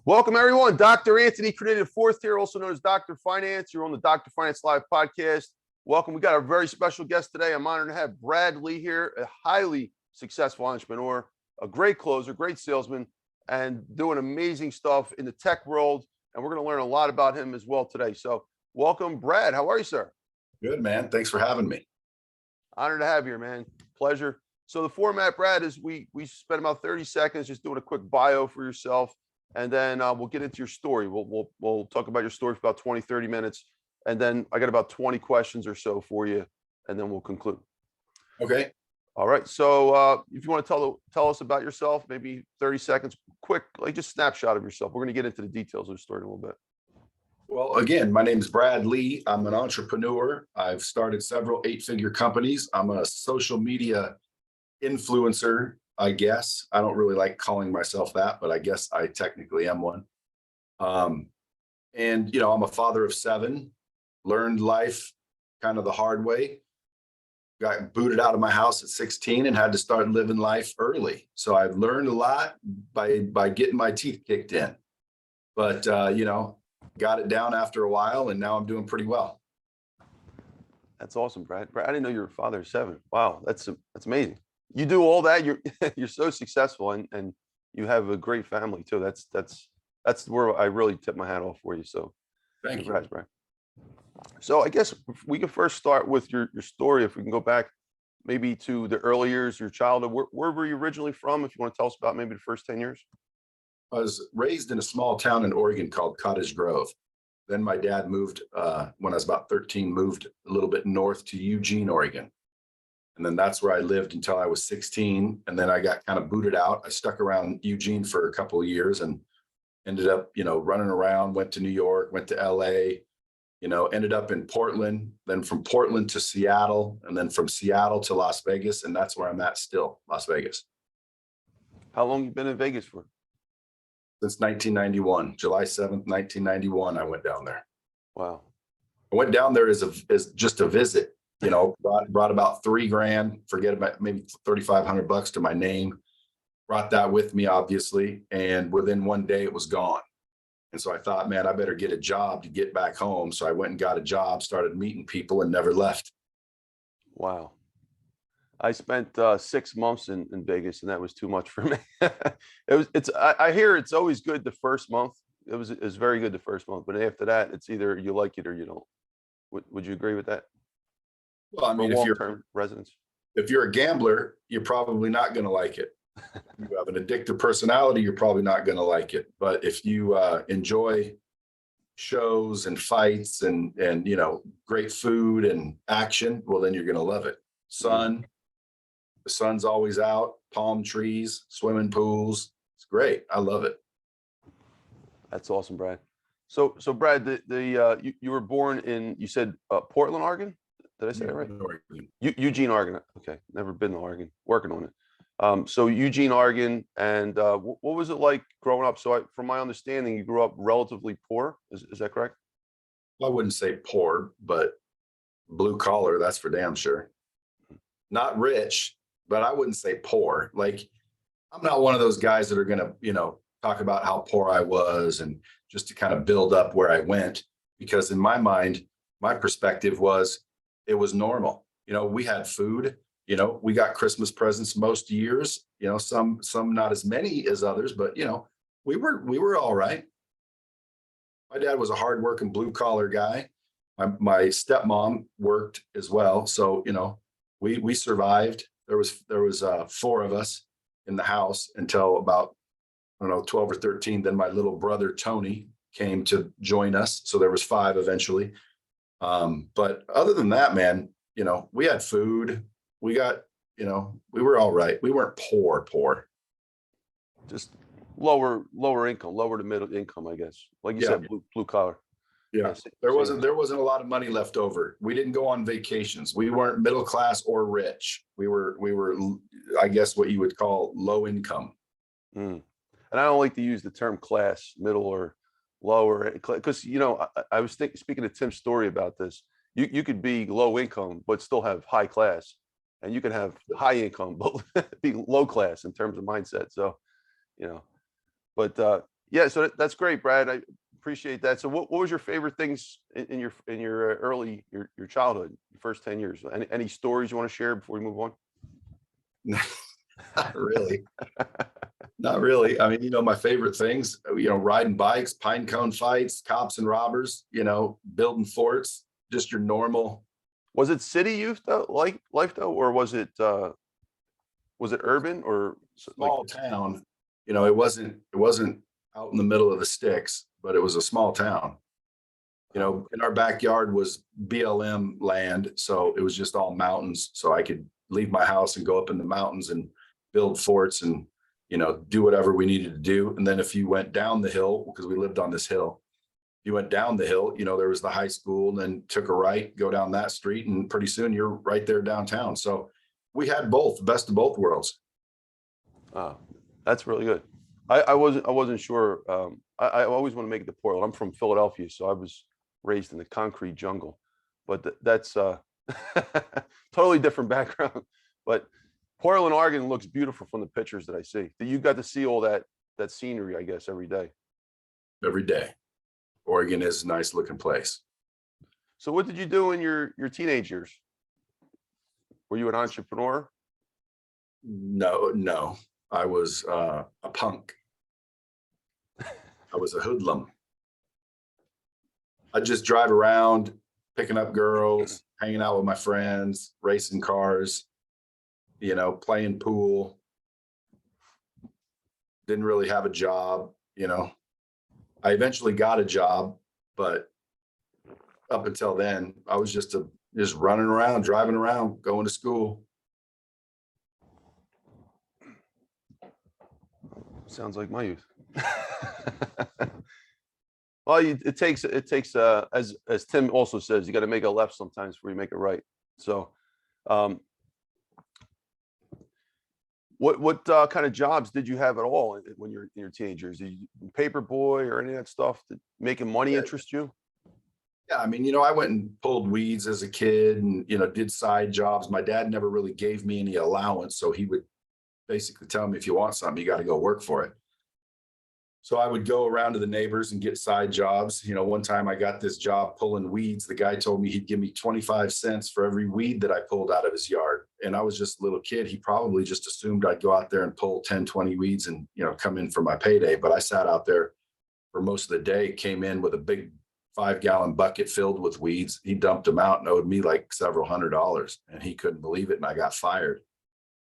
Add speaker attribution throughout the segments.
Speaker 1: Welcome, everyone. Dr. Anthony Criniti IV here, also known as Dr. Finance. You're on the Dr. Finance Live podcast. Welcome. We got a very special guest today. I'm honored to have Brad Lea here, a highly successful entrepreneur, a great closer, great salesman, and doing amazing stuff in the tech world. And we're going to learn a lot about him as well today. So welcome, Brad. How are you, sir?
Speaker 2: Good, man. Thanks for having me.
Speaker 1: Honored to have you here, man. Pleasure. So the format, Brad, is we spend about 30 seconds just doing a quick bio for yourself. And then we'll get into your story. We'll talk about your story for about 20, 30 minutes. And then I got about 20 questions or so for you, and then we'll conclude.
Speaker 2: Okay.
Speaker 1: All right. So if you want to tell us about yourself, maybe 30 seconds, quick, like just snapshot of yourself. We're going to get into the details of the story in a little bit.
Speaker 2: Well, again, my name is Brad Lea. I'm an entrepreneur. I've started several 8-figure companies. I'm a social media influencer, I guess. I don't really like calling myself that, but I guess I technically am one. And, I'm a father of 7, learned life kind of the hard way, got booted out of my house at 16 and had to start living life early. So I've learned a lot by getting my teeth kicked in, but, got it down after a while, and now I'm doing pretty well.
Speaker 1: That's awesome, Brad. Brad, I didn't know you were a father of 7. Wow. That's amazing. You do all that. You're so successful, and you have a great family too. That's where I really tip my hat off for you. So
Speaker 2: Thank you,
Speaker 1: Brad. So I guess we can first start with your story. If we can go back maybe to the early years, your childhood. Where were you originally from? If you want to tell us about maybe the first 10 years.
Speaker 2: I was raised in a small town in Oregon called Cottage Grove. Then my dad moved, when I was about 13, moved a little bit north to Eugene, Oregon. And then that's where I lived until I was 16. And then I got kind of booted out. I stuck around Eugene for a couple of years and ended up, running around, went to New York, went to LA, ended up in Portland, then from Portland to Seattle, and then from Seattle to Las Vegas. And that's where I'm at still, Las Vegas.
Speaker 1: How long you been in Vegas for?
Speaker 2: Since 1991, July 7th, 1991, I went down there.
Speaker 1: Wow.
Speaker 2: I went down there as just a visit. Brought about $3,000, forget about maybe $3,500 to my name, brought that with me, obviously. And within one day it was gone. And so I thought, man, I better get a job to get back home. So I went and got a job, started meeting people, and never left.
Speaker 1: Wow. I spent 6 months in Vegas, and that was too much for me. I hear it's always good the first month. It was very good the first month, but after that, it's either you like it or you don't. Would you agree with that?
Speaker 2: Well, I mean, if you're a gambler, you're probably not going to like it. If you have an addictive personality, you're probably not going to like it. But if you enjoy shows and fights and great food and action, well, then you're going to love it. The sun's always out, palm trees, swimming pools. It's great. I love it.
Speaker 1: That's awesome, Brad. So Brad, you were born in, you said Portland, Oregon? Did I say that right? Eugene, Oregon. Okay, never been to Oregon. Working on it. So Eugene, Oregon, and what was it like growing up? So from my understanding, you grew up relatively poor. Is that correct?
Speaker 2: I wouldn't say poor, but blue collar. That's for damn sure. Not rich, but I wouldn't say poor. Like, I'm not one of those guys that are gonna, talk about how poor I was and just to kind of build up where I went, because in my mind, my perspective was, it was normal. We had food, we got Christmas presents most years, some not as many as others, but we were all right. My dad was a hardworking blue collar guy. My stepmom worked as well. So, we survived. There was 4 of us in the house until about, 12 or 13. Then my little brother, Tony, came to join us. So there was 5 eventually. But other than that, man, we had food. We got, we were all right. We weren't poor.
Speaker 1: Just lower income, lower to middle income, I guess. Like you said, blue collar.
Speaker 2: Yeah. There wasn't a lot of money left over. We didn't go on vacations. We weren't middle class or rich. We were, I guess, what you would call low income.
Speaker 1: And I don't like to use the term class, middle or lower, because I was speaking to Tim's story about this. You could be low income but still have high class, and you can have high income but be low class in terms of mindset. So, but Yeah, so that's great, Brad. I appreciate that. So what was your favorite things in your early your childhood, your first 10 years? Any stories you want to share before we move on?
Speaker 2: Not really. Not really. I mean, my favorite things, riding bikes, pine cone fights, cops and robbers, building forts, just your normal
Speaker 1: Was it city youth though, like life though, or was it urban or like?
Speaker 2: small town. It wasn't out in the middle of the sticks, but it was a small town. In our backyard was BLM land. So it was just all mountains. So I could leave my house and go up in the mountains and build forts and, do whatever we needed to do. And then if you went down the hill, because we lived on this hill, you went down the hill, there was the high school, and then took a right, go down that street, and pretty soon you're right there downtown. So we had both, the best of both worlds.
Speaker 1: Oh, that's really good. I wasn't sure. I always want to make it to Portland. I'm from Philadelphia, so I was raised in the concrete jungle, but that's totally different background. But Portland, Oregon looks beautiful from the pictures that I see. You got to see all that scenery, I guess, every day.
Speaker 2: Every day. Oregon is a nice looking place.
Speaker 1: So what did you do in your teenage years? Were you an entrepreneur?
Speaker 2: No. I was a punk. I was a hoodlum. I just drive around, picking up girls, hanging out with my friends, racing cars, playing pool. Didn't really have a job, I eventually got a job, but up until then, I was just running around, driving around, going to school.
Speaker 1: Sounds like my youth. Well, it takes as Tim also says, you got to make a left sometimes before you make a right. So, what kind of jobs did you have at all when you're in your teenagers? Did you paper boy or any of that stuff? Did making money interest you?
Speaker 2: Yeah, I mean, I went and pulled weeds as a kid and, did side jobs. My dad never really gave me any allowance. So he would basically tell me, if you want something, you got to go work for it. So I would go around to the neighbors and get side jobs. One time I got this job pulling weeds. The guy told me he'd give me 25 cents for every weed that I pulled out of his yard. And I was just a little kid. He probably just assumed I'd go out there and pull 10, 20 weeds and, come in for my payday. But I sat out there for most of the day, came in with a big 5-gallon bucket filled with weeds. He dumped them out and owed me like several $100s, and he couldn't believe it. And I got fired.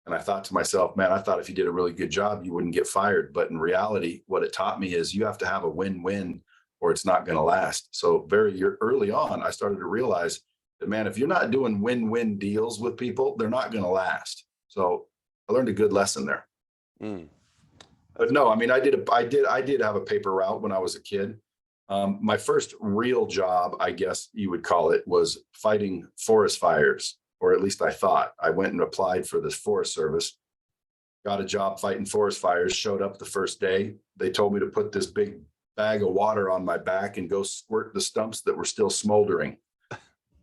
Speaker 2: And I thought to myself, man, I thought if you did a really good job, you wouldn't get fired. But in reality, what it taught me is you have to have a win-win or it's not going to last. So very early on, I started to realize that, man, if you're not doing win-win deals with people, they're not going to last. So I learned a good lesson there. But no, I mean, I did have a paper route when I was a kid. My first real job, I guess you would call it, was fighting forest fires. Or at least I thought. I went and applied for the Forest Service, got a job fighting forest fires, showed up the first day. They told me to put this big bag of water on my back and go squirt the stumps that were still smoldering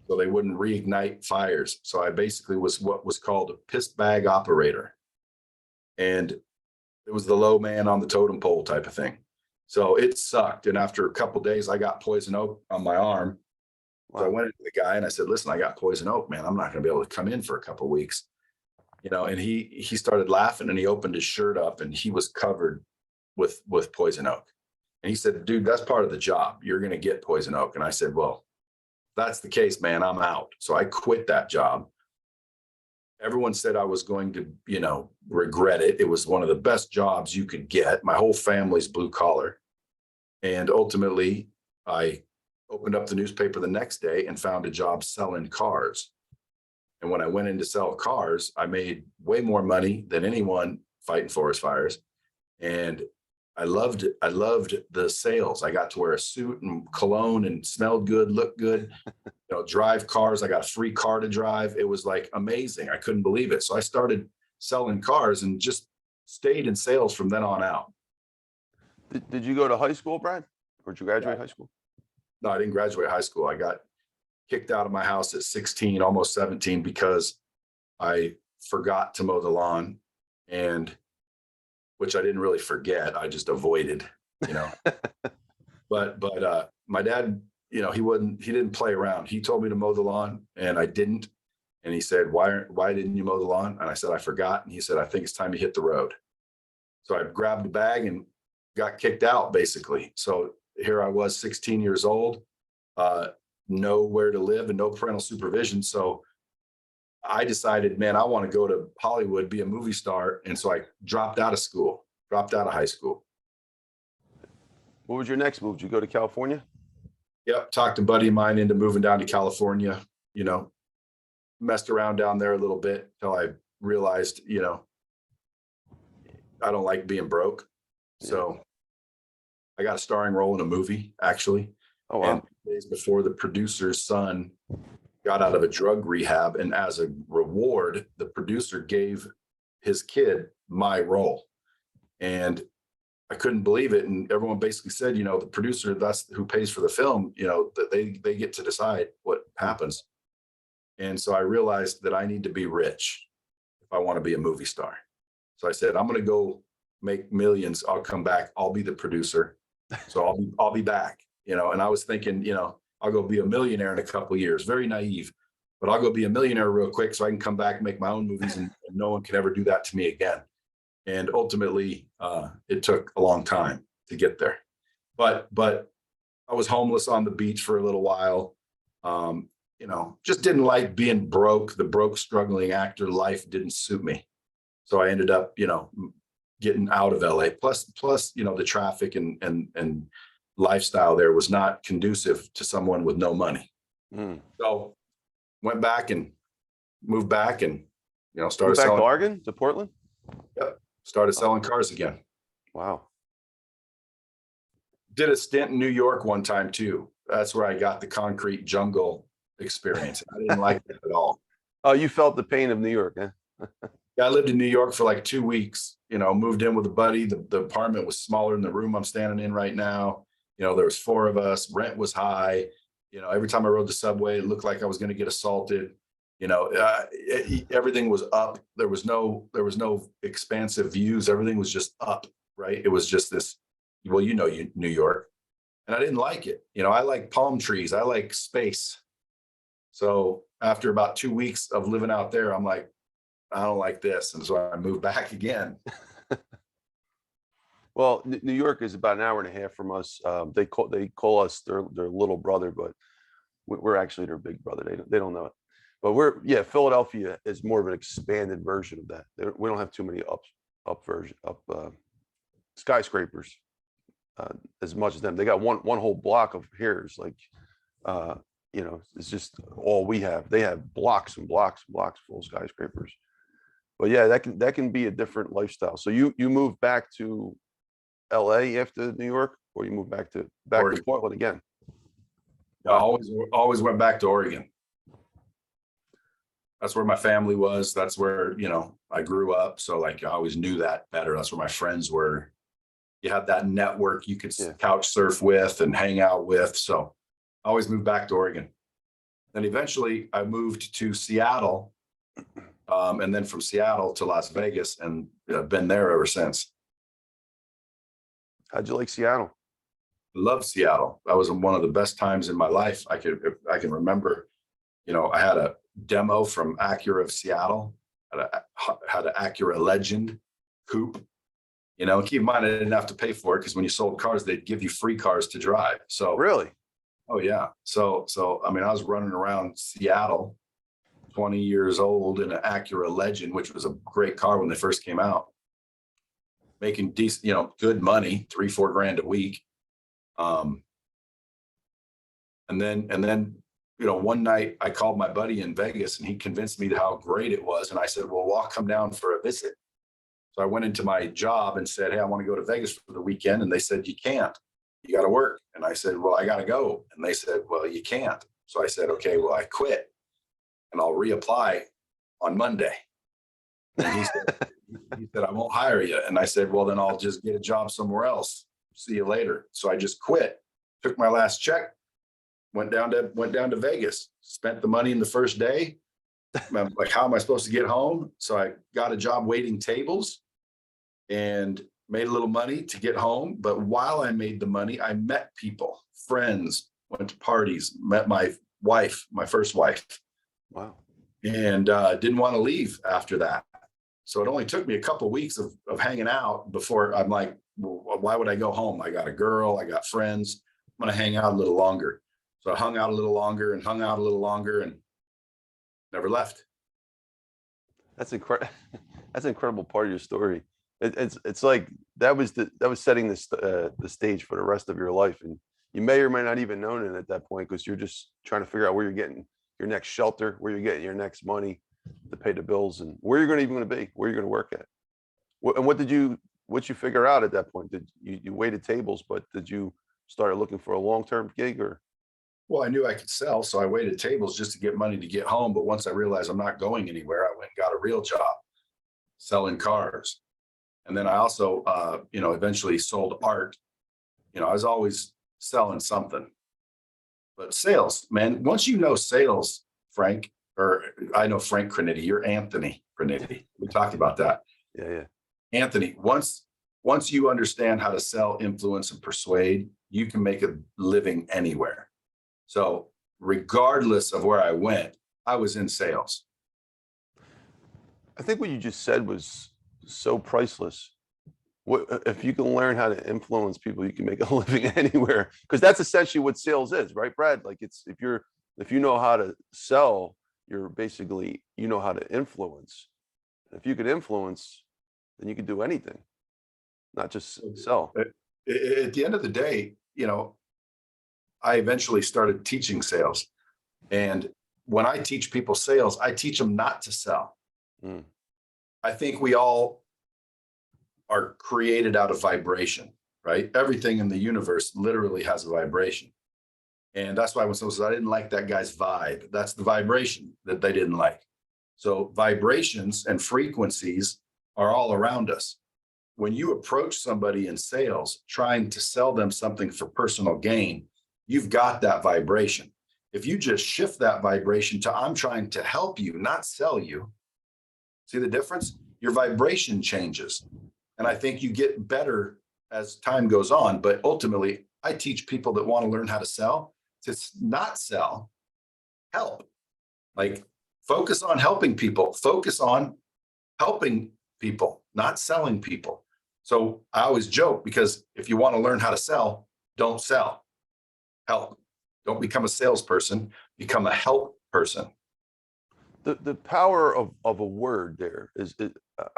Speaker 2: so they wouldn't reignite fires. So I basically was what was called a piss bag operator. And it was the low man on the totem pole type of thing. So it sucked. And after a couple of days, I got poison oak on my arm. So I went to the guy and I said, listen, I got poison oak, man. I'm not going to be able to come in for a couple of weeks. And he started laughing and he opened his shirt up and he was covered with poison oak. And he said, dude, that's part of the job. You're going to get poison oak. And I said, well, if that's the case, man, I'm out. So I quit that job. Everyone said I was going to, regret it. It was one of the best jobs you could get. My whole family's blue collar. And ultimately, I opened up the newspaper the next day and found a job selling cars. And when I went in to sell cars, I made way more money than anyone fighting forest fires. And I loved it. I loved the sales. I got to wear a suit and cologne and smelled good, looked good, drive cars. I got a free car to drive. It was like amazing. I couldn't believe it. So I started selling cars and just stayed in sales from then on out.
Speaker 1: Did you go to high school, Brad? Or did you graduate high school?
Speaker 2: No, I didn't graduate high school. I got kicked out of my house at 16, almost 17, because I forgot to mow the lawn, and which I didn't really forget. I just avoided. But my dad, he didn't play around. He told me to mow the lawn and I didn't. And he said, why didn't you mow the lawn? And I said, I forgot. And he said, I think it's time you hit the road. So I grabbed the bag and got kicked out basically. So here I was 16 years old, nowhere to live and no parental supervision. So I decided, man, I want to go to Hollywood, be a movie star. And so I dropped out of high school.
Speaker 1: What was your next move? Did you go to California?
Speaker 2: Yep. Talked a buddy of mine into moving down to California, messed around down there a little bit until I realized, I don't like being broke. So I got a starring role in a movie, actually.
Speaker 1: Oh, wow.
Speaker 2: And days before, the producer's son got out of a drug rehab. And as a reward, the producer gave his kid my role. And I couldn't believe it. And everyone basically said, the producer, that's who pays for the film, that they get to decide what happens. And so I realized that I need to be rich if I want to be a movie star. So I said, I'm going to go make millions. I'll come back. I'll be the producer. So I'll be back, and I was thinking, I'll go be a millionaire in a couple of years. Very naive, but I'll go be a millionaire real quick so I can come back and make my own movies and no one can ever do that to me again. And ultimately, it took a long time to get there. But I was homeless on the beach for a little while. Just didn't like being broke. The broke, struggling actor life didn't suit me. So I ended up, getting out of LA. Plus, the traffic and lifestyle there was not conducive to someone with no money. So went back and moved back and, started
Speaker 1: Moved back
Speaker 2: selling.
Speaker 1: to Oregon, to Portland?
Speaker 2: Yep. Started selling cars again.
Speaker 1: Wow.
Speaker 2: Did a stint in New York one time too. That's where I got the concrete jungle experience. I didn't like it at all.
Speaker 1: Oh, you felt the pain of New York, huh?
Speaker 2: Yeah, I lived in New York for like 2 weeks, moved in with a buddy. The apartment was smaller than the room I'm standing in right now. There was 4 of us. Rent was high. Every time I rode the subway, it looked like I was going to get assaulted. Everything was up. There was no expansive views. Everything was just up, right? It was just this, New York. And I didn't like it. I like palm trees. I like space. So after about 2 weeks of living out there, I'm like, I don't like this. And so I moved back again.
Speaker 1: Well, New York is about an hour and a half from us. They call us their little brother, but we're actually their big brother. They don't know it. But Philadelphia is more of an expanded version of that. We don't have too many skyscrapers as much as them. They got one whole block of here's like, it's just all we have. They have blocks and blocks and blocks full of skyscrapers. But yeah, that can be a different lifestyle. So you moved back to LA after New York, or you moved back to Portland again?
Speaker 2: I always went back to Oregon. That's where my family was. That's where, I grew up. So like I always knew that better. That's where my friends were. You had that network you could couch surf with and hang out with. So I always moved back to Oregon. Then eventually I moved to Seattle. And then from Seattle to Las Vegas, and I've been there ever since.
Speaker 1: How'd you like Seattle?
Speaker 2: Love Seattle. That was one of the best times in my life. I can remember, I had a demo from Acura of Seattle, had an Acura Legend coupe, keep in mind, I didn't have to pay for it because when you sold cars, they'd give you free cars to drive. So
Speaker 1: really?
Speaker 2: Oh yeah. So, I mean, I was running around Seattle, 20 years old in an Acura Legend, which was a great car when they first came out, making decent, good money, $3-4 grand a week. And then, one night I called my buddy in Vegas and he convinced me how great it was. And I said, well, I'll come down for a visit. So I went into my job and said, hey, I want to go to Vegas for the weekend. And they said, you can't, you got to work. And I said, well, I got to go. And they said, well, you can't. So I said, okay, well, I quit and I'll reapply on Monday. And he said, I won't hire you. And I said, well, then I'll just get a job somewhere else. See you later. So I just quit, took my last check, went down to Vegas, spent the money in the first day. I'm like, how am I supposed to get home? So I got a job waiting tables. And made a little money to get home. But while I made the money, I met people, friends, went to parties, met my wife, my first wife,
Speaker 1: Wow.
Speaker 2: and didn't want to leave after that. So it only took me a couple of weeks of hanging out before I'm like, well, why would I go home? I got a girl, I got friends. I'm going to hang out a little longer. So I hung out a little longer and hung out a little longer and never left.
Speaker 1: That's incredible. That's an incredible part of your story. It's like that was setting the stage for the rest of your life, and you may or may not even known it at that point because you're just trying to figure out where you're getting your next shelter, where you're getting your next money to pay the bills, and where you're going to be, where you're going to work at. And what you figure out at that point? Did you waited tables, but did you start looking for a long-term gig or?
Speaker 2: Well, I knew I could sell, so I waited tables just to get money to get home. But once I realized I'm not going anywhere, I went and got a real job selling cars. And then I also, eventually sold art. I was always selling something. But sales, man, once you know sales, Frank, or I know Frank Criniti, you're Anthony Criniti. We talked about that.
Speaker 1: Yeah.
Speaker 2: Anthony, once you understand how to sell, influence, and persuade, you can make a living anywhere. So regardless of where I went, I was in sales.
Speaker 1: I think what you just said was so priceless. What if you can learn how to influence people, you can make a living anywhere, because that's essentially what sales is, right, Brad? Like it's if you know how to sell, you're basically you know how to influence. If you could influence, then you could do anything, not just sell.
Speaker 2: At the end of the day, I eventually started teaching sales. And when I teach people sales, I teach them not to sell.
Speaker 1: Mm.
Speaker 2: I think we all are created out of vibration, right? Everything in the universe literally has a vibration. And that's why when someone says, I didn't like that guy's vibe, that's the vibration that they didn't like. So vibrations and frequencies are all around us. When you approach somebody in sales, trying to sell them something for personal gain, you've got that vibration. If you just shift that vibration to, I'm trying to help you, not sell you. See the difference? Your vibration changes. And I think you get better as time goes on. But ultimately, I teach people that want to learn how to sell to not sell, help. Like focus on helping people, focus on helping people, not selling people. So I always joke because if you want to learn how to sell, don't sell. Help. Don't become a salesperson, become a help person.
Speaker 1: The power of a word there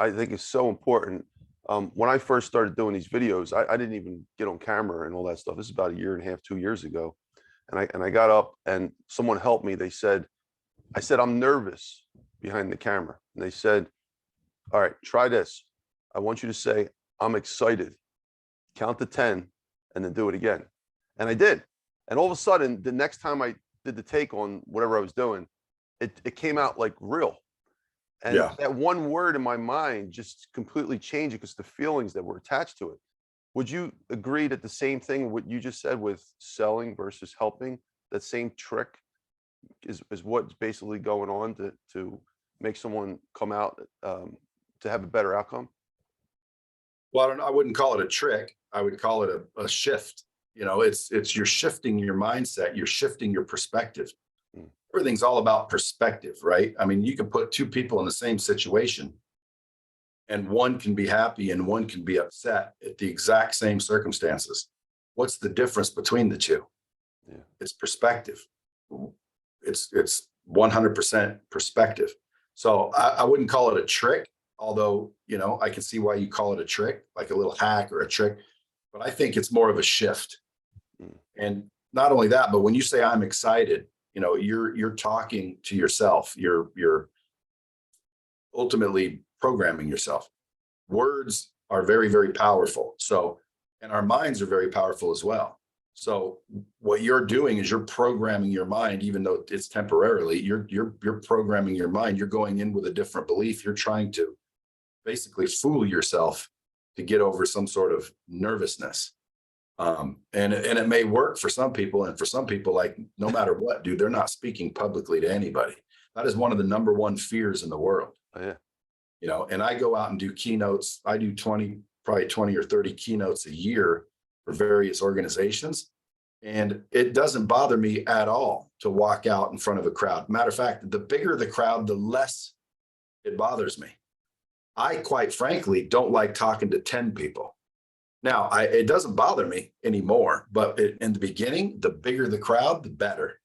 Speaker 1: I think is so important. When I first started doing these videos, I didn't even get on camera and all that stuff. This is about 1.5 years, 2 years ago. And I got up and someone helped me. I said, I'm nervous behind the camera. And they said, all right, try this. I want you to say, I'm excited. Count to 10 and then do it again. And I did. And all of a sudden, the next time I did the take on whatever I was doing, it came out like real. And
Speaker 2: Yeah.
Speaker 1: that one word in my mind just completely changed because the feelings that were attached to it. Would you agree that the same thing, what you just said with selling versus helping, that same trick is what's basically going on to make someone come out to have a better outcome?
Speaker 2: Well, I wouldn't call it a trick. I would call it a shift. It's you're shifting your mindset, you're shifting your perspective. Everything's all about perspective, right? I mean, you can put two people in the same situation and one can be happy and one can be upset at the exact same circumstances. What's the difference between the two?
Speaker 1: Yeah.
Speaker 2: It's perspective. It's 100% perspective. So I wouldn't call it a trick, although, I can see why you call it a trick, like a little hack or a trick, but I think it's more of a shift. And not only that, but when you say I'm excited, you're talking to yourself. You're ultimately programming yourself. Words are very, very powerful. So, and our minds are very powerful as well. So what you're doing is you're programming your mind, even though it's temporarily, you're programming your mind. You're going in with a different belief. You're trying to basically fool yourself to get over some sort of nervousness. And it may work for some people, and for some people, like no matter what, dude, they're not speaking publicly to anybody. That is one of the number one fears in the world.
Speaker 1: Oh, yeah.
Speaker 2: And I go out and do keynotes. I do 20 probably 20 or 30 keynotes a year for various organizations. And it doesn't bother me at all to walk out in front of a crowd. Matter of fact, the bigger the crowd, the less it bothers me. I quite frankly don't like talking to 10 people. Now, it doesn't bother me anymore, but in the beginning, the bigger the crowd, the better.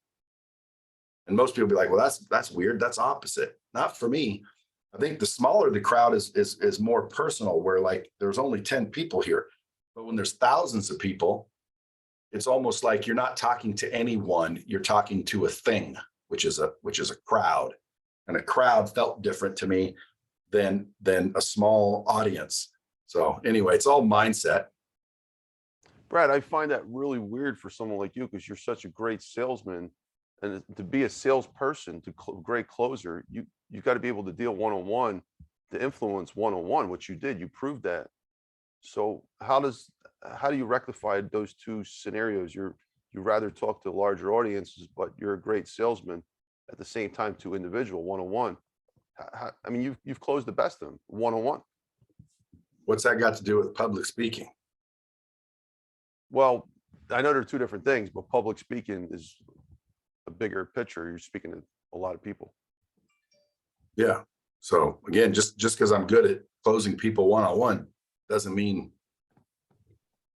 Speaker 2: And most people be like, well, that's weird. That's opposite. Not for me. I think the smaller the crowd is more personal, where like there's only 10 people here. But when there's thousands of people, it's almost like you're not talking to anyone, you're talking to a thing, which is a crowd. And a crowd felt different to me than a small audience. So anyway, it's all mindset.
Speaker 1: Brad, I find that really weird for someone like you, because you're such a great salesman, and to be a salesperson, great closer, you got to be able to deal one-on-one, to influence one-on-one, which you did. You proved that. So how do you rectify those two scenarios? You rather talk to larger audiences, but you're a great salesman at the same time to individual one-on-one. I mean, you've closed the best of them one-on-one.
Speaker 2: What's that got to do with public speaking?
Speaker 1: Well, I know they're two different things, but public speaking is a bigger picture. You're speaking to a lot of people.
Speaker 2: Yeah. So again, just because I'm good at closing people one-on-one doesn't mean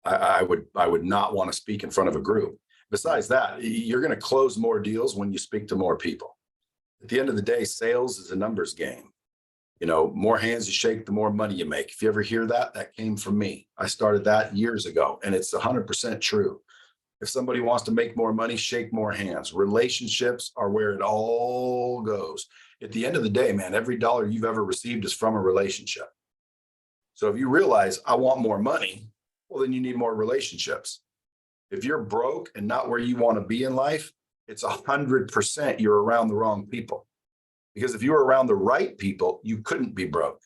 Speaker 2: I would not want to speak in front of a group. Besides that, you're going to close more deals when you speak to more people. At the end of the day, sales is a numbers game. You know, more hands you shake, the more money you make. If you ever hear that, that came from me. I started that years ago, and it's 100% true. If somebody wants to make more money, shake more hands. Relationships are where it all goes. At the end of the day, man, every dollar you've ever received is from a relationship. So if you realize I want more money, well, then you need more relationships. If you're broke and not where you want to be in life, it's 100% you're around the wrong people. Because if you were around the right people, you couldn't be broke.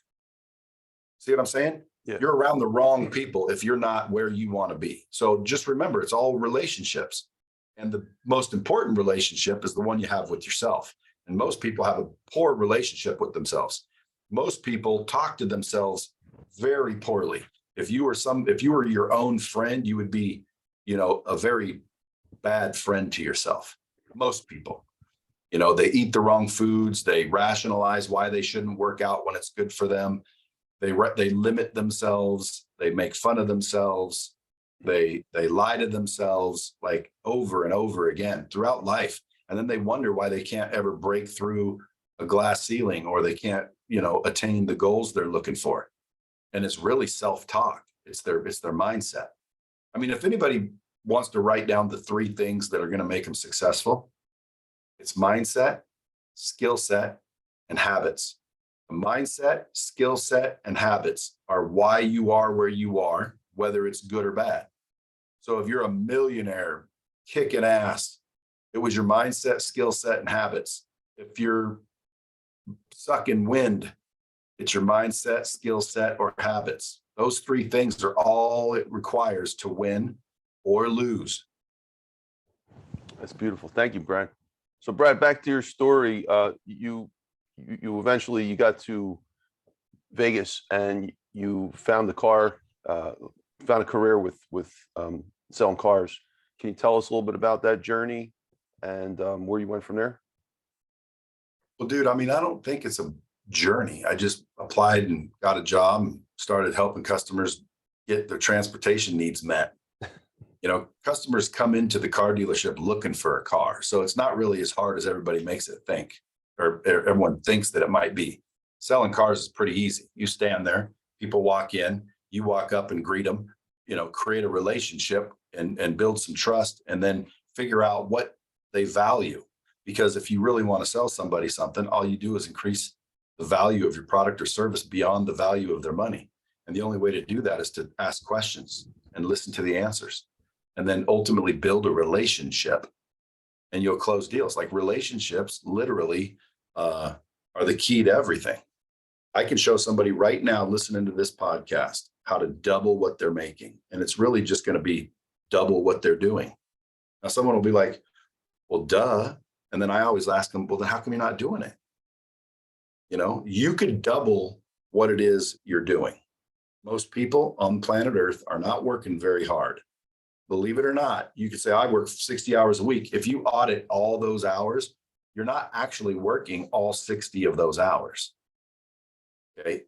Speaker 2: See what I'm saying?
Speaker 1: Yeah.
Speaker 2: You're around the wrong people if you're not where you want to be. So just remember, it's all relationships. And the most important relationship is the one you have with yourself. And most people have a poor relationship with themselves. Most people talk to themselves very poorly. If you were your own friend, you would be, a very bad friend to yourself. Most people. They eat the wrong foods. They rationalize why they shouldn't work out when it's good for them. They limit themselves. They make fun of themselves. They lie to themselves like over and over again throughout life. And then they wonder why they can't ever break through a glass ceiling, or they can't, attain the goals they're looking for. And it's really self-talk. It's their mindset. I mean, if anybody wants to write down the 3 things that are going to make them successful, it's mindset, skill set, and habits. The mindset, skill set, and habits are why you are where you are, whether it's good or bad. So if you're a millionaire kicking ass, it was your mindset, skill set, and habits. If you're sucking wind, it's your mindset, skill set, or habits. Those 3 things are all it requires to win or lose.
Speaker 1: That's beautiful. Thank you, Brad. So Brad, back to your story. You eventually got to Vegas, and you found a career with selling cars. Can you tell us a little bit about that journey and where you went from there?
Speaker 2: Well, dude, I mean, I don't think it's a journey. I just applied and got a job and started helping customers get their transportation needs met. Customers come into the car dealership looking for a car. So it's not really as hard as everybody makes it think, or everyone thinks that it might be. Selling cars is pretty easy. You stand there, people walk in, you walk up and greet them, create a relationship and build some trust, and then figure out what they value. Because if you really want to sell somebody something, all you do is increase the value of your product or service beyond the value of their money. And the only way to do that is to ask questions and listen to the answers, and then ultimately build a relationship, and you'll close deals. Like, relationships literally are the key to everything. I can show somebody right now listening to this podcast how to double what they're making. And it's really just going to be double what they're doing. Now, someone will be like, well, duh. And then I always ask them, well, then how come you're not doing it? You could double what it is you're doing. Most people on planet Earth are not working very hard. Believe it or not, you could say, I work 60 hours a week. If you audit all those hours, you're not actually working all 60 of those hours. Okay.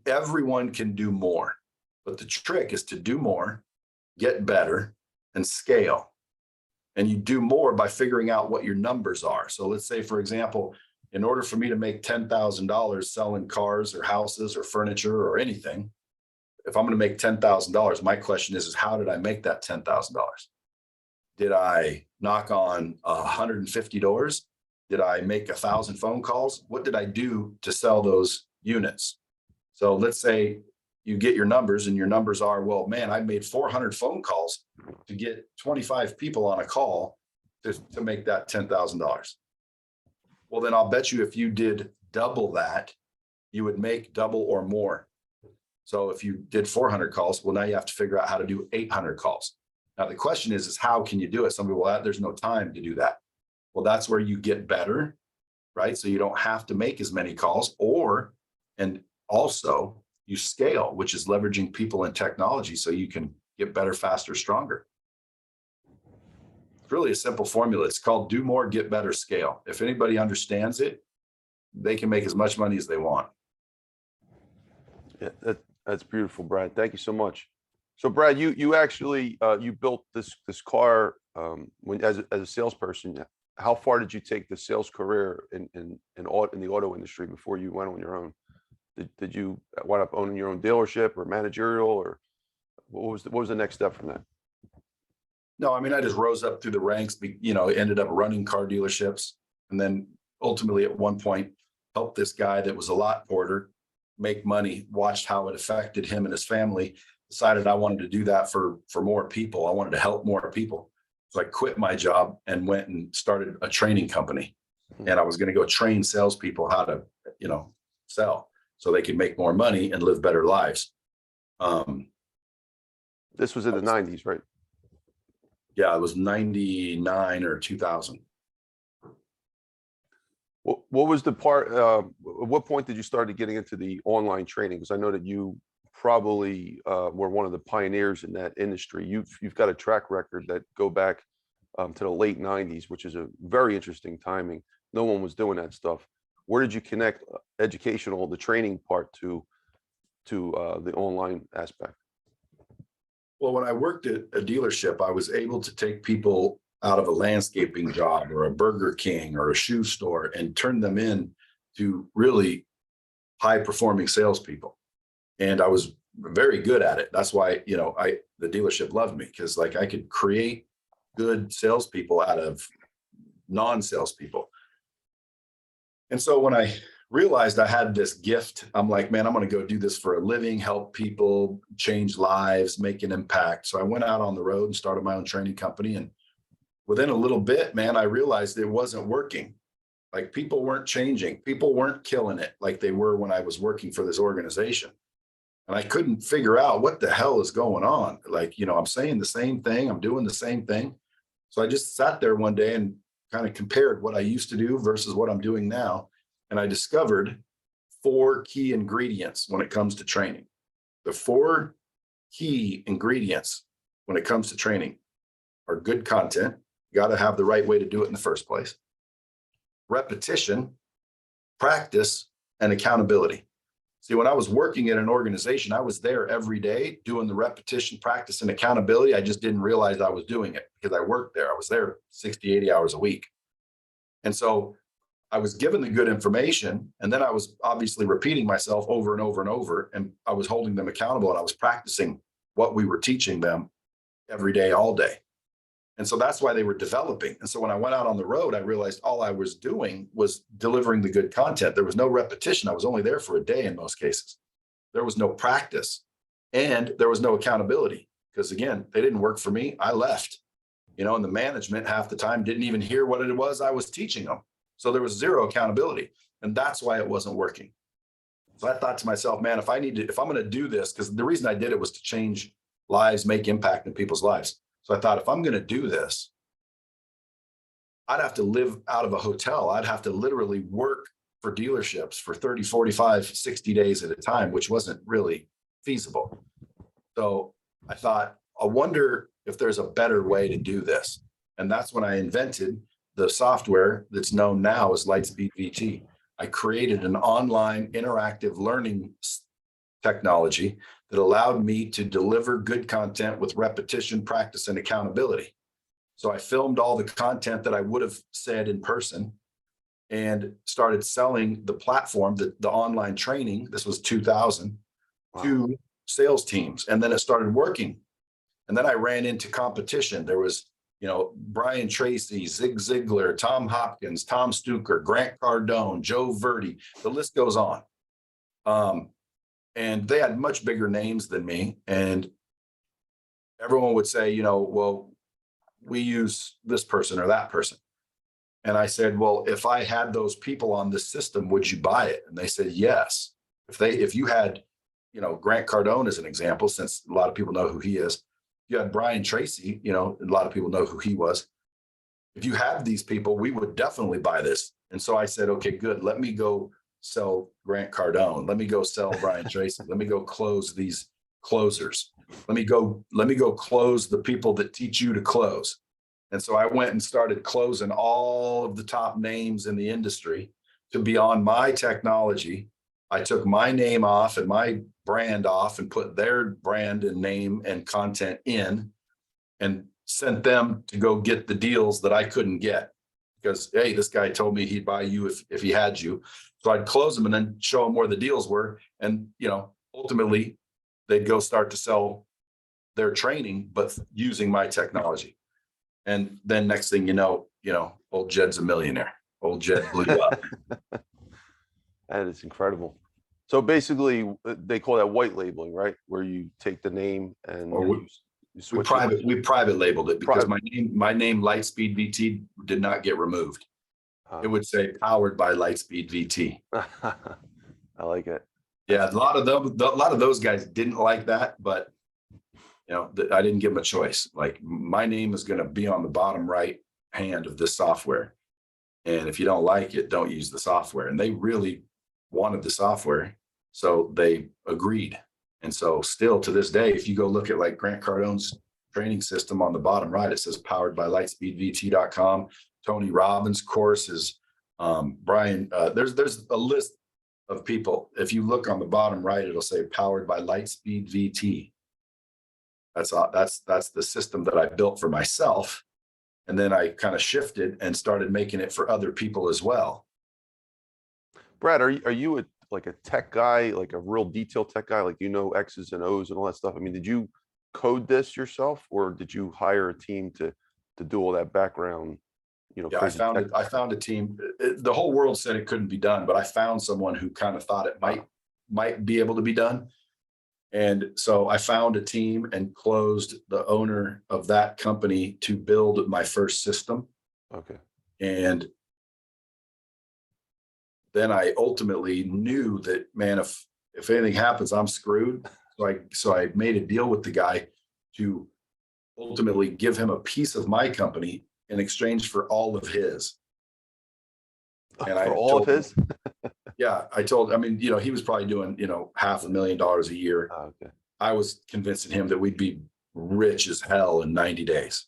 Speaker 2: Everyone can do more, but the trick is to do more, get better, and scale. And you do more by figuring out what your numbers are. So let's say, for example, in order for me to make $10,000 selling cars or houses or furniture or anything, if I'm going to make $10,000, my question is how did I make that $10,000? Did I knock on 150 doors? Did I make 1,000 phone calls? What did I do to sell those units? So let's say you get your numbers and your numbers are, well, man, I made 400 phone calls to get 25 people on a call to make that $10,000. Well, then I'll bet you if you did double that, you would make double or more. So if you did 400 calls, well, now you have to figure out how to do 800 calls. Now, the question is how can you do it? Some people, well, there's no time to do that. Well, that's where you get better, right? So you don't have to make as many calls, and also you scale, which is leveraging people and technology so you can get better, faster, stronger. It's really a simple formula. It's called do more, get better, scale. If anybody understands it, they can make as much money as they want.
Speaker 1: Yeah, that's beautiful, Brad. Thank you so much. So, Brad, you actually you built this car when as a salesperson. How far did you take the sales career in the auto industry before you went on your own? Did you wind up owning your own dealership or managerial, or what was the next step from that?
Speaker 2: No, I mean, I just rose up through the ranks, ended up running car dealerships, and then ultimately at one point helped this guy that was a lot porter make money, watched how it affected him and his family, decided I wanted to do that for more people. I wanted to help more people. So I quit my job and went and started a training company. And I was going to go train salespeople how to, sell so they could make more money and live better lives.
Speaker 1: This was in the 90s, right?
Speaker 2: Yeah, it was 99 or 2000.
Speaker 1: What was the part, at what point did you start getting into the online training? Because I know that you probably were one of the pioneers in that industry. You've got a track record that go back to the late 90s, which is a very interesting timing. No one was doing that stuff. Where did you connect the training part to the online aspect?
Speaker 2: Well, when I worked at a dealership, I was able to take people out of a landscaping job or a Burger King or a shoe store and turn them in to really high performing salespeople. And I was very good at it. That's why, the dealership loved me, because I could create good salespeople out of non-salespeople. And so when I realized I had this gift, I'm like, man, I'm going to go do this for a living, help people, change lives, make an impact. So I went out on the road and started my own training company. And within a little bit, man, I realized it wasn't working. Like people weren't changing. People weren't killing it like they were when I was working for this organization. And I couldn't figure out what the hell is going on. I'm saying the same thing. I'm doing the same thing. So I just sat there one day and kind of compared what I used to do versus what I'm doing now. And I discovered 4 key ingredients when it comes to training. The 4 key ingredients when it comes to training are good content. You got to have the right way to do it in the first place. Repetition, practice, and accountability. See, when I was working in an organization, I was there every day doing the repetition, practice, and accountability. I just didn't realize I was doing it because I worked there. I was there 60, 80 hours a week. And so I was given the good information, and then I was obviously repeating myself over and over and over, and I was holding them accountable, and I was practicing what we were teaching them every day, all day. And so that's why they were developing. And so when I went out on the road, I realized all I was doing was delivering the good content. There was no repetition. I was only there for a day in most cases. There was no practice, and there was no accountability because, again, they didn't work for me. I left, and the management half the time didn't even hear what it was I was teaching them. So there was zero accountability, and that's why it wasn't working. So I thought to myself, man, if I'm going to do this, because the reason I did it was to change lives, make impact in people's lives. So I thought if I'm going to do this, I'd have to live out of a hotel. I'd have to literally work for dealerships for 30, 45, 60 days at a time, which wasn't really feasible. So I thought, I wonder if there's a better way to do this. And that's when I invented the software that's known now as LightSpeed VT. I created an online interactive learning technology that allowed me to deliver good content with repetition, practice, and accountability. So I filmed all the content that I would have said in person and started selling the platform, the online training. This was 2000 to sales teams. And then it started working. And then I ran into competition. There was, Brian Tracy, Zig Ziglar, Tom Hopkins, Tom Stuker, Grant Cardone, Joe Verdi, the list goes on. And they had much bigger names than me. And everyone would say, well, we use this person or that person. And I said, well, if I had those people on this system, would you buy it? And they said, yes. If you had, Grant Cardone as an example, since a lot of people know who he is, you had Brian Tracy, a lot of people know who he was. If you have these people, we would definitely buy this. And so I said, okay, good. Let me go sell Grant Cardone. Let me go sell Brian Tracy. Let me go close these closers. Let me go close the people that teach you to close. And so I went and started closing all of the top names in the industry to be on my technology. I took my name off and my brand off and put their brand and name and content in and sent them to go get the deals that I couldn't get because, hey, this guy told me he'd buy you if he had you. So I'd close them and then show them where the deals were. And, ultimately they'd go start to sell their training, but using my technology. And then next thing you know, old Jed's a millionaire. Old Jed blew up.
Speaker 1: That is incredible. So basically, they call that white labeling, right? Where you take the name and you switch
Speaker 2: we private labeled it because my name LightSpeed VT did not get removed. It would say powered by LightSpeed VT.
Speaker 1: I like it.
Speaker 2: Yeah, a lot of those guys didn't like that, but I didn't give them a choice. Like my name is going to be on the bottom right hand of this software. And if you don't like it, don't use the software. And they really wanted the software. So they agreed. And so still to this day, if you go look at like Grant Cardone's training system on the bottom right, it says powered by lightspeedvt.com. Tony Robbins course is Brian. There's a list of people. If you look on the bottom right, it'll say powered by LightSpeed VT. That's the system that I built for myself. And then I kind of shifted and started making it for other people as well.
Speaker 1: Brad, are you like a tech guy, like a real detailed tech guy? Like, X's and O's and all that stuff? I mean, did you code this yourself or did you hire a team to do all that background?
Speaker 2: Yeah, I found a team. The whole world said it couldn't be done, but I found someone who kind of thought it might be able to be done. And so I found a team and closed the owner of that company to build my first system.
Speaker 1: Okay.
Speaker 2: And then I ultimately knew that, man, if anything happens, I'm screwed. So I made a deal with the guy to ultimately give him a piece of my company in exchange for all of his.
Speaker 1: And all of his?
Speaker 2: Yeah, he was probably doing, $500,000 a year.
Speaker 1: Oh, okay.
Speaker 2: I was convincing him that we'd be rich as hell in 90 days.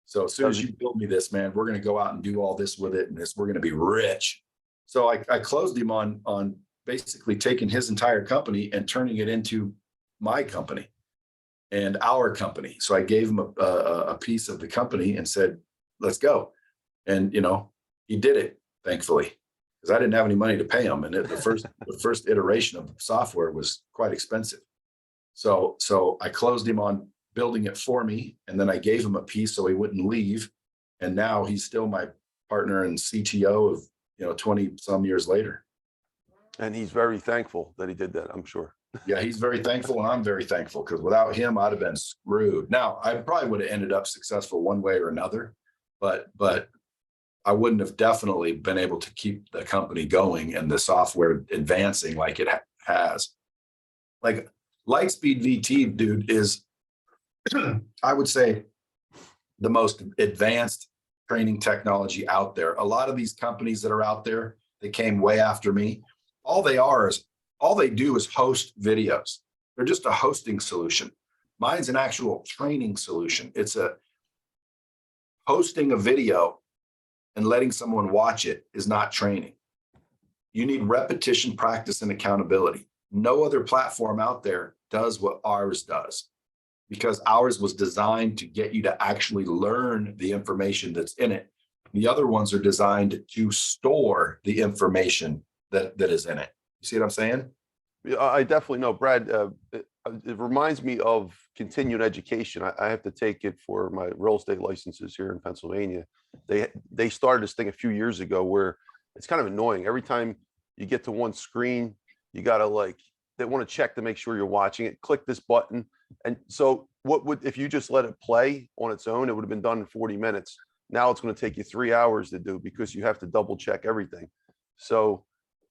Speaker 2: So as soon as you build me this, man, we're going to go out and do all this with it. And we're going to be rich. So I closed him on basically taking his entire company and turning it into my company and our company. So I gave him a piece of the company and said, let's go. And, he did it, thankfully, because I didn't have any money to pay him. And the first iteration of the software was quite expensive. So I closed him on building it for me. And then I gave him a piece so he wouldn't leave. And now he's still my partner and CTO of, 20 some years later.
Speaker 1: And he's very thankful that he did that, I'm sure.
Speaker 2: Yeah, he's very thankful. And I'm very thankful because without him, I'd have been screwed. Now, I probably would have ended up successful one way or another, but I wouldn't have definitely been able to keep the company going and the software advancing like it has. Like LightSpeed VT, dude, is, I would say, the most advanced training technology out there. A lot of these companies that are out there, they came way after me. All they do is host videos. They're just a hosting solution. Mine's an actual training solution. It's a hosting a video and letting someone watch it is not training. You need repetition, practice, and accountability. No other platform out there does what ours does, because ours was designed to get you to actually learn the information that's in it. The other ones are designed to store the information that is in it. You see what I'm saying?
Speaker 1: Yeah, I definitely know, Brad. It reminds me of continuing education. I have to take it for my real estate licenses here in Pennsylvania. They started this thing a few years ago where it's kind of annoying. Every time you get to one screen, you got to they want to check to make sure you're watching it. Click this button. And so what would, if you just let it play on its own, it would have been done in 40 minutes. Now it's going to take you 3 hours to do because you have to double check everything. So,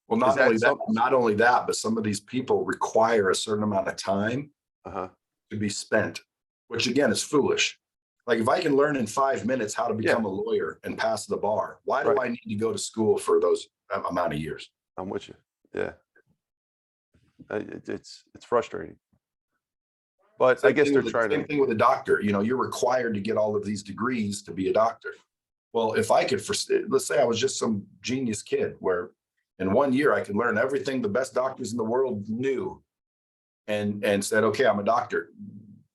Speaker 2: well, not only that, but some of these people require a certain amount of time to be spent, which again is foolish. Like if I can learn in 5 minutes how to become a lawyer and pass the bar, why do I need to go to school for those amount of years?
Speaker 1: I'm with you. Yeah. It's frustrating. But I guess they're trying to.
Speaker 2: Same thing with a doctor. You know, you're required to get all of these degrees to be a doctor. Well, if I could, let's say I was just some genius kid where in 1 year I could learn everything the best doctors in the world knew and said, okay, I'm a doctor.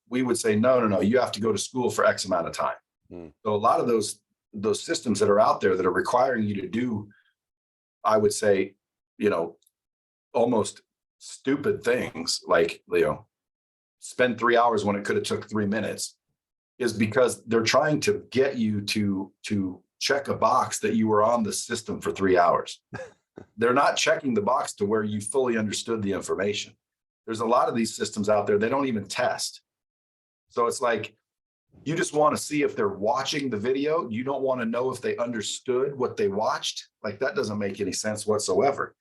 Speaker 2: We would say, no, you have to go to school for X amount of time. So a lot of those systems that are out there that are requiring you to do, I would say, almost stupid things like, spend 3 hours when it could have took 3 minutes, is because they're trying to get you to check a box that you were on the system for 3 hours. They're not checking the box to where you fully understood the information. There's a lot of these systems out there, they don't even test. So it's like, you just want to see if they're watching the video. You don't want to know if they understood what they watched. Like, that doesn't make any sense whatsoever.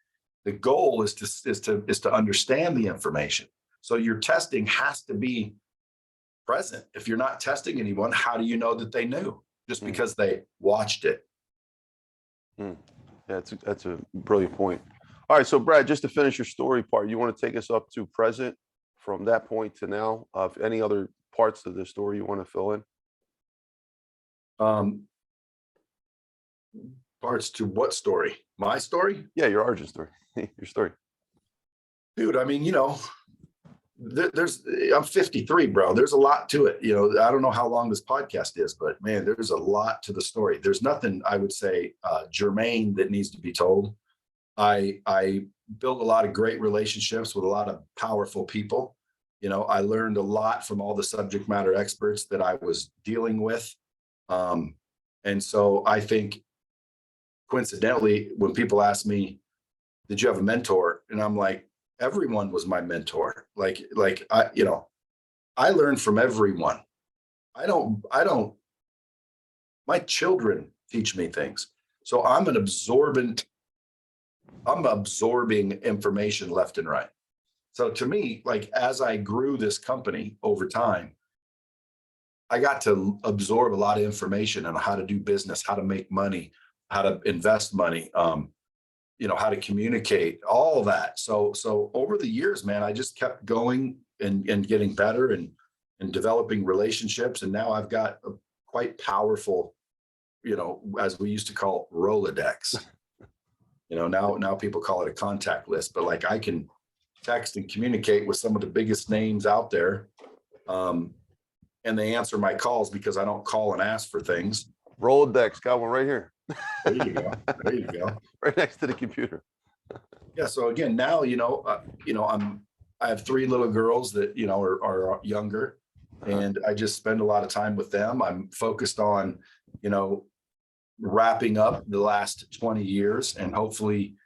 Speaker 2: The goal is to understand the information. So your testing has to be present. If you're not testing anyone, how do you know that they knew? Just because they watched it.
Speaker 1: Yeah, that's a brilliant point. All right, so Brad, just to finish your story part, you want to take us up to present from that point to now? Any other parts of the story you want to fill in?
Speaker 2: Parts to what story? My story?
Speaker 1: Yeah, your origin story. Your story.
Speaker 2: Dude, I mean, I'm 53, bro. There's a lot to it. I don't know how long this podcast is, but man, there's a lot to the story. There's nothing I would say germane that needs to be told. I built a lot of great relationships with a lot of powerful people. I learned a lot from all the subject matter experts that I was dealing with. And so I think coincidentally, when people ask me, did you have a mentor? And I'm like, everyone was my mentor. Like I learned from everyone. My children teach me things. So I'm absorbing information left and right. So to me, like, as I grew this company over time, I got to absorb a lot of information on how to do business, how to make money, how to invest money, how to communicate, all that. So over the years, man, I just kept going and getting better and developing relationships. And now I've got a quite powerful, as we used to call Rolodex. Now people call it a contact list, but like, I can text and communicate with some of the biggest names out there. And they answer my calls because I don't call and ask for things.
Speaker 1: Rolodex, got one right here.
Speaker 2: There you go. There you go.
Speaker 1: Right next to the computer.
Speaker 2: Yeah. So again, now, I have 3 little girls that, are younger, and I just spend a lot of time with them. I'm focused on, wrapping up the last 20 years and hopefully,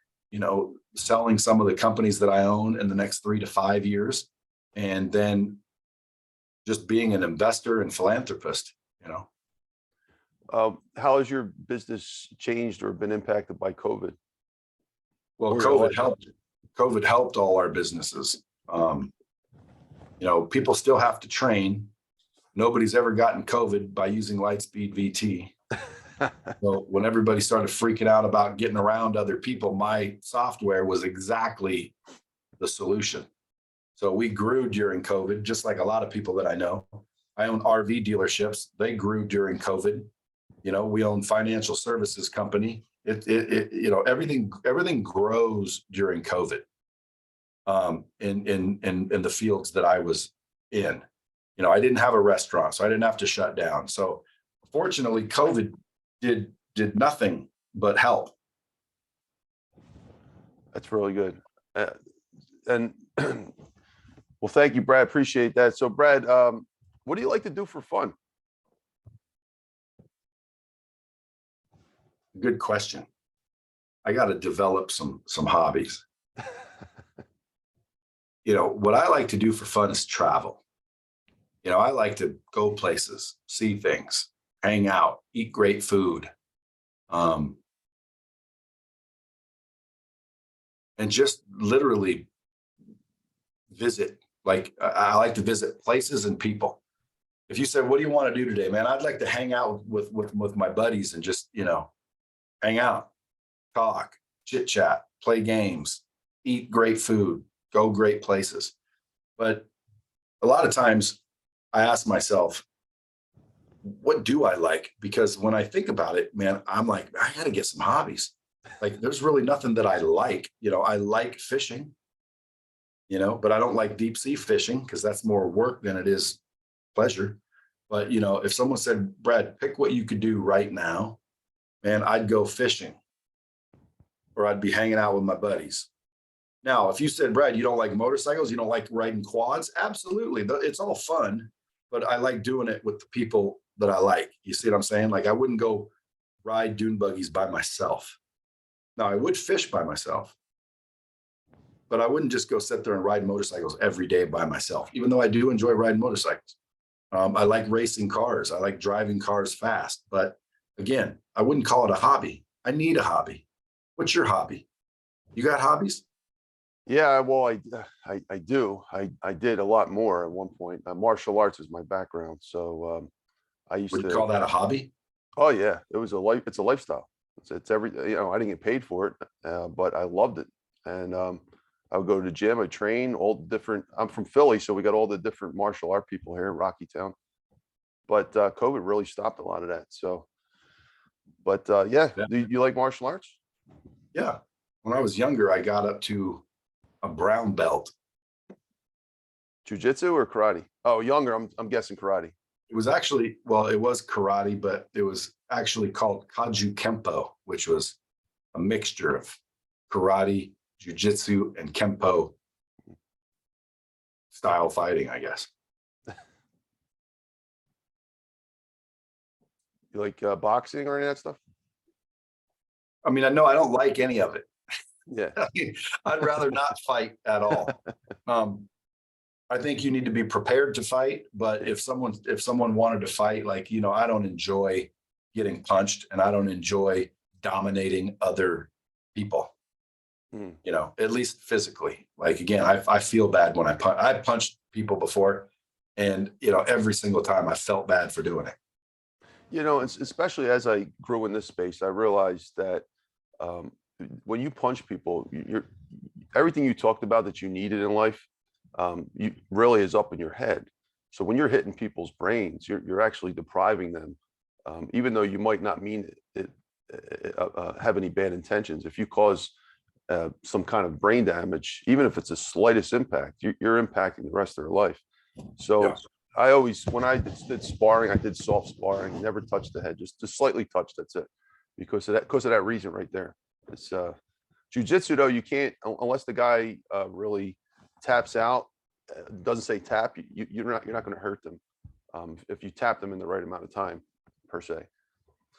Speaker 2: selling some of the companies that I own in the next 3 to 5 years. And then just being an investor and philanthropist,
Speaker 1: How has your business changed or been impacted by COVID?
Speaker 2: Well, COVID helped all our businesses. People still have to train. Nobody's ever gotten COVID by using LightSpeed VT. So when everybody started freaking out about getting around other people, my software was exactly the solution. So we grew during COVID, just like a lot of people that I know. I own RV dealerships. They grew during COVID. You know, we own financial services company. You know, everything grows during COVID. In the fields that I was in, you know, I didn't have a restaurant, so I didn't have to shut down. So fortunately, COVID did nothing but help.
Speaker 1: That's really good. And well, thank you, Brad. Appreciate that. So, Brad, what do you like to do for fun?
Speaker 2: Good question. I got to develop some hobbies. You know, what I like to do for fun is travel. You know, I like to go places, see things, hang out, eat great food, and just literally visit. Like, I like to visit places and people. If you said, what do you want to do today, man? I'd like to hang out with my buddies and just, you know, hang out, talk, chit chat, play games, eat great food, go great places. But a lot of times I ask myself, what do I like? Because when I think about it, man, I'm like, I got to get some hobbies. Like, there's really nothing that I like. You know, I like fishing, you know, but I don't like deep sea fishing because that's more work than it is pleasure. But, you know, if someone said, Brad, pick what you could do right now, man, I'd go fishing or I'd be hanging out with my buddies. Now, if you said, Brad, you don't like motorcycles, you don't like riding quads, absolutely. It's all fun, but I like doing it with the people that I like. You see what I'm saying? Like, I wouldn't go ride dune buggies by myself. Now, I would fish by myself, but I wouldn't just go sit there and ride motorcycles every day by myself, even though I do enjoy riding motorcycles. I like racing cars. I like driving cars fast. But again, I wouldn't call it a hobby. I need a hobby. What's your hobby? You got hobbies?
Speaker 1: Yeah, well, I do. I did a lot more at one point. Martial arts is my background, so I used
Speaker 2: Would you
Speaker 1: to.
Speaker 2: call that a hobby?
Speaker 1: Oh yeah, it was a life. It's a lifestyle. It's every. You know, I didn't get paid for it, but I loved it. And I would go to the gym. I train all the different. I'm from Philly, so we got all the different martial art people here in Rocky Town. But COVID really stopped a lot of that. So, but yeah,
Speaker 2: Yeah.
Speaker 1: do you like martial arts?
Speaker 2: Yeah. When I was younger, I got up to a brown belt.
Speaker 1: Jiu-jitsu or karate? Oh, younger. I'm guessing karate.
Speaker 2: It was actually, well, it was karate, but it was actually called Kaju Kempo, which was a mixture of karate, jiu-jitsu, and Kempo style fighting, I guess.
Speaker 1: You like boxing or any of that stuff?
Speaker 2: I mean, I know I don't like any of it.
Speaker 1: Yeah.
Speaker 2: I'd rather not fight at all. I think you need to be prepared to fight, but if someone wanted to fight, like, you know, I don't enjoy getting punched and I don't enjoy dominating other people, you know, at least physically. Like, again, I feel bad when I punched people before, and, you know, every single time I felt bad for doing it.
Speaker 1: You know, especially as I grew in this space, I realized that when you punch people, everything you talked about that you needed in life, you really is up in your head. So when you're hitting people's brains, you're actually depriving them, even though you might not mean it, have any bad intentions. If you cause some kind of brain damage, even if it's the slightest impact, you're impacting the rest of their life. So
Speaker 2: Yeah.
Speaker 1: I always, when I did sparring, I did soft sparring, never touched the head, just slightly touched. That's it, because of that reason right there. It's jiu-jitsu though, you can't unless the guy really taps out. Doesn't say tap. You're not going to hurt them if you tap them in the right amount of time, per se.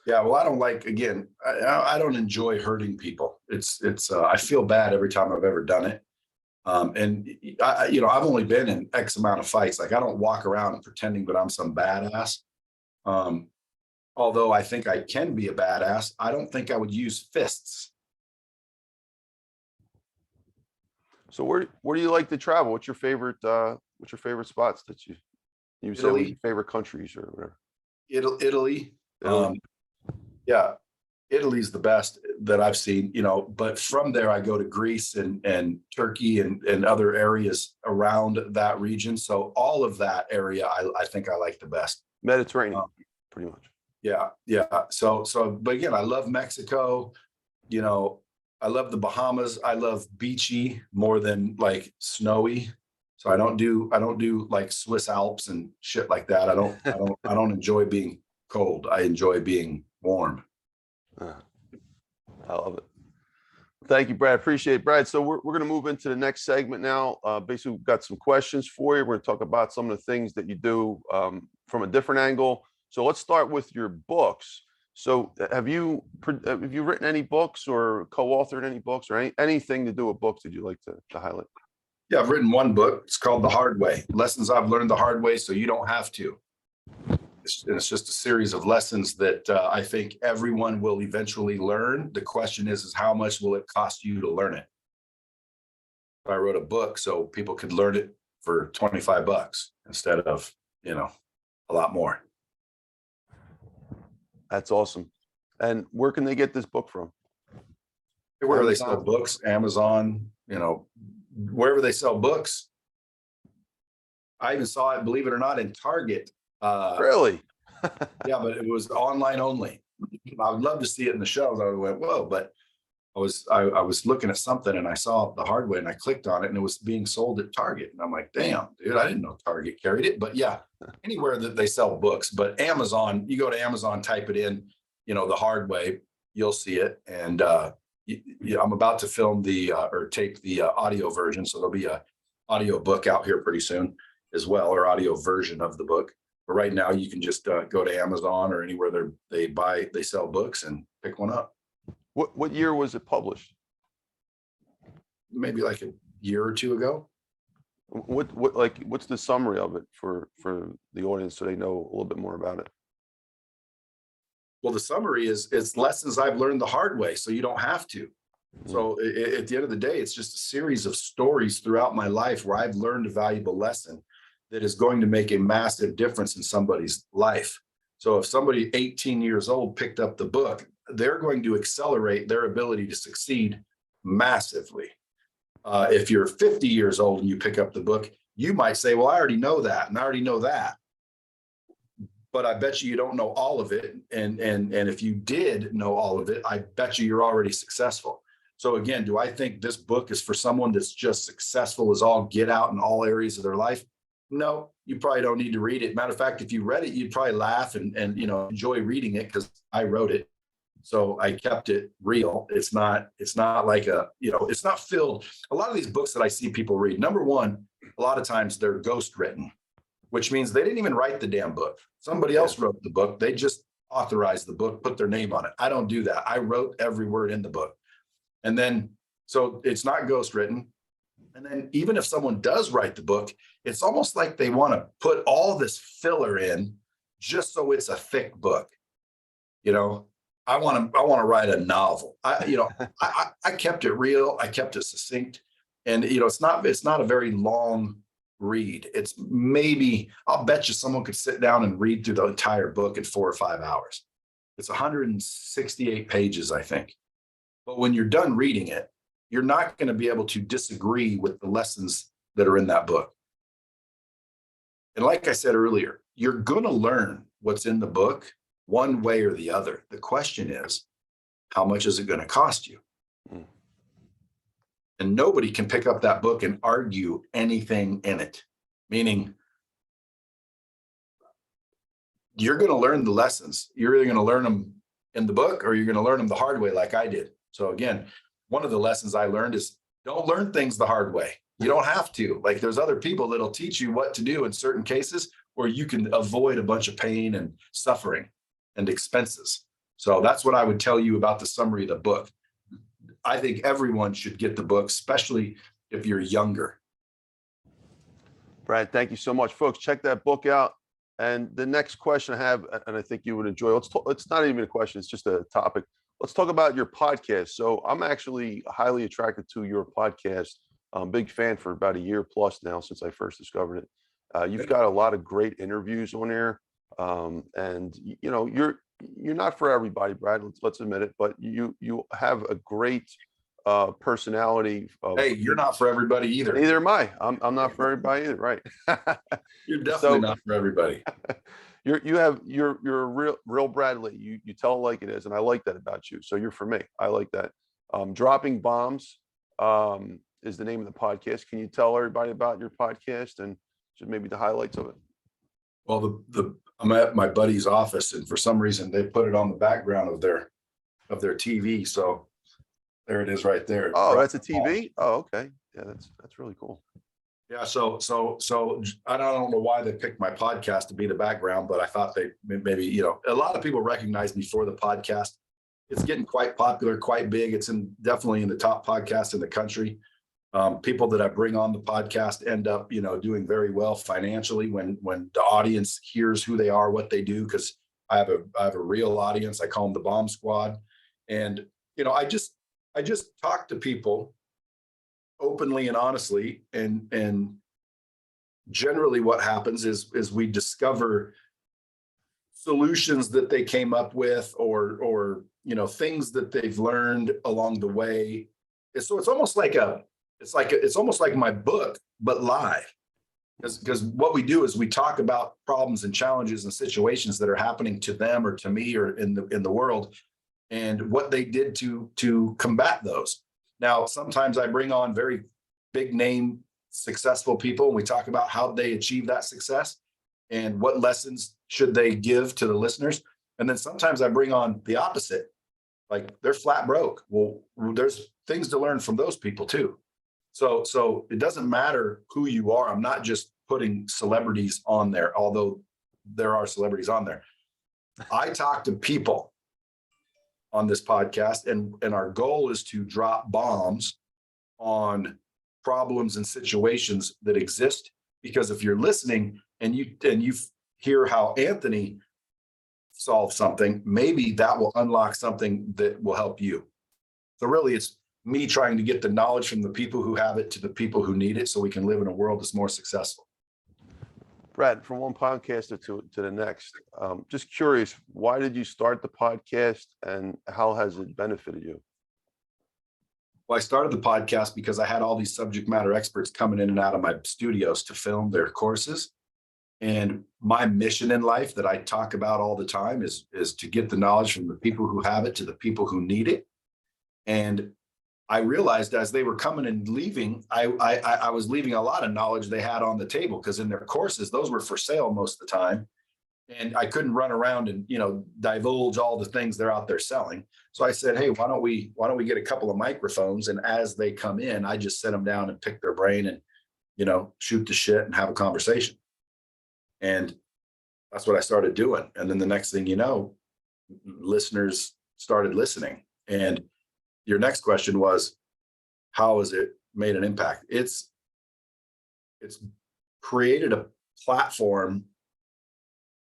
Speaker 2: Yeah, well, I don't like, again, I don't enjoy hurting people. It's I feel bad every time I've ever done it. And you know, I've only been in X amount of fights. Like, I don't walk around pretending that I'm some badass. Although I think I can be a badass, I don't think I would use fists.
Speaker 1: So where do you like to travel? What's your favorite spots that you say
Speaker 2: Italy.
Speaker 1: favorite countries or whatever?
Speaker 2: Italy.
Speaker 1: Italy.
Speaker 2: Yeah. Italy's the best that I've seen, but from there I go to Greece and Turkey and other areas around that region. So all of that area, I think I like the best.
Speaker 1: Mediterranean, pretty much.
Speaker 2: Yeah. Yeah. But again, I love Mexico, I love the Bahamas. I love beachy more than like snowy. So I don't do like Swiss Alps and shit like that. I don't enjoy being cold. I enjoy being warm.
Speaker 1: I love it. Thank you, Brad. Appreciate it, Brad. So we're going to move into the next segment now. Basically, we've got some questions for you. We're going to talk about some of the things that you do from a different angle. So let's start with your books. So have you written any books or co-authored any books or anything to do with books that you'd like to highlight?
Speaker 2: Yeah, I've written one book. It's called The Hard Way, Lessons I've Learned the Hard Way So You Don't Have to. It's just a series of lessons that I think everyone will eventually learn. The question is how much will it cost you to learn it? I wrote a book so people could learn it for $25 instead of, a lot more.
Speaker 1: That's awesome. And where can they get this book from?
Speaker 2: Wherever they sell books, Amazon, wherever they sell books. I even saw it, believe it or not, in Target.
Speaker 1: Really?
Speaker 2: Yeah, but it was online only. I would love to see it in the shelves. I went, whoa, but I was looking at something and I saw The Hard Way and I clicked on it and it was being sold at Target. And I'm like, damn, dude, I didn't know Target carried it. But yeah, anywhere that they sell books, but Amazon, you go to Amazon, type it in, The Hard Way, you'll see it. And I'm about to film or tape the audio version. So there'll be a audio book out here pretty soon as well, or audio version of the book. But right now you can just go to Amazon or anywhere they sell books and pick one up.
Speaker 1: What year was it published?
Speaker 2: Maybe like a year or two ago.
Speaker 1: What's the summary of it for the audience so they know a little bit more about it?
Speaker 2: Well, the summary is it's lessons I've learned the hard way so you don't have to. So at the end of the day, it's just a series of stories throughout my life where I've learned a valuable lesson that is going to make a massive difference in somebody's life. So if somebody 18 years old picked up the book, they're going to accelerate their ability to succeed massively. If you're 50 years old and you pick up the book, you might say, well, I already know that and I already know that. But I bet you don't know all of it. And if you did know all of it, I bet you're already successful. So again, do I think this book is for someone that's just successful as all get out in all areas of their life? No, you probably don't need to read it. Matter of fact, if you read it, you'd probably laugh and enjoy reading it because I wrote it. So I kept it real. It's not like it's not filled. A lot of these books that I see people read, number one, a lot of times they're ghost written, which means they didn't even write the damn book. Somebody else wrote the book. They just authorized the book, put their name on it. I don't do that. I wrote every word in the book. And then, so it's not ghost written. And then even if someone does write the book, it's almost like they want to put all this filler in just so it's a thick book. I want to write a novel. I kept it real. I kept it succinct. And, it's not a very long read. It's maybe, I'll bet you someone could sit down and read through the entire book in 4 or 5 hours. It's 168 pages, I think. But when you're done reading it, you're not going to be able to disagree with the lessons that are in that book. And like I said earlier, you're going to learn what's in the book one way or the other. The question is, how much is it going to cost you? And nobody can pick up that book and argue anything in it. Meaning, you're going to learn the lessons. You're either going to learn them in the book or you're going to learn them the hard way like I did. So again, one of the lessons I learned is don't learn things the hard way. You don't have to. Like there's other people that'll teach you what to do in certain cases where you can avoid a bunch of pain and suffering and expenses. So that's what I would tell you about the summary of the book. I think everyone should get the book, especially if you're younger.
Speaker 1: Brad, thank you so much. Folks, check that book out. And the next question I have, and I think you would enjoy, it's not even a question, it's just a topic. Let's talk about your podcast. So I'm actually highly attracted to your podcast. I'm a big fan for about a year plus now since I first discovered it. You've got a lot of great interviews on there. And you're not for everybody, Brad. Let's admit it, but you have a great personality.
Speaker 2: Hey, you're not for everybody either.
Speaker 1: Neither am I. I'm not for everybody either, right?
Speaker 2: You're definitely not for everybody.
Speaker 1: You're a real Brad Lea. You tell it like it is, and I like that about you. So you're for me. I like that. Dropping Bombs is the name of the podcast. Can you tell everybody about your podcast and just maybe the highlights of it?
Speaker 2: Well, I'm at my buddy's office, and for some reason they put it on the background of their TV. So there it is right there.
Speaker 1: Oh, that's a TV? Oh, okay. Yeah, that's really cool.
Speaker 2: Yeah. So I don't know why they picked my podcast to be the background, but I thought they maybe, a lot of people recognize me for the podcast. It's getting quite popular, quite big. It's definitely in the top podcast in the country. People that I bring on the podcast end up, doing very well financially when the audience hears who they are, what they do, because I have a real audience. I call them the Bomb Squad. And, I just talk to people openly and honestly. And generally what happens is we discover solutions that they came up with or things that they've learned along the way. So it's almost like it's almost like my book, but live. Because what we do is we talk about problems and challenges and situations that are happening to them or to me or in the world, and what they did to combat those. Now, sometimes I bring on very big name, successful people, and we talk about how they achieve that success and what lessons should they give to the listeners. And then sometimes I bring on the opposite, like they're flat broke. Well, there's things to learn from those people too. So it doesn't matter who you are. I'm not just putting celebrities on there, although there are celebrities on there. I talk to people on this podcast, and our goal is to drop bombs on problems and situations that exist. Because if you're listening and you hear how Anthony solved something, maybe that will unlock something that will help you. So really, it's me trying to get the knowledge from the people who have it to the people who need it, so we can live in a world that's more successful.
Speaker 1: Brad, from one podcaster to the next, just curious, why did you start the podcast and how has it benefited you?
Speaker 2: Well, I started the podcast because I had all these subject matter experts coming in and out of my studios to film their courses. And my mission in life that I talk about all the time is to get the knowledge from the people who have it to the people who need it. And I realized as they were coming and leaving, I was leaving a lot of knowledge they had on the table, because in their courses, those were for sale most of the time. And I couldn't run around and, divulge all the things they're out there selling. So I said, hey, why don't we get a couple of microphones? And as they come in, I just sit them down and pick their brain and, shoot the shit and have a conversation. And that's what I started doing. And then the next thing you know, listeners started listening. And your next question was, how has it made an impact? It's created a platform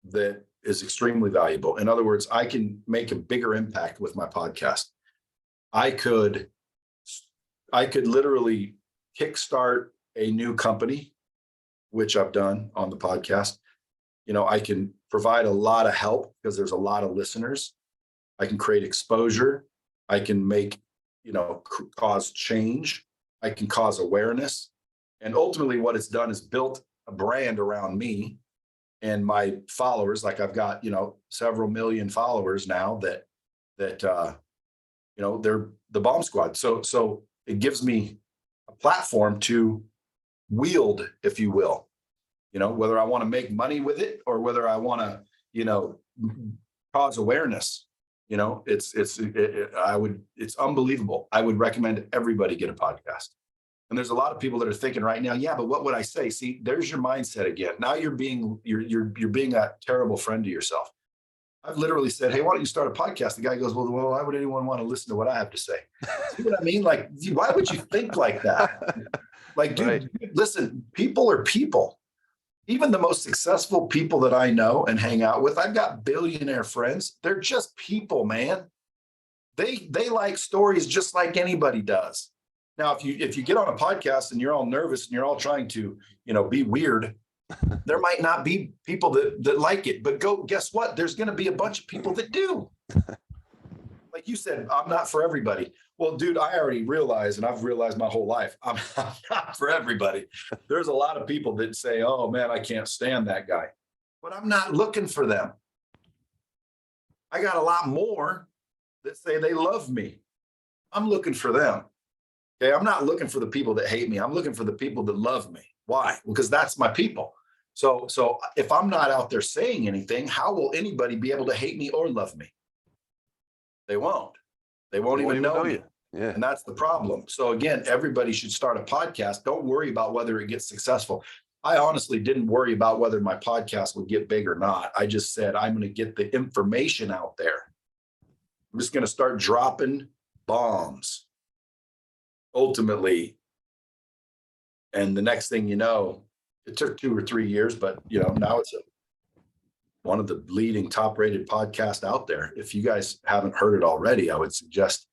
Speaker 2: that is extremely valuable. In other words, I can make a bigger impact with my podcast. I could literally kickstart a new company, which I've done on the podcast. I can provide a lot of help because there's a lot of listeners. I can create exposure. I can make, cause change. I can cause awareness. And ultimately what it's done is built a brand around me and my followers. Like I've got, several million followers now that they're the Bomb Squad. So it gives me a platform to wield, if you will, whether I want to make money with it or whether I want to, cause awareness. It's unbelievable. I would recommend everybody get a podcast. And there's a lot of people that are thinking right now, yeah, but what would I say? See, there's your mindset again. Now you're being a terrible friend to yourself. I've literally said, hey, why don't you start a podcast? The guy goes, well, why would anyone want to listen to what I have to say? See what I mean? Like, why would you think like that? Like, dude,
Speaker 1: Right.
Speaker 2: Listen, people are people. Even the most successful people that I know and hang out with, I've got billionaire friends. They're just people, man. They like stories just like anybody does. Now, if you get on a podcast and you're all nervous and you're all trying to, be weird, There might not be people that like it, but guess what? There's going to be a bunch of people that do. Like you said, I'm not for everybody. Well, dude, I already realized, and I've realized my whole life, I'm not for everybody. There's a lot of people that say, oh man, I can't stand that guy, but I'm not looking for them. I got a lot more that say they love me. I'm looking for them. Okay. I'm not looking for the people that hate me. I'm looking for the people that love me. Why? Because that's my people. So if I'm not out there saying anything, how will anybody be able to hate me or love me? They won't. They won't even know me.
Speaker 1: Yeah.
Speaker 2: And that's the problem. So again, everybody should start a podcast. Don't worry about whether it gets successful. I honestly didn't worry about whether my podcast would get big or not. I just said, I'm going to get the information out there. I'm just going to start dropping bombs. Ultimately, and the next thing you know, it took 2 or 3 years, but now it's one of the leading top-rated podcasts out there. If you guys haven't heard it already, I would suggest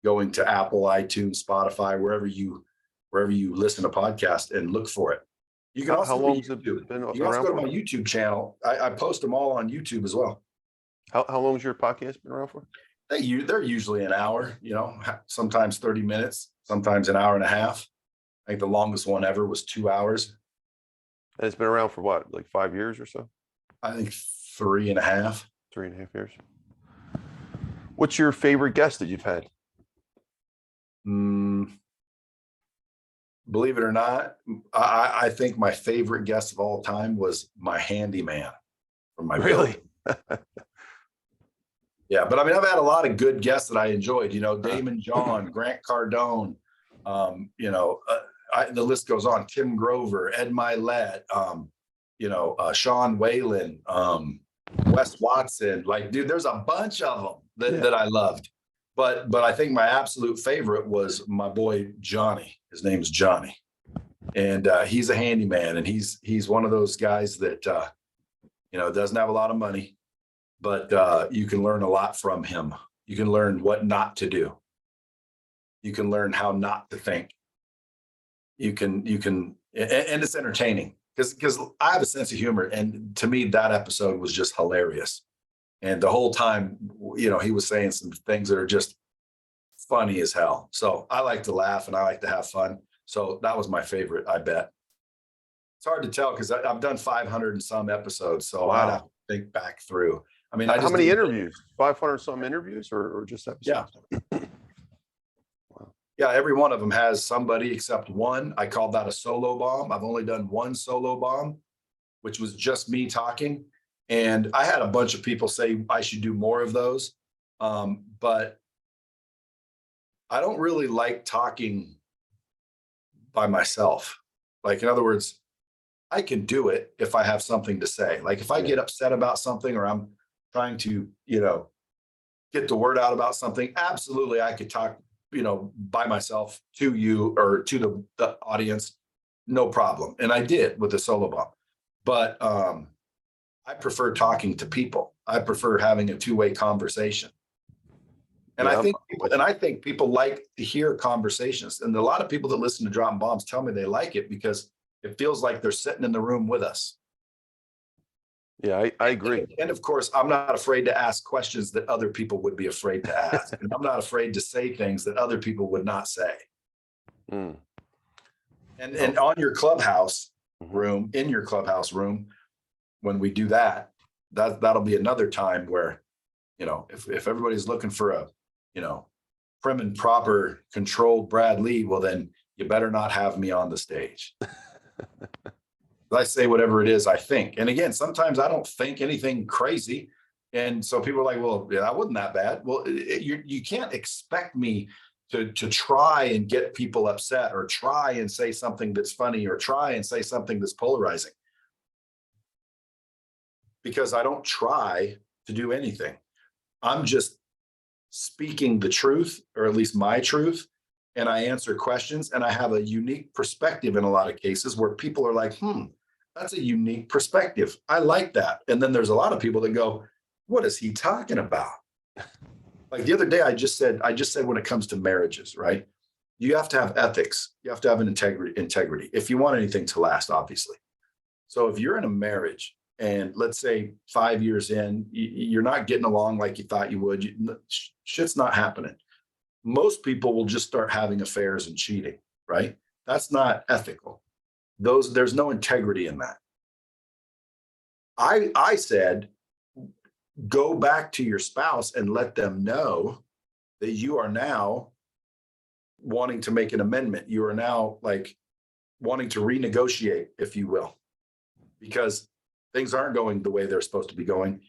Speaker 2: going to Apple, iTunes, Spotify, wherever you listen to podcasts and look for it. You can also
Speaker 1: how long has it been
Speaker 2: you can also go to my YouTube channel. I post them all on YouTube as well.
Speaker 1: How long has your podcast been around for?
Speaker 2: They're usually an hour, sometimes 30 minutes, sometimes an hour and a half. I think the longest one ever was 2 hours.
Speaker 1: And it's been around for what, like 5 years or so?
Speaker 2: I think 3.5.
Speaker 1: 3.5 years. What's your favorite guest that you've had?
Speaker 2: Believe it or not, I think my favorite guest of all time was my handyman from my
Speaker 1: Really?
Speaker 2: Yeah, but I mean, I've had a lot of good guests that I enjoyed. Damon John, Grant Cardone, the list goes on. Tim Grover, Ed Milet, Sean Whalen, Wes Watson. Like, dude, there's a bunch of them that I loved. But I think my absolute favorite was my boy Johnny. His name is Johnny, and he's a handyman, and he's one of those guys that doesn't have a lot of money, but you can learn a lot from him. You can learn what not to do. You can learn how not to think. You can, and it's entertaining because I have a sense of humor, and to me that episode was just hilarious. And the whole time, he was saying some things that are just funny as hell. So I like to laugh and I like to have fun. So that was my favorite, I bet. It's hard to tell because I've done 500 and some episodes. So I'd have to think back through. I mean,
Speaker 1: how many interviews? 500 some interviews or just episodes?
Speaker 2: Yeah. Yeah, every one of them has somebody except one. I called that a solo bomb. I've only done one solo bomb, which was just me talking. And I had a bunch of people say I should do more of those. But I don't really like talking by myself. Like, in other words, I can do it if I have something to say. Like if I get upset about something or I'm trying to, get the word out about something, absolutely I could talk, by myself to you or to the audience, no problem. And I did with the solo bomb. But I prefer talking to people. I prefer having a two-way conversation. And I think people like to hear conversations. And a lot of people that listen to Dropping Bombs tell me they like it because it feels like they're sitting in the room with us.
Speaker 1: Yeah, I agree.
Speaker 2: And of course, I'm not afraid to ask questions that other people would be afraid to ask. And I'm not afraid to say things that other people would not say. And on your clubhouse room, in your clubhouse room, when we do that'll be another time where, if everybody's looking for a, prim and proper controlled Brad Lea, well, then you better not have me on the stage. I say whatever it is I think. And again, sometimes I don't think anything crazy. And so people are like, well, yeah, that wasn't that bad. Well, you can't expect me to try and get people upset or try and say something that's funny or try and say something that's polarizing. Because I don't try to do anything. I'm just speaking the truth, or at least my truth. And I answer questions, and I have a unique perspective in a lot of cases where people are like, that's a unique perspective. I like that. And then there's a lot of people that go, what is he talking about? Like the other day, I just said when it comes to marriages, right? You have to have ethics. You have to have an integrity if you want anything to last, obviously. So if you're in a marriage and let's say 5 years in, you're not getting along like you thought you would, shit's not happening. Most people will just start having affairs and cheating, right? That's not ethical. There's no integrity in that. I said, go back to your spouse and let them know that you are now wanting to make an amendment. You are now like wanting to renegotiate, if you will, because things aren't going the way they're supposed to be going.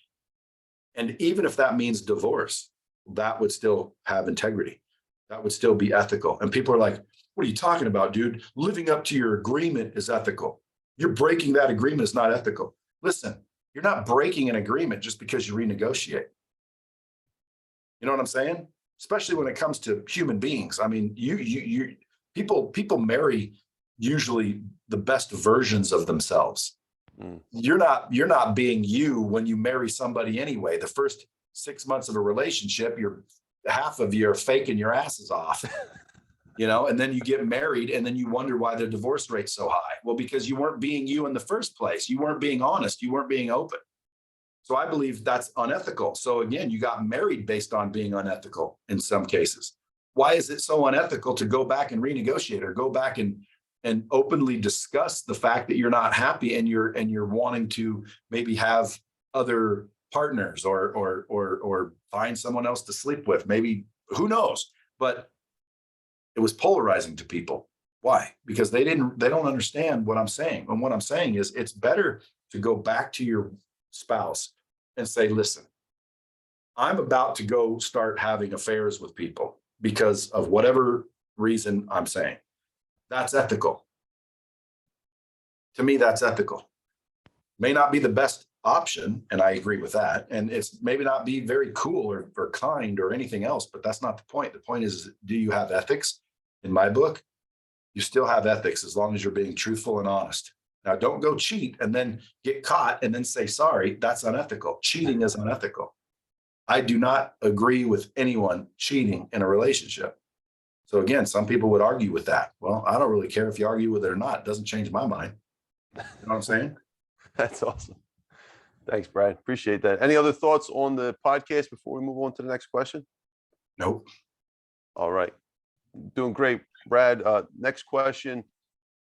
Speaker 2: And even if that means divorce, that would still have integrity. That would still be ethical. And people are like, what are you talking about, dude? Living up to your agreement is ethical. You're breaking that agreement is not ethical. Listen, you're not breaking an agreement just because you renegotiate. You know what I'm saying? Especially when it comes to human beings. I mean, people marry usually the best versions of themselves. You're not being you when you marry somebody anyway. The first 6 months of a relationship, half of you are faking your asses off, and then you get married and then you wonder why the divorce rate's so high. Well, because you weren't being you in the first place. You weren't being honest. You weren't being open. So I believe that's unethical. So again, you got married based on being unethical in some cases. Why is it so unethical to go back and renegotiate or go back and openly discuss the fact that you're not happy and you're wanting to maybe have other partners or find someone else to sleep with? Maybe, who knows? But it was polarizing to people. Why? Because they don't understand what I'm saying. And what I'm saying is it's better to go back to your spouse and say, listen, I'm about to go start having affairs with people because of whatever reason I'm saying. That's ethical. To me, that's ethical. May not be the best option, and I agree with that. And it's maybe not be very cool or kind or anything else, but that's not the point. The point is, do you have ethics? In my book, you still have ethics as long as you're being truthful and honest. Now, don't go cheat and then get caught and then say sorry. That's unethical. Cheating is unethical. I do not agree with anyone cheating in a relationship. So again, some people would argue with that. Well, I don't really care if you argue with it or not. It doesn't change my mind. You know what I'm saying?
Speaker 1: That's awesome. Thanks, Brad. Appreciate that. Any other thoughts on the podcast before we move on to the next question?
Speaker 2: Nope.
Speaker 1: All right. Doing great, Brad. Next question.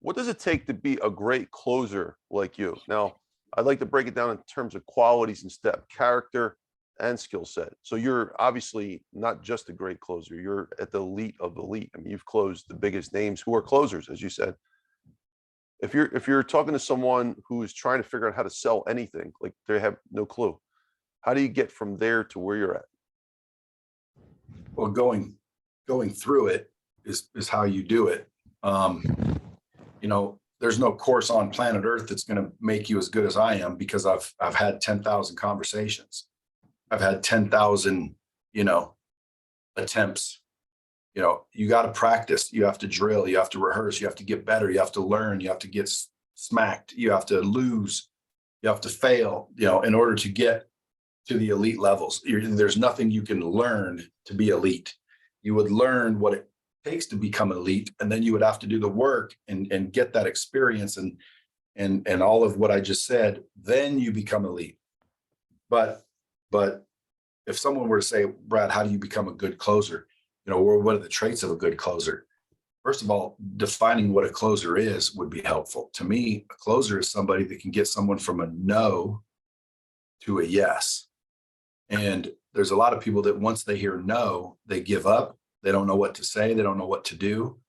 Speaker 1: What does it take to be a great closer like you? Now, I'd like to break it down in terms of qualities instead of character and skill set. So you're obviously not just a great closer. You're at the elite of the elite. I mean, you've closed the biggest names who are closers, as you said. If you're talking to someone who is trying to figure out how to sell anything, like they have no clue, how do you get from there to where you're at?
Speaker 2: Well, going through it is how you do it. There's no course on planet Earth that's going to make you as good as I am because I've had 10,000 conversations. I've had 10,000, attempts. You got to practice. You have to drill. You have to rehearse. You have to get better. You have to learn. You have to get smacked. You have to lose. You have to fail, in order to get to the elite levels. There's nothing you can learn to be elite. You would learn what it takes to become elite, and then you would have to do the work and get that experience and all of what I just said. Then you become elite. But if someone were to say, Brad, how do you become a good closer? What are the traits of a good closer? First of all, defining what a closer is would be helpful. To me, a closer is somebody that can get someone from a no to a yes. And there's a lot of people that once they hear no, they give up. They don't know what to say. They don't know what to do.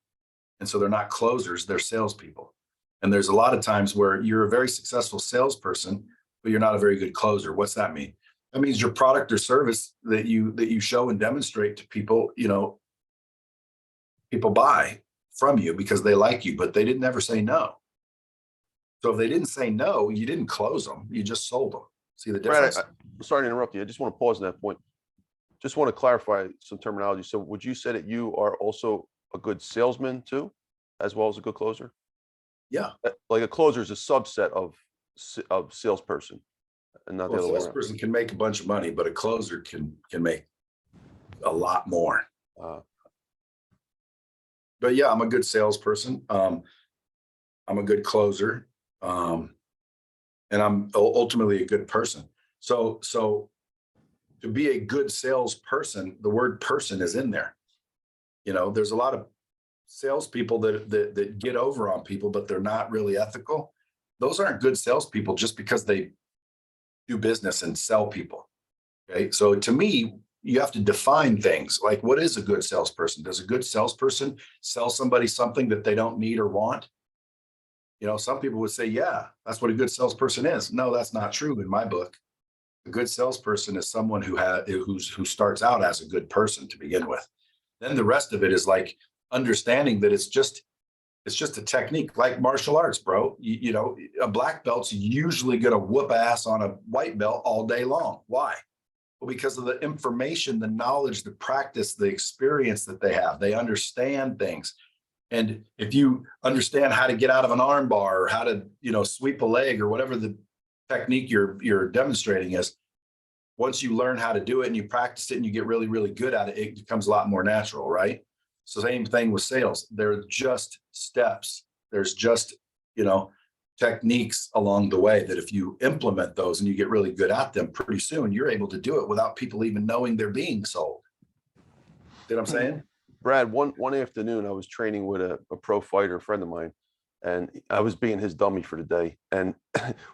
Speaker 2: And so they're not closers, they're salespeople. And there's a lot of times where you're a very successful salesperson, but you're not a very good closer. What's that mean? That means your product or service that you show and demonstrate to people, people buy from you because they like you, but they didn't ever say no. So if they didn't say no, you didn't close them. You just sold them. See the difference?
Speaker 1: Brad, I'm sorry to interrupt you. I just want to pause on that point. Just want to clarify some terminology. So would you say that you are also a good salesman too, as well as a good closer?
Speaker 2: Yeah.
Speaker 1: Like a closer is a subset of salesperson. And not the other way around.
Speaker 2: A salesperson can make a bunch of money, but a closer can make a lot more. But yeah, I'm a good salesperson. I'm a good closer. and I'm ultimately a good person. So to be a good salesperson, the word person is in there. There's a lot of salespeople that get over on people, but they're not really ethical. Those aren't good salespeople just because they do business and sell people. Okay. So to me, you have to define things like, what is a good salesperson? Does a good salesperson sell somebody something that they don't need or want? Some people would say, yeah, that's what a good salesperson is. No, that's not true in my book. A good salesperson is someone who starts out as a good person to begin with. Then the rest of it is like understanding that it's just a technique, like martial arts, bro. A black belt's usually going to whoop ass on a white belt all day long. Why? Well, because of the information, the knowledge, the practice, the experience that they have. They understand things. And if you understand how to get out of an arm bar or how to, sweep a leg or whatever the technique you're demonstrating is, once you learn how to do it and you practice it and you get really, really good at it, it becomes a lot more natural, right? So same thing with sales. They're just steps. There's just, techniques along the way that if you implement those and you get really good at them, pretty soon you're able to do it without people even knowing they're being sold. See what I'm saying?
Speaker 1: Brad, one afternoon, I was training with a pro fighter, a friend of mine, and I was being his dummy for the day. And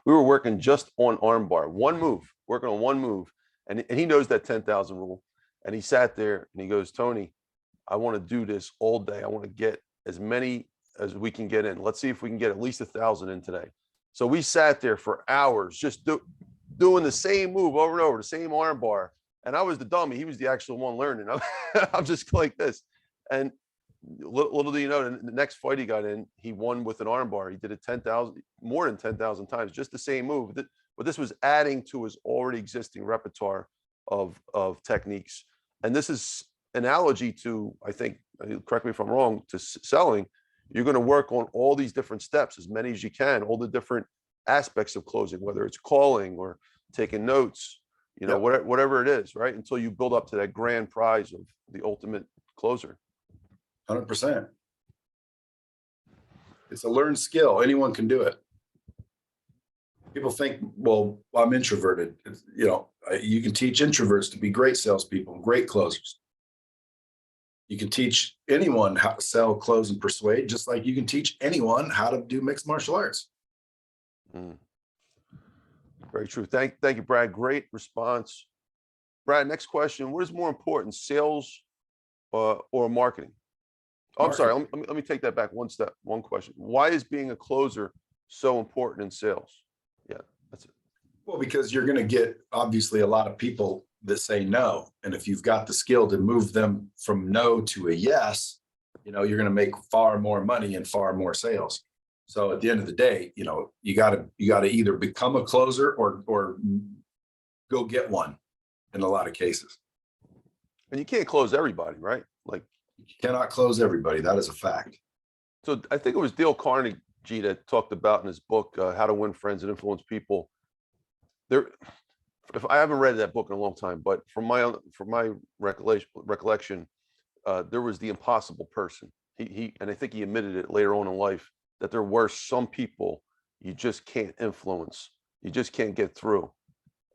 Speaker 1: we were working just on armbar, working on one move. And he knows that 10,000 rule. And he sat there and he goes, Tony, I want to do this all day. I want to get as many as we can get in. Let's see if we can get at least 1,000 in today. So we sat there for hours, just doing the same move over and over, the same arm bar. And I was the dummy. He was the actual one learning. I'm just like this. And little do you know, the next fight he got in, he won with an arm bar. He did it more than 10,000 times, just the same move. But this was adding to his already existing repertoire of techniques. And this is analogy to, I think, correct me if I'm wrong, to selling. You're going to work on all these different steps, as many as you can, all the different aspects of closing, whether it's calling or taking notes, whatever it is, right? Until you build up to that grand prize of the ultimate closer.
Speaker 2: 100%. It's a learned skill. Anyone can do it. People think, well, I'm introverted. You can teach introverts to be great salespeople, great closers. You can teach anyone how to sell, close, and persuade, just like you can teach anyone how to do mixed martial arts.
Speaker 1: Very true. Thank you, Brad. Great response. Brad, next question. What is more important, sales or marketing? Oh, I'm sorry. Let me take that back one question. Why is being a closer so important in sales? Yeah, that's it.
Speaker 2: Well, because you're going to get obviously a lot of people that say no. And if you've got the skill to move them from no to a yes, you're going to make far more money and far more sales. So at the end of the day, you got to either become a closer or go get one in a lot of cases.
Speaker 1: And you can't close everybody, right? Like,
Speaker 2: you cannot close everybody. That is a fact. So
Speaker 1: I think it was Dale Carnegie that talked about in his book, How to Win Friends and Influence People. If I haven't read that book in a long time, but from my recollection, there was the impossible person. And I think he admitted it later on in life that there were some people you just can't influence. You just can't get through.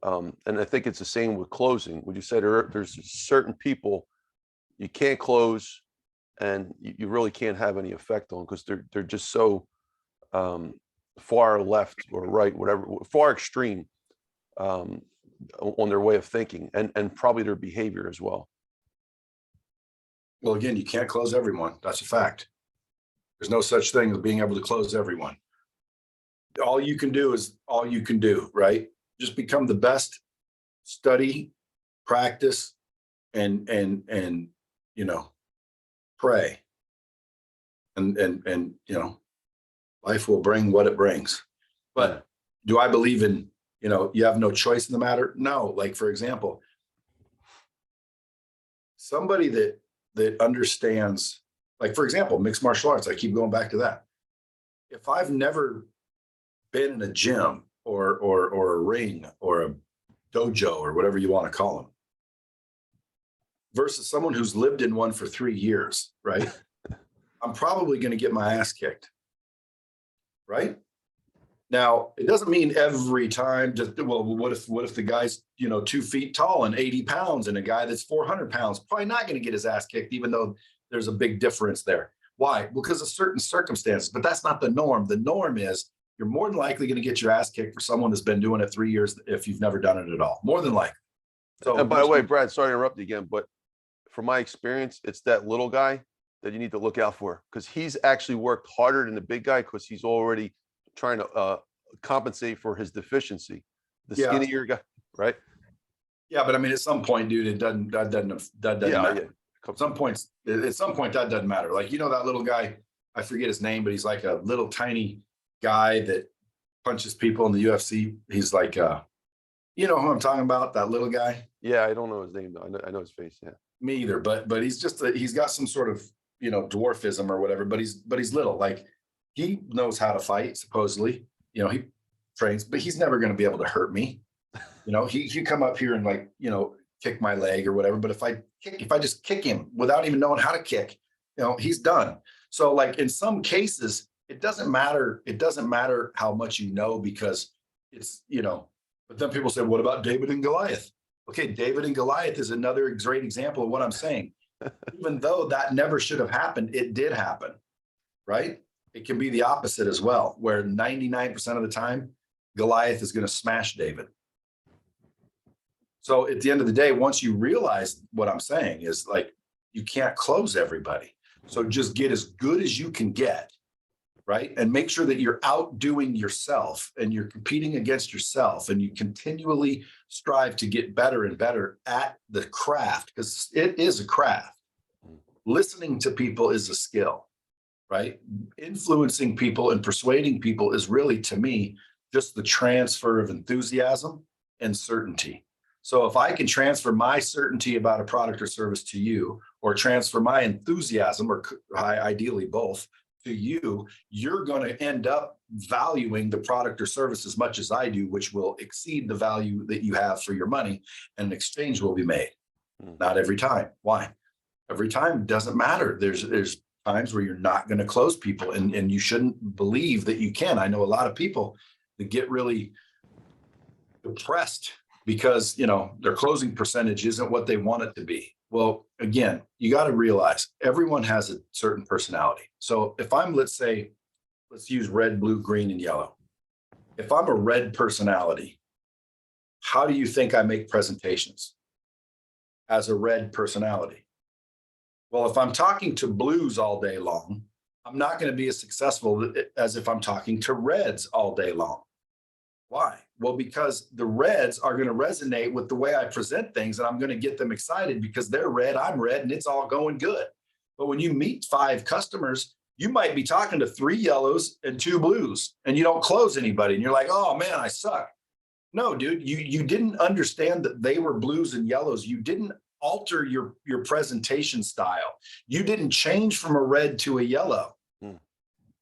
Speaker 1: And I think it's the same with closing. Would you say there's certain people you can't close and you really can't have any effect on because they're just so far left or right, whatever, far extreme on their way of thinking and probably their behavior as well.
Speaker 2: Well, again, you can't close everyone. That's a fact. There's no such thing as being able to close everyone. All you can do is all you can do, right? Just become the best, study, practice, and pray. And life will bring what it brings. But do I believe in, you have no choice in the matter? No. Like, for example, somebody that understands, like, for example, mixed martial arts, I keep going back to that. If I've never been in a gym or a ring or a dojo or whatever you want to call them, versus someone who's lived in one for 3 years, right? I'm probably going to get my ass kicked, right? Now, it doesn't mean every time, just, well, what if the guy's, 2 feet tall and 80 pounds and a guy that's 400 pounds, probably not going to get his ass kicked, even though there's a big difference there. Why? Because of certain circumstances, but that's not the norm. The norm is you're more than likely going to get your ass kicked for someone that's been doing it 3 years if you've never done it at all, more than likely. So,
Speaker 1: And by the way, Brad, sorry to interrupt you again, but from my experience, it's that little guy that you need to look out for, because he's actually worked harder than the big guy, because he's already trying to compensate for his deficiency. The skinnier guy, right?
Speaker 2: Yeah, but I mean, at some point, dude, that doesn't matter.
Speaker 1: Yeah.
Speaker 2: At some point, that doesn't matter. Like, that little guy, I forget his name, but he's like a little tiny guy that punches people in the UFC. He's like, you know who I'm talking about? That little guy.
Speaker 1: Yeah, I don't know his name though. I know his face. Yeah.
Speaker 2: Me either. But he's just he's got some sort of dwarfism or whatever. But he's little. Like, he knows how to fight supposedly. He trains, but he's never going to be able to hurt me. He come up here and kick my leg or whatever. But if I just kick him without even knowing how to kick, he's done. So like in some cases, it doesn't matter. It doesn't matter how much because it's, but then people say, what about David and Goliath? Okay, David and Goliath is another great example of what I'm saying. Even though that never should have happened, it did happen, right? It can be the opposite as well, where 99% of the time, Goliath is going to smash David. So at the end of the day, once you realize what I'm saying is like, you can't close everybody. So just get as good as you can get, right? And make sure that you're outdoing yourself and you're competing against yourself, and you continually strive to get better and better at the craft, because it is a craft. Listening to people is a skill, right? Influencing people and persuading people is really, to me, just the transfer of enthusiasm and certainty. So if I can transfer my certainty about a product or service to you, or transfer my enthusiasm, or ideally both, to you, you're going to end up valuing the product or service as much as I do, which will exceed the value that you have for your money, and an exchange will be made. Not every time. Why? Every time doesn't matter. There's times where you're not going to close people, and you shouldn't believe that you can. I know a lot of people that get really depressed because their closing percentage isn't what they want it to be. Well, again, you got to realize everyone has a certain personality. So if I'm, let's use red, blue, green, and yellow. If I'm a red personality, how do you think I make presentations as a red personality? Well, if I'm talking to blues all day long, I'm not going to be as successful as if I'm talking to reds all day long. Why? Well, because the reds are going to resonate with the way I present things, and I'm going to get them excited because they're red, I'm red, and it's all going good. But when you meet 5 customers, you might be talking to 3 yellows and 2 blues, and you don't close anybody. And you're like, oh man, I suck. No, dude, you didn't understand that they were blues and yellows. You didn't alter your presentation style. You didn't change from a red to a yellow.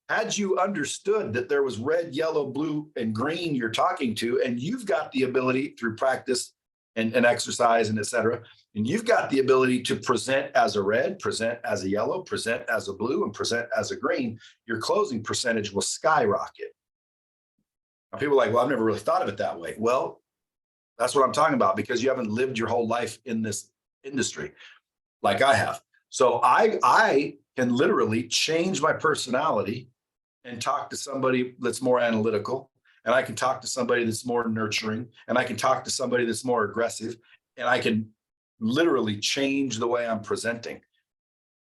Speaker 2: Had you understood that there was red, yellow, blue, and green you're talking to, and you've got the ability through practice and exercise and et cetera, and you've got the ability to present as a red, present as a yellow, present as a blue, and present as a green, your closing percentage will skyrocket. Now, people are like, well, I've never really thought of it that way. Well, that's what I'm talking about, because you haven't lived your whole life in this industry like I have. So I can literally change my personality and talk to somebody that's more analytical, and I can talk to somebody that's more nurturing, and I can talk to somebody that's more aggressive, and I can literally change the way I'm presenting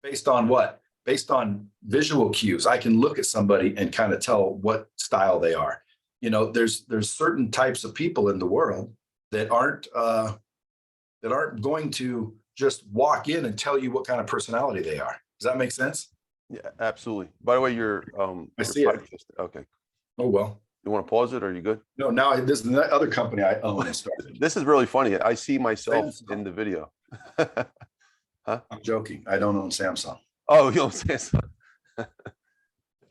Speaker 2: based on what? Based on visual cues. I can look at somebody and kind of tell what style they are. There's certain types of people in the world that aren't going to just walk in and tell you what kind of personality they are. Does that make sense?
Speaker 1: Yeah, absolutely. By the way,
Speaker 2: I see it.
Speaker 1: Okay.
Speaker 2: Oh, well.
Speaker 1: You want to pause it, or are you good?
Speaker 2: No, now this is the other company I own and started.
Speaker 1: This is really funny. I see myself in the video. Huh?
Speaker 2: I'm joking. I don't own Samsung.
Speaker 1: Oh, you know what I'm saying?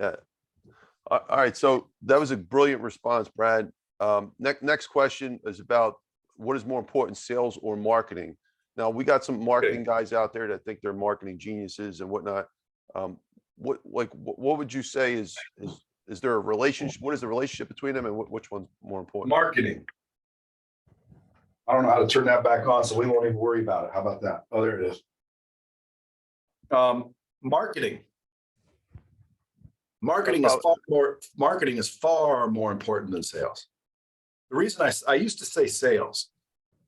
Speaker 1: Yeah. All right. So that was a brilliant response, Brad. Next question is about what is more important, sales or marketing? Now, we got some marketing guys out there that think they're marketing geniuses and whatnot. What would you say is Is there a relationship? What is the relationship between them, and which one's more important?
Speaker 2: Marketing. I don't know how to turn that back on, so we won't even worry about it. How about that? Oh, there it is. Marketing. Marketing is far more important than sales. The reason I used to say sales,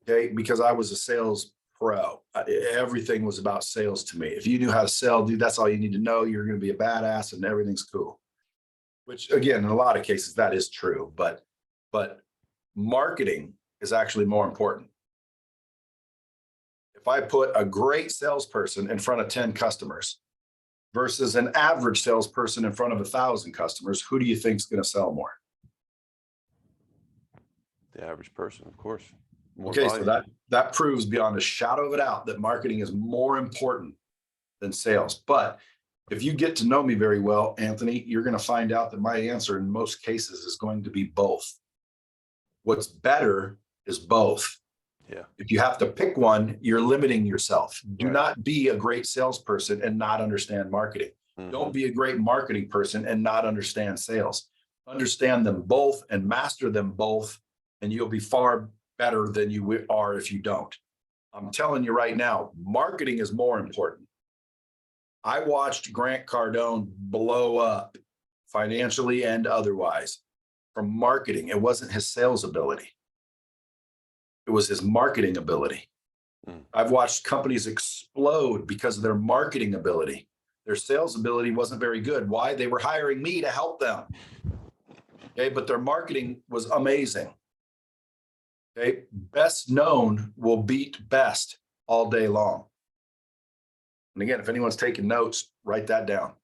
Speaker 2: okay, because I was a sales pro. Everything was about sales to me. If you knew how to sell, dude, that's all you need to know. You're going to be a badass and everything's cool. Which again, in a lot of cases, that is true, but marketing is actually more important. If I put a great salesperson in front of 10 customers versus an average salesperson in front of 1,000 customers, who do you think is going to sell more?
Speaker 1: The average person, of course. More
Speaker 2: Okay,
Speaker 1: volume.
Speaker 2: so that proves beyond a shadow of a doubt that marketing is more important than sales. But if you get to know me very well, Anthony, you're going to find out that my answer in most cases is going to be both. What's better is both.
Speaker 1: Yeah.
Speaker 2: If you have to pick one, you're limiting yourself. Do
Speaker 1: Right.
Speaker 2: not be a great salesperson and not understand marketing.
Speaker 1: Mhm.
Speaker 2: Don't be a great marketing person and not understand sales. Understand them both and master them both, and you'll be far better than you are if you don't. I'm telling you right now, marketing is more important. I watched Grant Cardone blow up financially and otherwise from marketing. It wasn't his sales ability. It was his marketing ability. I've watched companies explode because of their marketing ability. Their sales ability wasn't very good. Why? They were hiring me to help them. Okay, but their marketing was amazing. Okay, best known will beat best all day long. And again, if anyone's taking notes, write that down.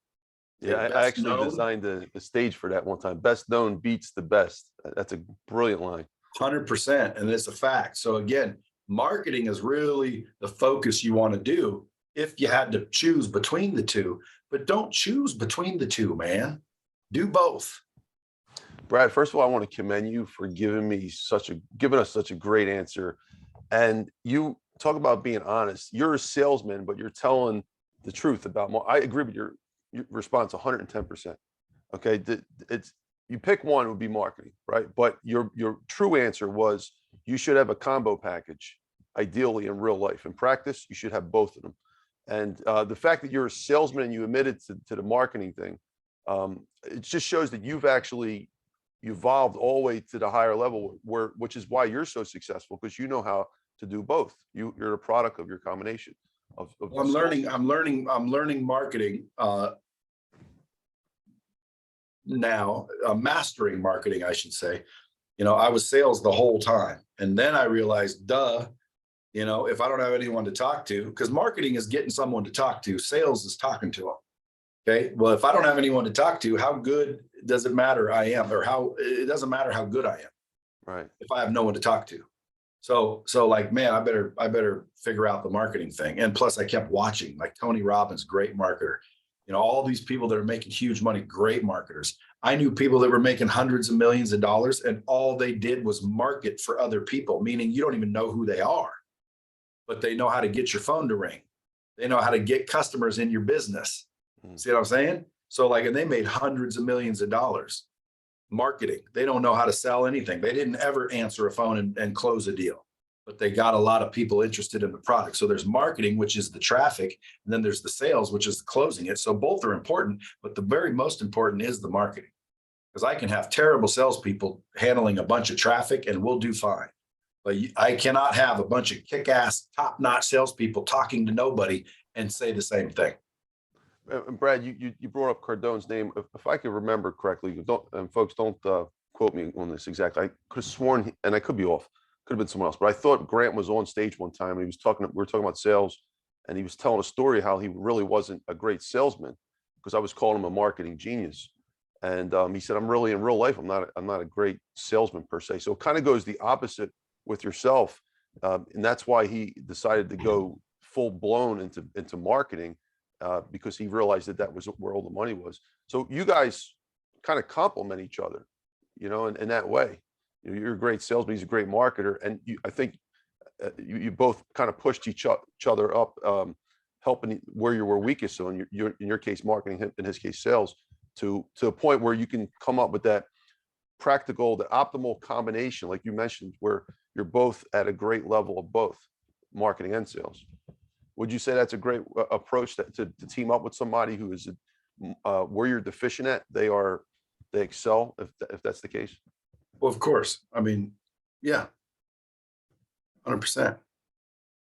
Speaker 1: Yeah, I actually designed the stage for that one time. Best known beats the best. That's a brilliant line.
Speaker 2: 100%, and it's a fact. So again, marketing is really the focus you want to do if you had to choose between the two, but don't choose between the two, man. Do both.
Speaker 1: Brad, first of all, I want to commend you for giving us such a great answer. And you talk about being honest. You're a salesman, but you're telling the truth about more. I agree with your response 110%. Okay. You pick one, it would be marketing, right? But your true answer was you should have a combo package, ideally in real life. In practice, you should have both of them. And the fact that you're a salesman and you admitted to the marketing thing, it just shows that you've actually evolved all the way to the higher level, which is why you're so successful, because you know how to do both. You're a product of your combination of
Speaker 2: I'm learning marketing now, mastering marketing, I should say. I was sales the whole time. And then I realized, if I don't have anyone to talk to, because marketing is getting someone to talk to, sales is talking to them. Okay. Well, if I don't have anyone to talk to, how good does it matter I am, or it doesn't matter how good I am.
Speaker 1: Right.
Speaker 2: If I have no one to talk to. So like, man, I better figure out the marketing thing. And plus I kept watching, like Tony Robbins, great marketer. All these people that are making huge money, great marketers. I knew people that were making hundreds of millions of dollars, and all they did was market for other people, meaning you don't even know who they are, but they know how to get your phone to ring. They know how to get customers in your business. See what I'm saying? So and they made hundreds of millions of dollars marketing. They don't know how to sell anything. They didn't ever answer a phone and close a deal, but they got a lot of people interested in the product. So there's marketing, which is the traffic, and then there's the sales, which is closing it. So both are important, but the very most important is the marketing, because I can have terrible salespeople handling a bunch of traffic and we'll do fine. But I cannot have a bunch of kick-ass, top-notch salespeople talking to nobody and say the same thing.
Speaker 1: And Brad, you brought up Cardone's name. If I could remember correctly, folks don't quote me on this exactly. I could have sworn, and I could be off, could have been someone else, but I thought Grant was on stage one time and we were talking about sales, and he was telling a story how he really wasn't a great salesman, because I was calling him a marketing genius. And he said, I'm really, in real life, I'm not a great salesman per se. So it kind of goes the opposite with yourself. And that's why he decided to go full blown into marketing, because he realized that was where all the money was. So you guys kind of complement each other, in that way. You're a great salesman, he's a great marketer, and I think you both kind of pushed each other up, helping where you were weakest. So in your case, marketing, in his case, sales. to a point where you can come up with that practical, the optimal combination, like you mentioned, where you're both at a great level of both marketing and sales. Would you say that's a great approach to team up with somebody who is where you're deficient at, they excel, if that's the case?
Speaker 2: Well, of course. I mean, yeah, 100%.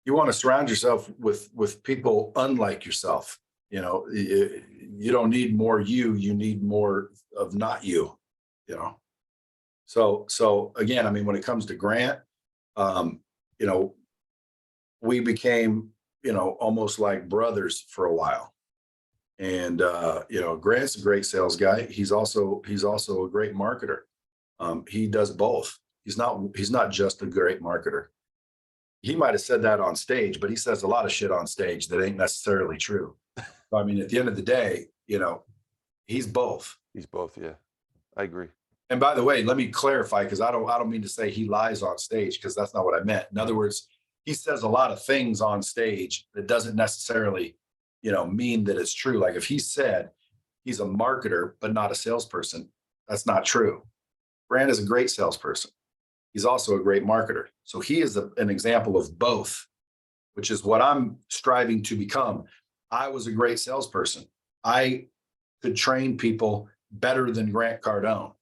Speaker 2: You want to surround yourself with people unlike yourself. You know, you don't need more you need more of not you, you know. So again, I mean, when it comes to Grant, you know, we became, you know, almost like brothers for a while. And you know, Grant's a great sales guy. He's also a great marketer. He does both. He's not just a great marketer. He might have said that on stage, but he says a lot of shit on stage that ain't necessarily true. I mean, at the end of the day, you know, he's both.
Speaker 1: He's both. Yeah, I agree.
Speaker 2: And by the way, let me clarify, because I don't mean to say he lies on stage, because that's not what I meant. In other words, he says a lot of things on stage that doesn't necessarily, you know, mean that it's true. Like if he said he's a marketer, but not a salesperson, that's not true. Grant is a great salesperson. He's also a great marketer. So he is an example of both, which is what I'm striving to become. I was a great salesperson. I could train people better than Grant Cardone,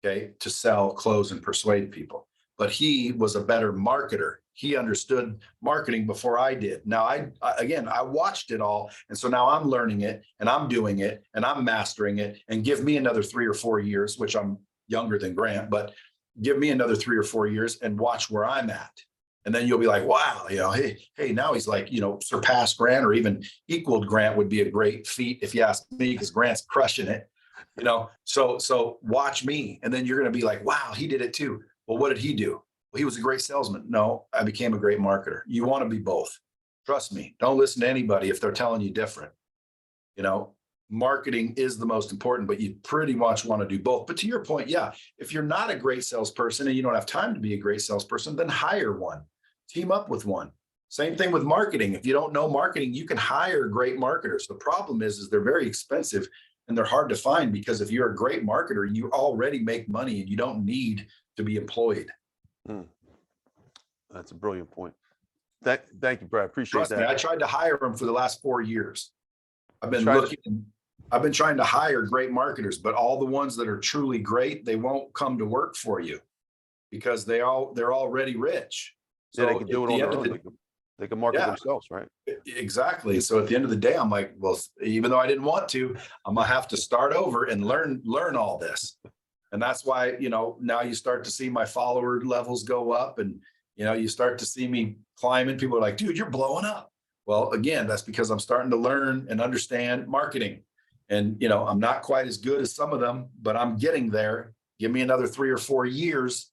Speaker 2: okay, to sell, close, and persuade people. But he was a better marketer. He understood marketing before I did. Now, I watched it all. And so now I'm learning it and I'm doing it and I'm mastering it. And give me another 3 or 4 years, which I'm younger than Grant, but give me another 3 or 4 years and watch where I'm at. And then you'll be like, wow, you know, hey, now he's like, you know, surpassed Grant or even equaled Grant would be a great feat if you ask me, because Grant's crushing it, you know. So watch me. And then you're going to be like, wow, he did it too. Well, what did he do? Well, he was a great salesman. No, I became a great marketer. You want to be both. Trust me. Don't listen to anybody if they're telling you different. You know, marketing is the most important, but you pretty much want to do both. But to your point, yeah, if you're not a great salesperson and you don't have time to be a great salesperson, then hire one. Team up with one. Same thing with marketing. If you don't know marketing, you can hire great marketers. The problem is they're very expensive and they're hard to find, because if you're a great marketer, you already make money and you don't need to be employed.
Speaker 1: That's a brilliant point. Thank you, Brad. Appreciate
Speaker 2: Trust
Speaker 1: that.
Speaker 2: me, I tried to hire him for the last 4 years. I've been trying to hire great marketers, but all the ones that are truly great, they won't come to work for you because they're already rich.
Speaker 1: So they can do it on their own. They can market themselves, right?
Speaker 2: Exactly. So at the end of the day, I'm like, well, even though I didn't want to, I'm gonna have to start over and learn all this. And that's why, you know, now you start to see my follower levels go up, and you know, you start to see me climbing. People are like, dude, you're blowing up. Well, again, that's because I'm starting to learn and understand marketing. And, you know, I'm not quite as good as some of them, but I'm getting there. Give me another 3 or 4 years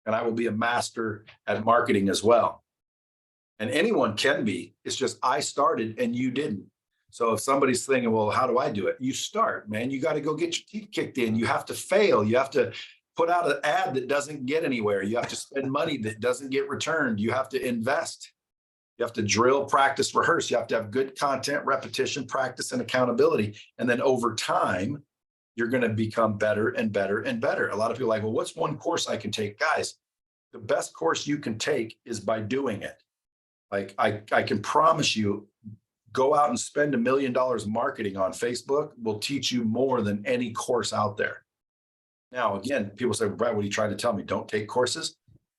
Speaker 2: and I will be a master at marketing as well. And anyone can be. It's just I started and you didn't. So if somebody's thinking, well, how do I do it? You start, man. You got to go get your teeth kicked in. You have to fail. You have to put out an ad that doesn't get anywhere. You have to spend money that doesn't get returned. You have to invest. You have to drill, practice, rehearse. You have to have good content, repetition, practice, and accountability. And then over time, you're going to become better and better and better. A lot of people are like, well, what's one course I can take? Guys, the best course you can take is by doing it. Like I can promise you, go out and spend $1 million marketing on Facebook will teach you more than any course out there. Now, again, people say, Brad, what are you trying to tell me? Don't take courses?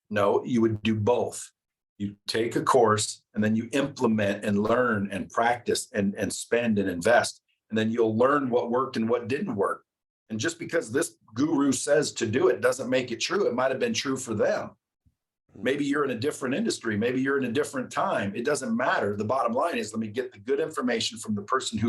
Speaker 2: No, you would do both. You take a course and then you implement and learn and practice and spend and invest. And then you'll learn what worked and what didn't work. And just because this guru says to do it doesn't make it true. It might have been true for them. Maybe you're in a different industry. Maybe you're in a different time. It doesn't matter. The bottom line is, let me get the good information from the person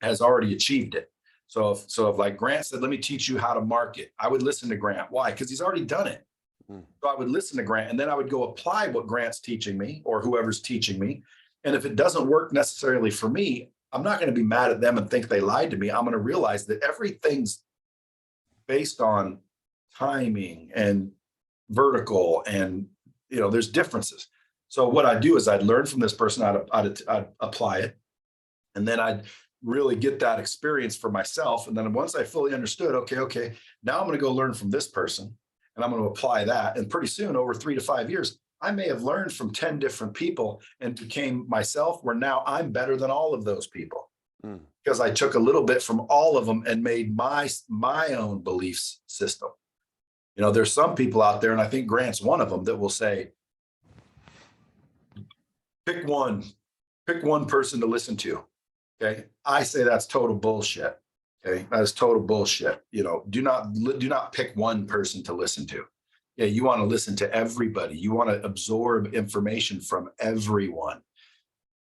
Speaker 2: has already achieved it. So if like Grant said, let me teach you how to market, I would listen to Grant. Why? Because he's already done it. So I would listen to Grant and then I would go apply what Grant's teaching me or whoever's teaching me. And if it doesn't work necessarily for me, I'm not going to be mad at them and think they lied to me. I'm going to realize that everything's based on timing and vertical, and you know, there's differences. So what I do is I'd learn from this person, I'd apply it, and then I'd really get that experience for myself. And then once I fully understood, okay, now I'm going to go learn from this person and I'm going to apply that. And pretty soon, over 3 to 5 years, I may have learned from 10 different people and became myself, where now I'm better than all of those people. Because I took a little bit from all of them and made my own beliefs system. You know, there's some people out there, and I think Grant's one of them, that will say, pick one person to listen to. Okay. I say that's total bullshit. Okay. That is total bullshit. You know, do not pick one person to listen to. Yeah. You want to listen to everybody. You want to absorb information from everyone.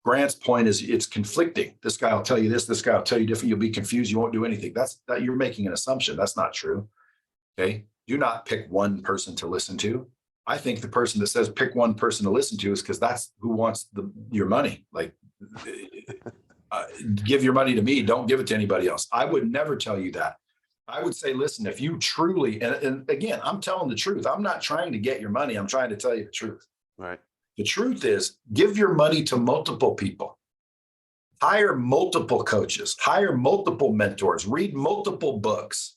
Speaker 2: Grant's point is it's conflicting. This guy will tell you this guy will tell you different. You'll be confused. You won't do anything. That you're making an assumption. That's not true. Okay. Do not pick one person to listen to. I think the person that says pick one person to listen to is because that's who wants your money. Like, give your money to me. Don't give it to anybody else. I would never tell you that. I would say, listen, if you truly, and again, I'm telling the truth. I'm not trying to get your money. I'm trying to tell you the truth.
Speaker 1: Right.
Speaker 2: The truth is, give your money to multiple people. Hire multiple coaches. Hire multiple mentors. Read multiple books.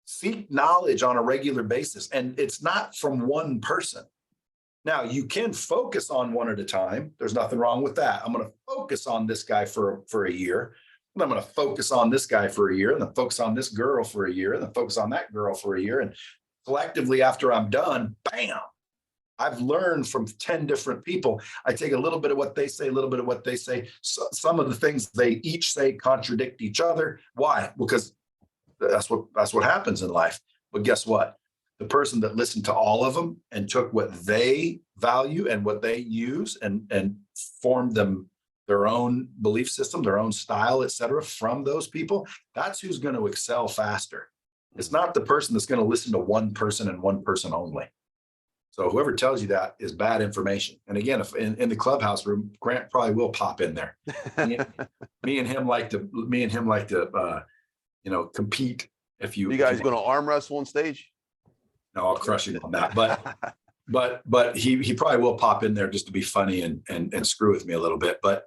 Speaker 2: Seek knowledge on a regular basis. And it's not from one person. Now, you can focus on one at a time. There's nothing wrong with that. I'm going to focus on this guy for a year. And I'm going to focus on this guy for a year. And then focus on this girl for a year. And then focus on that girl for a year. And collectively, after I'm done, bam, I've learned from 10 different people. I take a little bit of what they say, a little bit of what they say. So, some of the things they each say contradict each other. Why? Because that's what happens in life. But guess what? The person that listened to all of them and took what they value and what they use and formed them their own belief system, their own style, et cetera, from those people, that's who's going to excel faster. It's not the person that's going to listen to one person and one person only. So whoever tells you that is bad information. And again, if in the clubhouse room, Grant probably will pop in there. Me and him like to compete. If you
Speaker 1: guys going to arm wrestle on stage?
Speaker 2: No, I'll crush him on that. But he probably will pop in there just to be funny and screw with me a little bit. But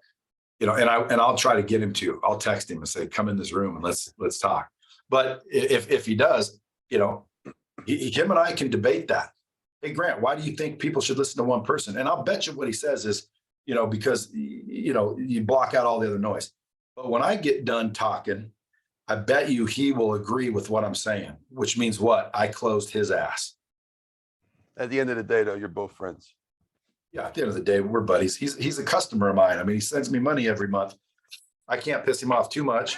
Speaker 2: and I'll try to get him to. I'll text him and say, come in this room and let's talk. But if he does, him and I can debate that. Hey, Grant, why do you think people should listen to one person? And I'll bet you what he says is, because you block out all the other noise. But when I get done talking, I bet you he will agree with what I'm saying, which means what? I closed his ass.
Speaker 1: At the end of the day, though, you're both friends.
Speaker 2: Yeah, at the end of the day, we're buddies. He's a customer of mine. I mean, he sends me money every month. I can't piss him off too much.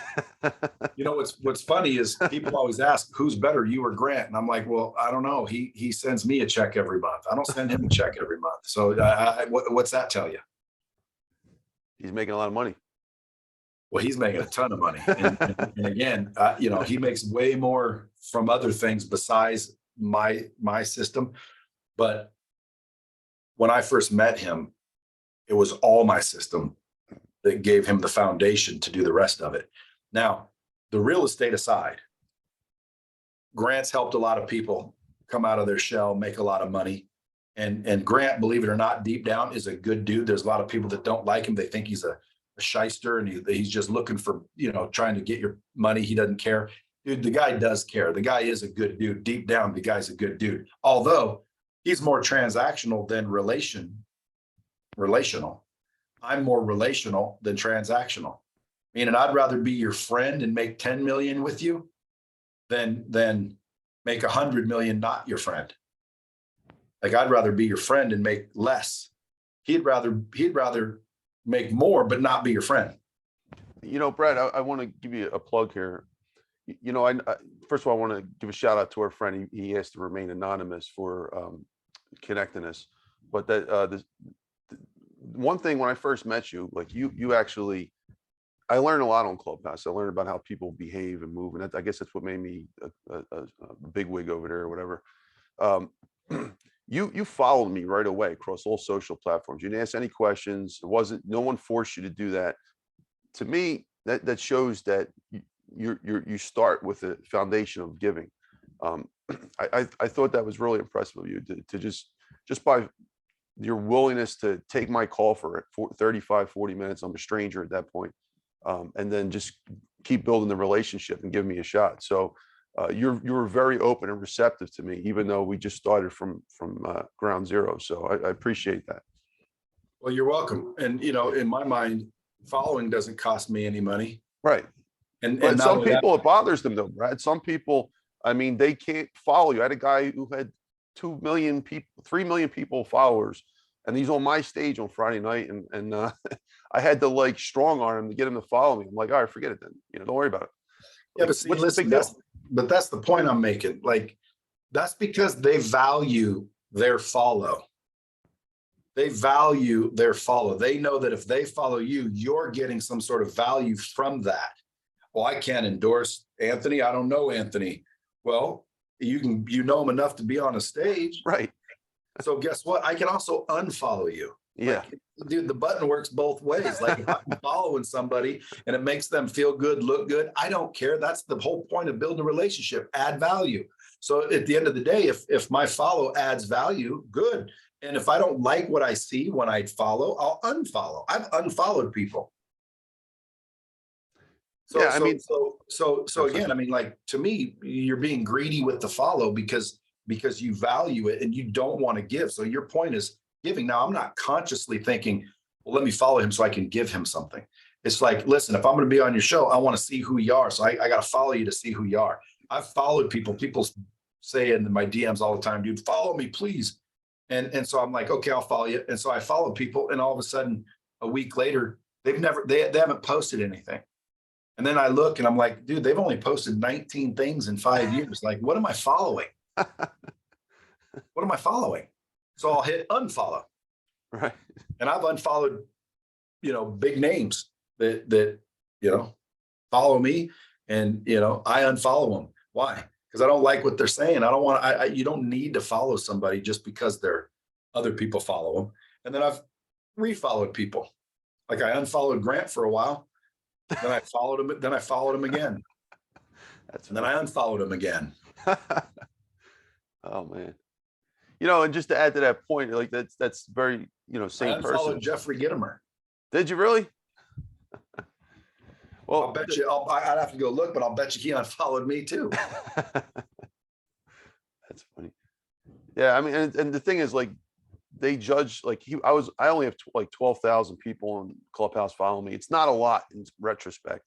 Speaker 2: What's funny is people always ask, who's better, you or Grant? And I'm like, well, I don't know. He sends me a check every month. I don't send him a check every month. So what's that tell you?
Speaker 1: He's making a lot of money.
Speaker 2: Well, he's making a ton of money. And again, he makes way more from other things besides my system. But when I first met him, it was all my system that gave him the foundation to do the rest of it. Now, the real estate aside, Grant's helped a lot of people come out of their shell, make a lot of money. And Grant, believe it or not, deep down is a good dude. There's a lot of people that don't like him. They think he's a shyster and he's just looking for, trying to get your money. He doesn't care. Dude, the guy does care. The guy is a good dude. Deep down, the guy's a good dude. Although he's more transactional than relational. I'm more relational than transactional. Meaning I'd rather be your friend and make 10 million with you than make 100 million not your friend. Like I'd rather be your friend and make less. He'd rather make more, but not be your friend.
Speaker 1: Brad, I want to give you a plug here. I first of all, I want to give a shout out to our friend. He asked to remain anonymous for connecting us. But that one thing, when I first met you, like you actually, I learned a lot on Clubhouse. I learned about how people behave and move. And I guess that's what made me a big wig over there or whatever. You followed me right away across all social platforms. You didn't ask any questions. No one forced you to do that. To me, that shows that you start with a foundation of giving. I thought that was really impressive of you to just by your willingness to take my call for 35, 40 minutes. I'm a stranger at that point. And then just keep building the relationship and give me a shot. So you're very open and receptive to me, even though we just started from ground zero. So I appreciate that.
Speaker 2: Well, you're welcome. And, you know, in my mind, following doesn't cost me any money.
Speaker 1: Right.
Speaker 2: And
Speaker 1: But
Speaker 2: not
Speaker 1: some
Speaker 2: only that,
Speaker 1: people, it bothers them though, Brad. Some people, I mean, they can't follow you. I had a guy who had 2 million people, 3 million people followers, and he's on my stage on Friday night. And I had to like strong arm him to get him to follow me. I'm like, all right, forget it then. You know, don't worry about it.
Speaker 2: yeah,
Speaker 1: Like,
Speaker 2: but see,
Speaker 1: what's the
Speaker 2: listen,
Speaker 1: big deal?
Speaker 2: that's the point I'm making. Like, that's because they value their follow. They value their follow. They know that if they follow you, you're getting some sort of value from that. Well, I can't endorse Anthony. I don't know Anthony. Well, you know him enough to be on a stage.
Speaker 1: Right.
Speaker 2: So guess what? I can also unfollow you.
Speaker 1: Yeah.
Speaker 2: Like, dude, the button works both ways. Like if I'm following somebody and it makes them feel good, look good, I don't care. That's the whole point of building a relationship, add value. So at the end of the day, if my follow adds value, good. And if I don't like what I see when I follow, I'll unfollow. I've unfollowed people. So,
Speaker 1: Yeah, I mean,
Speaker 2: so again, I mean, like, to me, you're being greedy with the follow because you value it and you don't want to give. So your point is giving. Now, I'm not consciously thinking, well, let me follow him so I can give him something. It's like, listen, if I'm going to be on your show, I want to see who you are. So I got to follow you to see who you are. I've followed people. People say in my DMs all the time, dude, follow me, please. And so I'm like, okay, I'll follow you. And so I follow people. And all of a sudden, a week later, they haven't posted anything. And then I look and I'm like, dude, they've only posted 19 things in 5 years. Like, what am I following? What am I following? So I'll hit unfollow.
Speaker 1: right.
Speaker 2: And I've unfollowed, you know, big names that, you know, follow me, and, you know, I unfollow them. Why? Because I don't like what they're saying. I don't want, you don't need to follow somebody just because other people follow them. And then I've refollowed people. Like I unfollowed Grant for a while. Then I followed him. Then I followed him again. And then I unfollowed him again.
Speaker 1: Oh man. You know, and just to add to that point, like that's very, you know,
Speaker 2: I
Speaker 1: same
Speaker 2: unfollowed
Speaker 1: person.
Speaker 2: Jeffrey Gitomer.
Speaker 1: Did you really? Well,
Speaker 2: I'll bet you. I'd have to go look, but I'll bet you he unfollowed me too.
Speaker 1: that's funny. Yeah, I mean, and the thing is, like, they judge like I only have like 12,000 people on Clubhouse following me. It's not a lot in retrospect,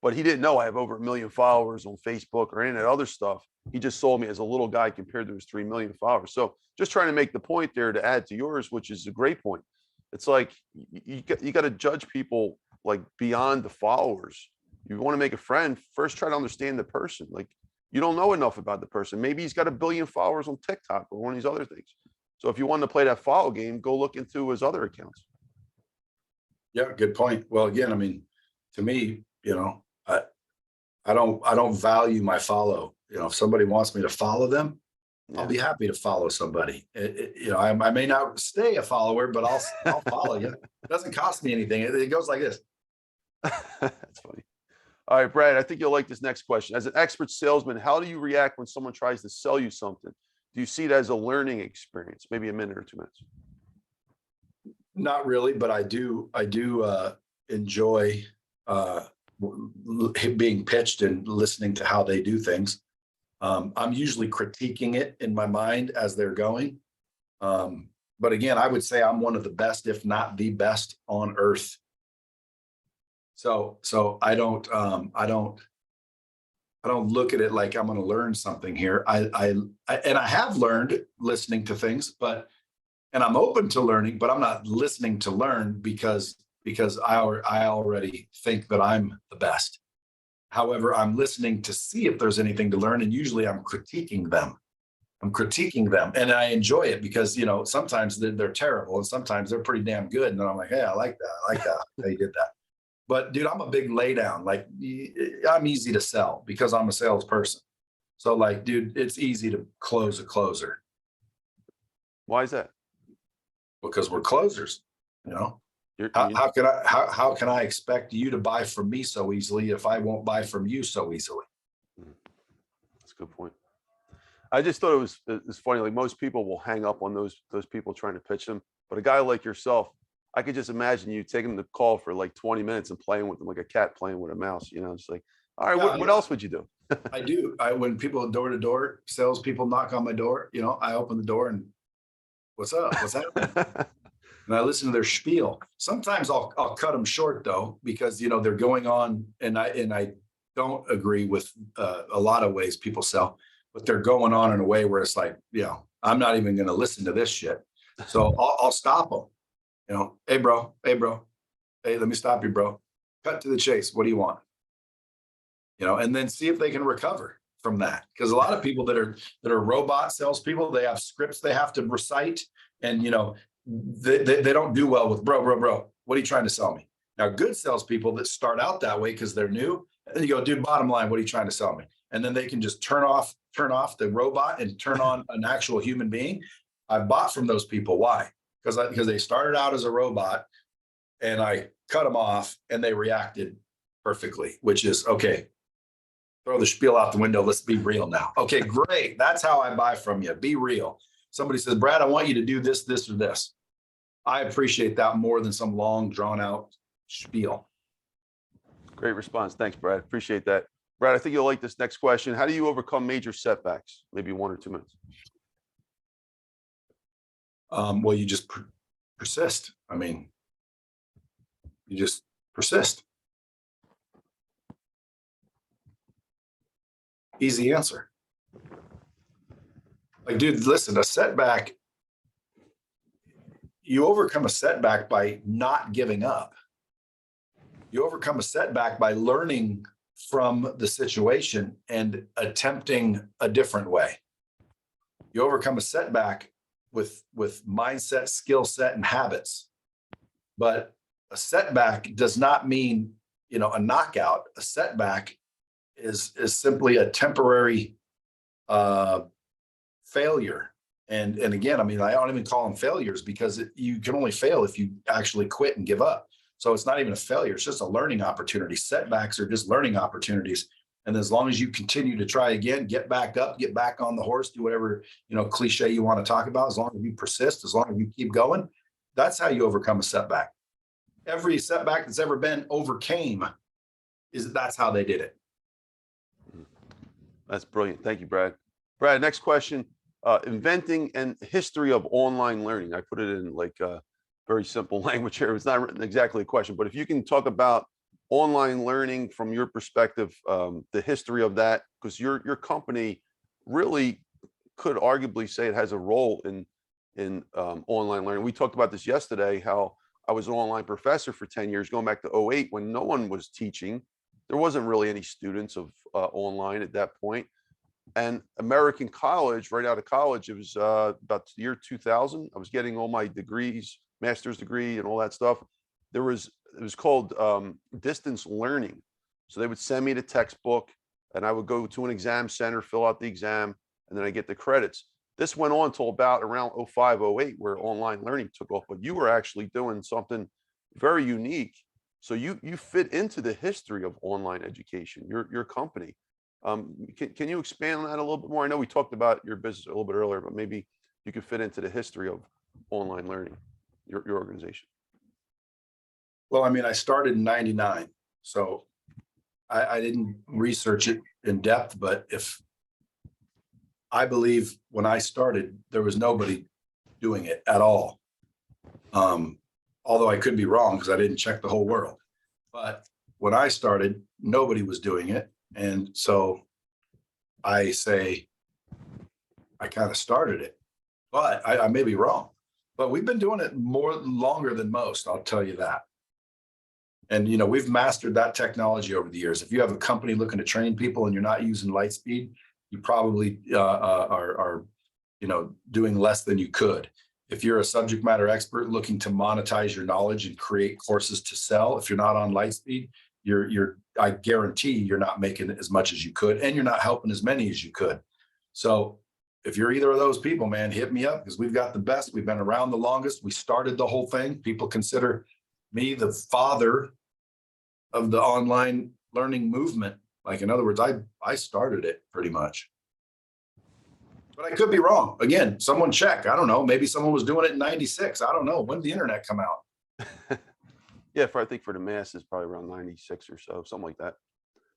Speaker 1: but he didn't know I have over 1 million followers on Facebook or any of that other stuff. He just saw me as a little guy compared to his 3 million followers. So just trying to make the point there to add to yours, which is a great point. It's like you got to judge people like beyond the followers. You want to make a friend, first try to understand the person. Like, you don't know enough about the person. Maybe he's got 1 billion followers on TikTok or one of these other things. So if you want to play that follow game, go look into his other accounts.
Speaker 2: Yeah, good point. Well, again, I mean, to me, you know, I don't value my follow. You know, if somebody wants me to follow them,
Speaker 1: Yeah.
Speaker 2: I'll be happy to follow somebody. You know, I may not stay a follower, but I'll follow you. It doesn't cost me anything. It goes like this.
Speaker 1: That's funny. All right, Brad, I think you'll like this next question. As an expert salesman, how do you react when someone tries to sell you something? Do you see it as a learning experience? Maybe a minute or 2 minutes.
Speaker 2: Not really, but I do enjoy being pitched and listening to how they do things. I'm usually critiquing it in my mind as they're going. But again, I would say I'm one of the best, if not the best on earth. So I don't look at it like I'm going to learn something here. I have learned listening to things, and I'm open to learning, but I'm not listening to learn because I already think that I'm the best. However, I'm listening to see if there's anything to learn, and usually I'm critiquing them. And I enjoy it because, you know, sometimes they're terrible and sometimes they're pretty damn good. And then I'm like, hey, I like that. They did that. But dude, I'm a big lay down. Like, I'm easy to sell because I'm a salesperson. So like, dude, it's easy to close a closer.
Speaker 1: Why is that?
Speaker 2: Because we're closers, you know. How can I expect you to buy from me so easily if I won't buy from you so easily?
Speaker 1: That's a good point. I just thought it's funny. Like most people will hang up on those people trying to pitch them, but a guy like yourself, I could just imagine you taking the call for like 20 minutes and playing with them like a cat playing with a mouse. You know, it's like, all right,
Speaker 2: Yeah,
Speaker 1: what else would you do?
Speaker 2: I do. When people door to door, salespeople knock on my door, I open the door and what's up? What's happening? And I listen to their spiel. Sometimes I'll cut them short though, because they're going on, and I don't agree with a lot of ways people sell, but they're going on in a way where it's like, I'm not even going to listen to this shit. So I'll stop them. Hey bro, hey, let me stop you, bro. Cut to the chase. What do you want? And then see if they can recover from that. Because a lot of people that are robot salespeople, they have scripts they have to recite, and they don't do well with bro. What are you trying to sell me? Now, good salespeople that start out that way because they're new, and you go, dude, bottom line, what are you trying to sell me? And then they can just turn off the robot and turn on an actual human being. I've bought from those people. Why? Because they started out as a robot, and I cut them off, and they reacted perfectly, which is okay. Throw the spiel out the window. Let's be real now. Okay, great. That's how I buy from you. Be real. Somebody says, Brad, I want you to do this, this, or this. I appreciate that more than some long, drawn out spiel.
Speaker 1: Great response. Thanks, Brad. Appreciate that. Brad, I think you'll like this next question. How do you overcome major setbacks? Maybe 1 or 2 minutes.
Speaker 2: Well, you just persist. I mean, you just persist. Easy answer. Like, dude, listen, a setback, you overcome a setback by not giving up. You overcome a setback by learning from the situation and attempting a different way. You overcome a setback with mindset, skill set, and habits. But a setback does not mean, a knockout. A setback is simply a temporary failure. And again, I mean, I don't even call them failures, because you can only fail if you actually quit and give up. So it's not even a failure. It's just a learning opportunity. Setbacks are just learning opportunities. And as long as you continue to try again, get back up, get back on the horse, do whatever, cliche you want to talk about, as long as you persist, as long as you keep going, that's how you overcome a setback. Every setback that's ever been overcame, that's how they did it.
Speaker 1: That's brilliant. Thank you, Brad. Brad, next question. Inventing and history of online learning. I put it in like very simple language here. It's not exactly a question, but if you can talk about online learning from your perspective, the history of that, because your company really could arguably say it has a role in online learning. We talked about this yesterday, how I was an online professor for 10 years, going back to 2008, when no one was teaching. There wasn't really any students of online at that point. And American college, right out of college, it was about the year 2000. I was getting all my degrees, master's degree and all that stuff. It was called distance learning. So they would send me the textbook, and I would go to an exam center, fill out the exam, and then I get the credits. This went on till about around 05, 08, where online learning took off. But you were actually doing something very unique. So you fit into the history of online education, your company. Can you expand on that a little bit more? I know we talked about your business a little bit earlier, but maybe you could fit into the history of online learning, your organization.
Speaker 2: Well, I mean, I started in 99, so I didn't research it in depth, but I believe when I started, there was nobody doing it at all. Although I could be wrong, because I didn't check the whole world. But when I started, nobody was doing it. And so I say, I kind of started it, but I may be wrong. But we've been doing it longer than most, I'll tell you that. And, we've mastered that technology over the years. If you have a company looking to train people and you're not using LightSpeed, you probably are doing less than you could. If you're a subject matter expert looking to monetize your knowledge and create courses to sell, if you're not on LightSpeed, I guarantee you're not making as much as you could, and you're not helping as many as you could. So if you're either of those people, man, hit me up, because we've got the best. We've been around the longest. We started the whole thing. People consider me the father of the online learning movement. Like, in other words, I started it pretty much. But I could be wrong. Again, someone check. I don't know. Maybe someone was doing it in 96. I don't know. When did the internet come out?
Speaker 1: Yeah, I think for the masses, probably around 96 or so, something like that.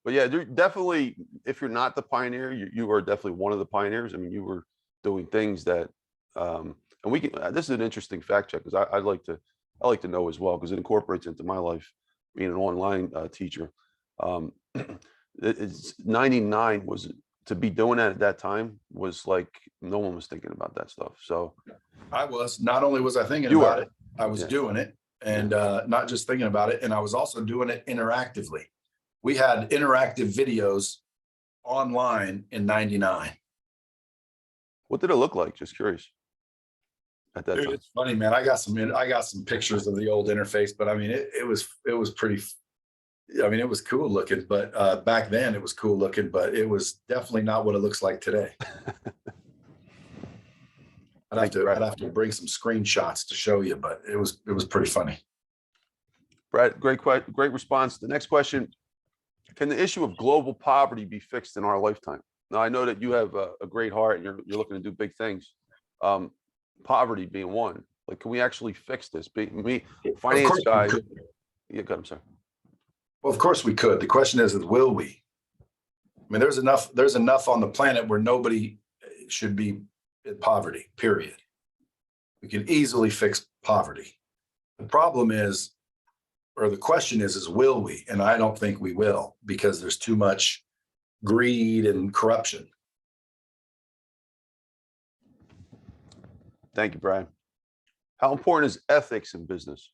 Speaker 1: But yeah, definitely, if you're not the pioneer, you are definitely one of the pioneers. I mean, you were doing things that, and we can, this is an interesting fact check, because I like to know as well, because it incorporates into my life, being an online teacher. It's 99 was, to be doing that at that time was like, no one was thinking about that stuff. So
Speaker 2: I was, not only was I thinking
Speaker 1: You
Speaker 2: about
Speaker 1: were.
Speaker 2: it, I was
Speaker 1: Yeah.
Speaker 2: doing it, and not just thinking about it. And I was also doing it interactively. We had interactive videos online in 99.
Speaker 1: what did it look like? Just curious. At that
Speaker 2: Dude,
Speaker 1: time.
Speaker 2: it's funny, man. I got some pictures of the old interface, but I mean, it was pretty, I mean, it was cool looking, but back then it was cool looking, but it was definitely not what it looks like today. I'd have to bring some screenshots to show you, but it was pretty funny.
Speaker 1: Brad, great response. The next question: can the issue of global poverty be fixed in our lifetime? Now, I know that you have a great heart and you're looking to do big things. Poverty being one. Like, can we actually fix this? Me, finance guy. Yeah, good. I'm sorry.
Speaker 2: Well, of course we could. The question is will we? I mean, there's enough on the planet where nobody should be in poverty, period. We can easily fix poverty. The problem is, or the question is will we? And I don't think we will, because there's too much greed and corruption.
Speaker 1: Thank you, Brad. How important is ethics in business?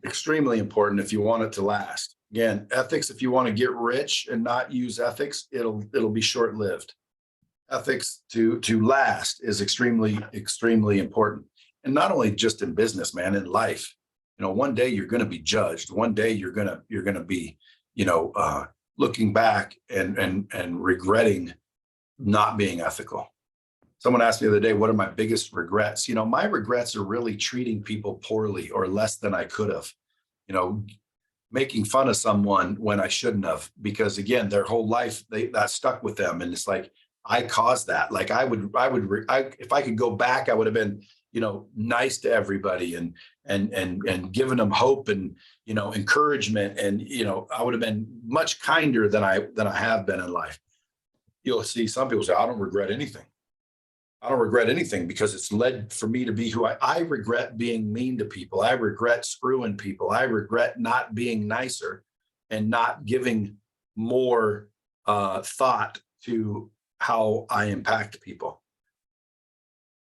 Speaker 2: Extremely important if you want it to last. Again, ethics, if you want to get rich and not use ethics, it'll be short-lived. Ethics to last is extremely important. And not only just in business, man, in life. You know, one day you're going to be judged. One day you're going to be, looking back and regretting not being ethical. Someone asked me the other day, what are my biggest regrets? You know, my regrets are really treating people poorly or less than I could have, making fun of someone when I shouldn't have, because again, their whole life, that stuck with them. And it's like, I caused that. Like if I could go back, I would have been, nice to everybody and giving them hope and, encouragement. And, I would have been much kinder than I have been in life. You'll see some people say, I don't regret anything. I don't regret anything because it's led for me to be who I regret being mean to people. I regret screwing people. I regret not being nicer and not giving more thought to how I impact people.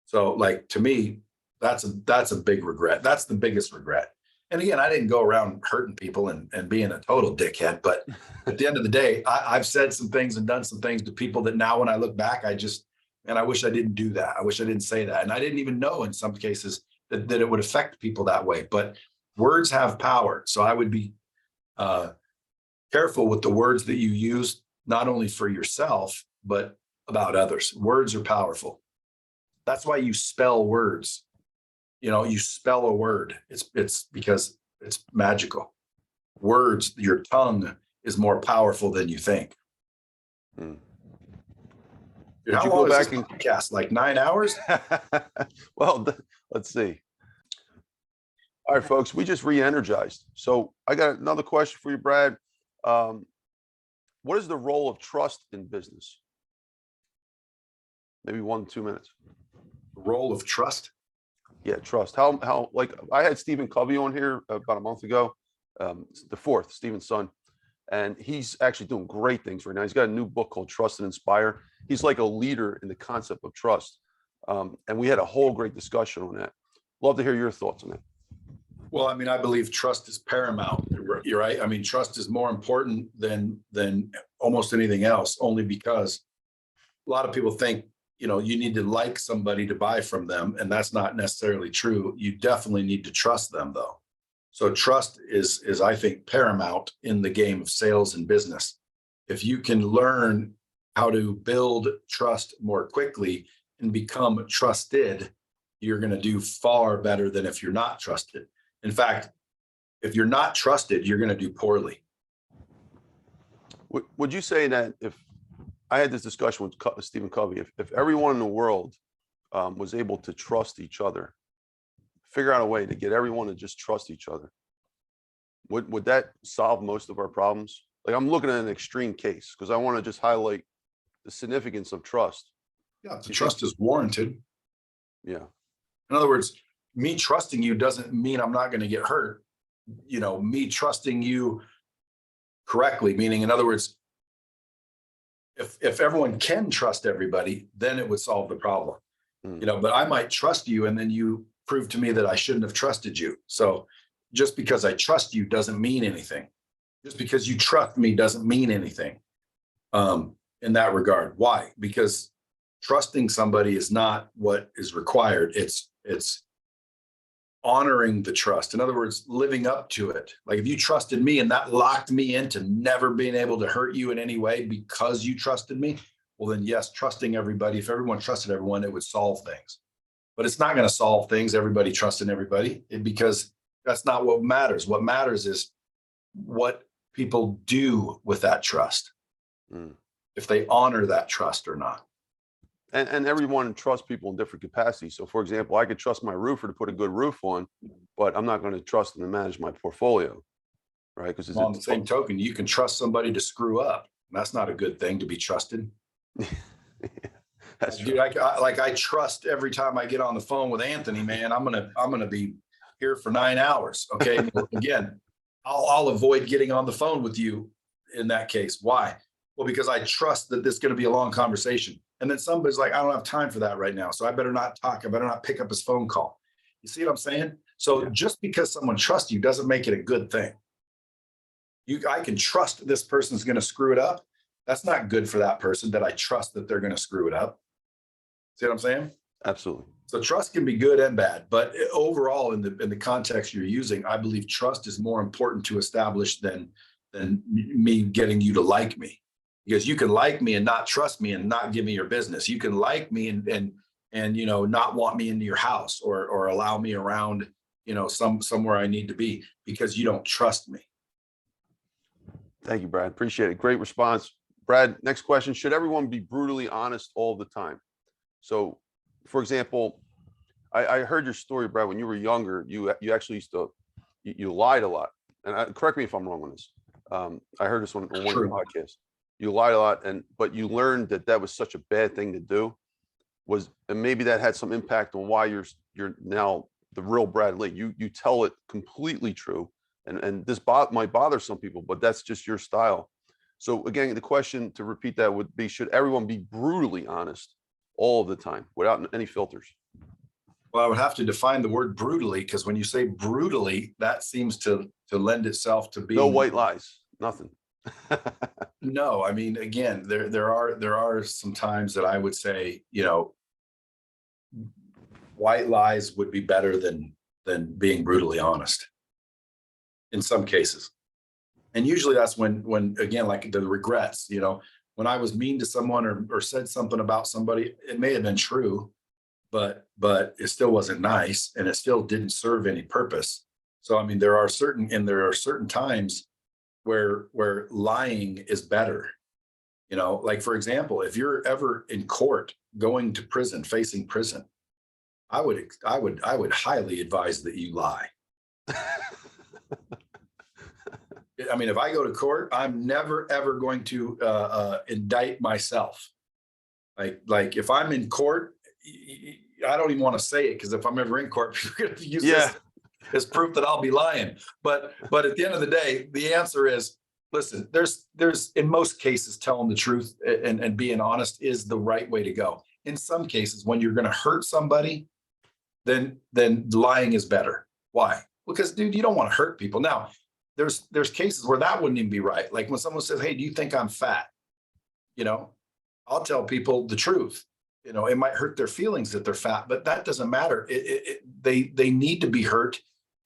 Speaker 2: So like, to me, that's a big regret. That's the biggest regret. And again, I didn't go around hurting people and being a total dickhead, but at the end of the day, I've said some things and done some things to people that now when I look back, I wish I didn't do that. I wish I didn't say that. And I didn't even know in some cases that it would affect people that way. But words have power. So I would be careful with the words that you use, not only for yourself, but about others. Words are powerful. That's why you spell words. You spell a word. It's because it's magical. Words, your tongue is more powerful than you think.
Speaker 1: Hmm.
Speaker 2: Dude, how long is this podcast? Like 9 hours?
Speaker 1: Well, let's see. All right, folks, we just re-energized. So I got another question for you, Brad. What is the role of trust in business? Maybe 1-2 minutes.
Speaker 2: The role of trust?
Speaker 1: Yeah, trust. How like I had Stephen Covey on here about a month ago, the fourth, Stephen's son. And he's actually doing great things right now. He's got a new book called Trust and Inspire. He's like a leader in the concept of trust. And we had a whole great discussion on that. Love to hear your thoughts on that.
Speaker 2: Well, I mean, I believe trust is paramount. You're right. I mean, trust is more important than almost anything else, only because a lot of people think, you need to like somebody to buy from them. And that's not necessarily true. You definitely need to trust them, though. So trust is, I think, paramount in the game of sales and business. If you can learn how to build trust more quickly and become trusted, you're going to do far better than if you're not trusted. In fact, if you're not trusted, you're going to do poorly.
Speaker 1: Would you say that if I had this discussion with Stephen Covey. If everyone in the world was able to trust each other, figure out a way to get everyone to just trust each other, would that solve most of our problems? Like, I'm looking at an extreme case because I want to just highlight the significance of trust.
Speaker 2: Yeah, the trust is warranted.
Speaker 1: Yeah.
Speaker 2: In other words, me trusting you doesn't mean I'm not going to get hurt. Me trusting you correctly, meaning, in other words, if everyone can trust everybody, then it would solve the problem. But I might trust you and then you prove to me that I shouldn't have trusted you. So just because I trust you doesn't mean anything. Just because you trust me doesn't mean anything in that regard. Why? Because trusting somebody is not what is required. It's honoring the trust. In other words, living up to it. Like, if you trusted me and that locked me into never being able to hurt you in any way because you trusted me, well, then yes, trusting everybody. If everyone trusted everyone, it would solve things. But it's not going to solve things, everybody trusting everybody, because that's not what matters. What matters is what people do with that trust. If they honor that trust or not.
Speaker 1: And everyone trusts people in different capacities. So, for example, I could trust my roofer to put a good roof on, but I'm not going to trust them to manage my portfolio, right? Because
Speaker 2: on the same token, you can trust somebody to screw up. That's not a good thing to be trusted.
Speaker 1: That's
Speaker 2: true. I trust every time I get on the phone with Anthony, man, I'm gonna be here for 9 hours. Okay, again, I'll avoid getting on the phone with you in that case. Why? Well, because I trust that this is going to be a long conversation. And then somebody's like, I don't have time for that right now. So I better not talk. I better not pick up his phone call. You see what I'm saying? So just because someone trusts you doesn't make it a good thing. I can trust this person's going to screw it up. That's not good for that person, that I trust that they're going to screw it up. See what I'm saying?
Speaker 1: Absolutely.
Speaker 2: So trust can be good and bad, but overall, in the context you're using, I believe trust is more important to establish than me getting you to like me. Because you can like me and not trust me and not give me your business. You can like me and not want me into your house or allow me around, somewhere I need to be, because you don't trust me.
Speaker 1: Thank you, Brad. Appreciate it. Great response. Brad, next question. Should everyone be brutally honest all the time? So, for example, I heard your story, Brad. When you were younger, you actually used to, you lied a lot. And correct me if I'm wrong on this. I heard this on one of your podcasts. You lied a lot, but you learned that was such a bad thing to do. And maybe that had some impact on why you're now the real Brad Lea. You tell it completely true, and this might bother some people, but that's just your style. So again, the question, to repeat that, would be: should everyone be brutally honest all of the time without any filters?
Speaker 2: Well, I would have to define the word brutally, because when you say brutally, that seems to lend itself to being
Speaker 1: no white lies, nothing.
Speaker 2: No, I mean, again, there are some times that I would say, white lies would be better than being brutally honest in some cases. And usually that's when again, like the regrets, when I was mean to someone or said something about somebody, it may have been true, but it still wasn't nice and it still didn't serve any purpose. So, I mean, there are certain times where lying is better. Like, for example, if you're ever in court, going to prison, facing prison, I would highly advise that you lie. I mean, if I go to court, I'm never ever going to indict myself. Like if I'm in court, I don't even want to say it, because if I'm ever in court, people are going to use this as proof that I'll be lying. But at the end of the day, the answer is, listen, there's in most cases, telling the truth and being honest is the right way to go. In some cases, when you're going to hurt somebody, then lying is better. Why? Because, dude, you don't want to hurt people. Now, there's cases where that wouldn't even be right. Like when someone says, hey, do you think I'm fat? I'll tell people the truth. It might hurt their feelings that they're fat, but that doesn't matter. They need to be hurt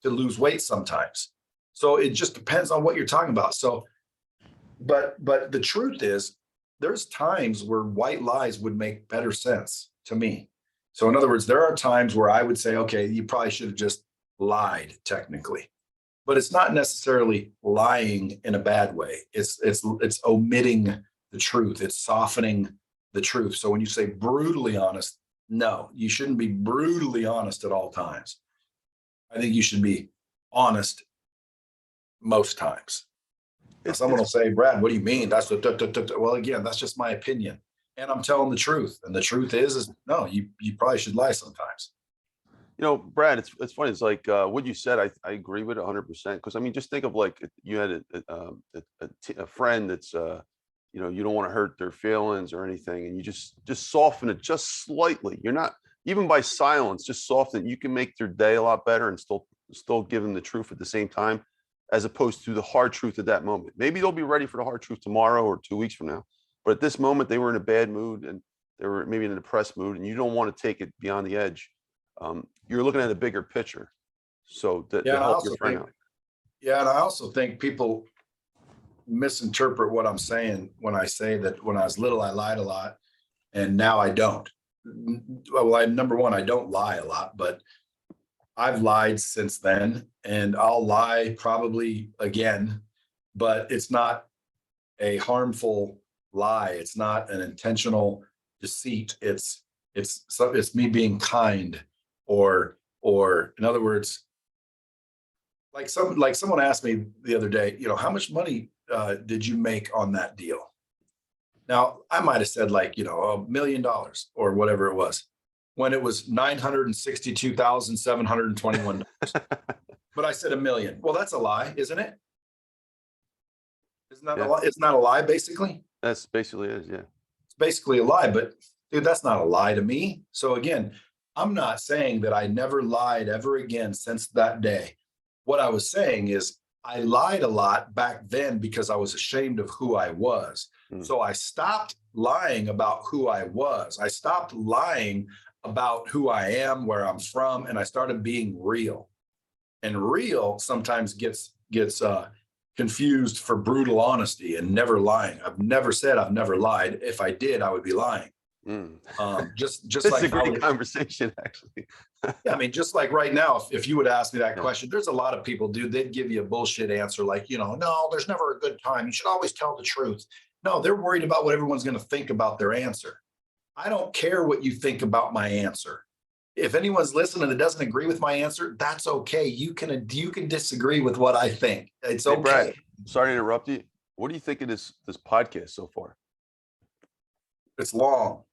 Speaker 2: to lose weight sometimes. So it just depends on what you're talking about. So, but the truth is, there's times where white lies would make better sense to me. So in other words, there are times where I would say, okay, you probably should have just lied technically, but it's not necessarily lying in a bad way. It's omitting the truth. It's softening the truth. So when you say brutally honest, no, you shouldn't be brutally honest at all times. I think you should be honest most times. Now, someone will say, Brad, what do you mean? That's what, well, again, that's just my opinion. And I'm telling the truth. And the truth is no, you probably should lie sometimes.
Speaker 1: Brad, it's funny. It's like what you said. I agree with 100%. Because I mean, just think of like you had a friend that's you don't want to hurt their feelings or anything, and you just soften it just slightly. You're not even by silence, just soften it. You can make their day a lot better and still give them the truth at the same time, as opposed to the hard truth at that moment. Maybe they'll be ready for the hard truth tomorrow or 2 weeks from now, but at this moment they were in a bad mood and they were maybe in a depressed mood, and you don't want to take it beyond the edge. You're looking at a bigger picture, so to help your friend out.
Speaker 2: Yeah, and I also think people misinterpret what I'm saying when I say that when I was little, I lied a lot, and now I don't. Well, number one, I don't lie a lot, but I've lied since then, and I'll lie probably again, but it's not a harmful lie. It's not an intentional deceit. It's me being kind, or in other words, like someone asked me the other day, how much money did you make on that deal? Now I might have said like, $1 million or whatever it was, when it was $962,721. But I said $1 million. Well, that's a lie, isn't it? Isn't that a lie? It's not a lie, basically.
Speaker 1: That's basically it, yeah.
Speaker 2: It's basically a lie, but dude, that's not a lie to me. So again, I'm not saying that I never lied ever again since that day. What I was saying is I lied a lot back then because I was ashamed of who I was. So I stopped lying about who I was. I stopped lying about who I am, where I'm from, and I started being real. And real sometimes gets confused for brutal honesty and never lying. I've never said I've never lied. If I did, I would be lying. Just
Speaker 1: this
Speaker 2: like
Speaker 1: is a great conversation, actually.
Speaker 2: Yeah, I mean, just like right now, if you would ask me that question, there's a lot of people, dude, they'd give you a bullshit answer like, no, there's never a good time. You should always tell the truth. No, they're worried about what everyone's going to think about their answer. I don't care what you think about my answer. If anyone's listening that doesn't agree with my answer, that's okay. You can disagree with what I think. It's okay.
Speaker 1: Brad, sorry to interrupt you. What do you think of this podcast so far?
Speaker 2: It's long.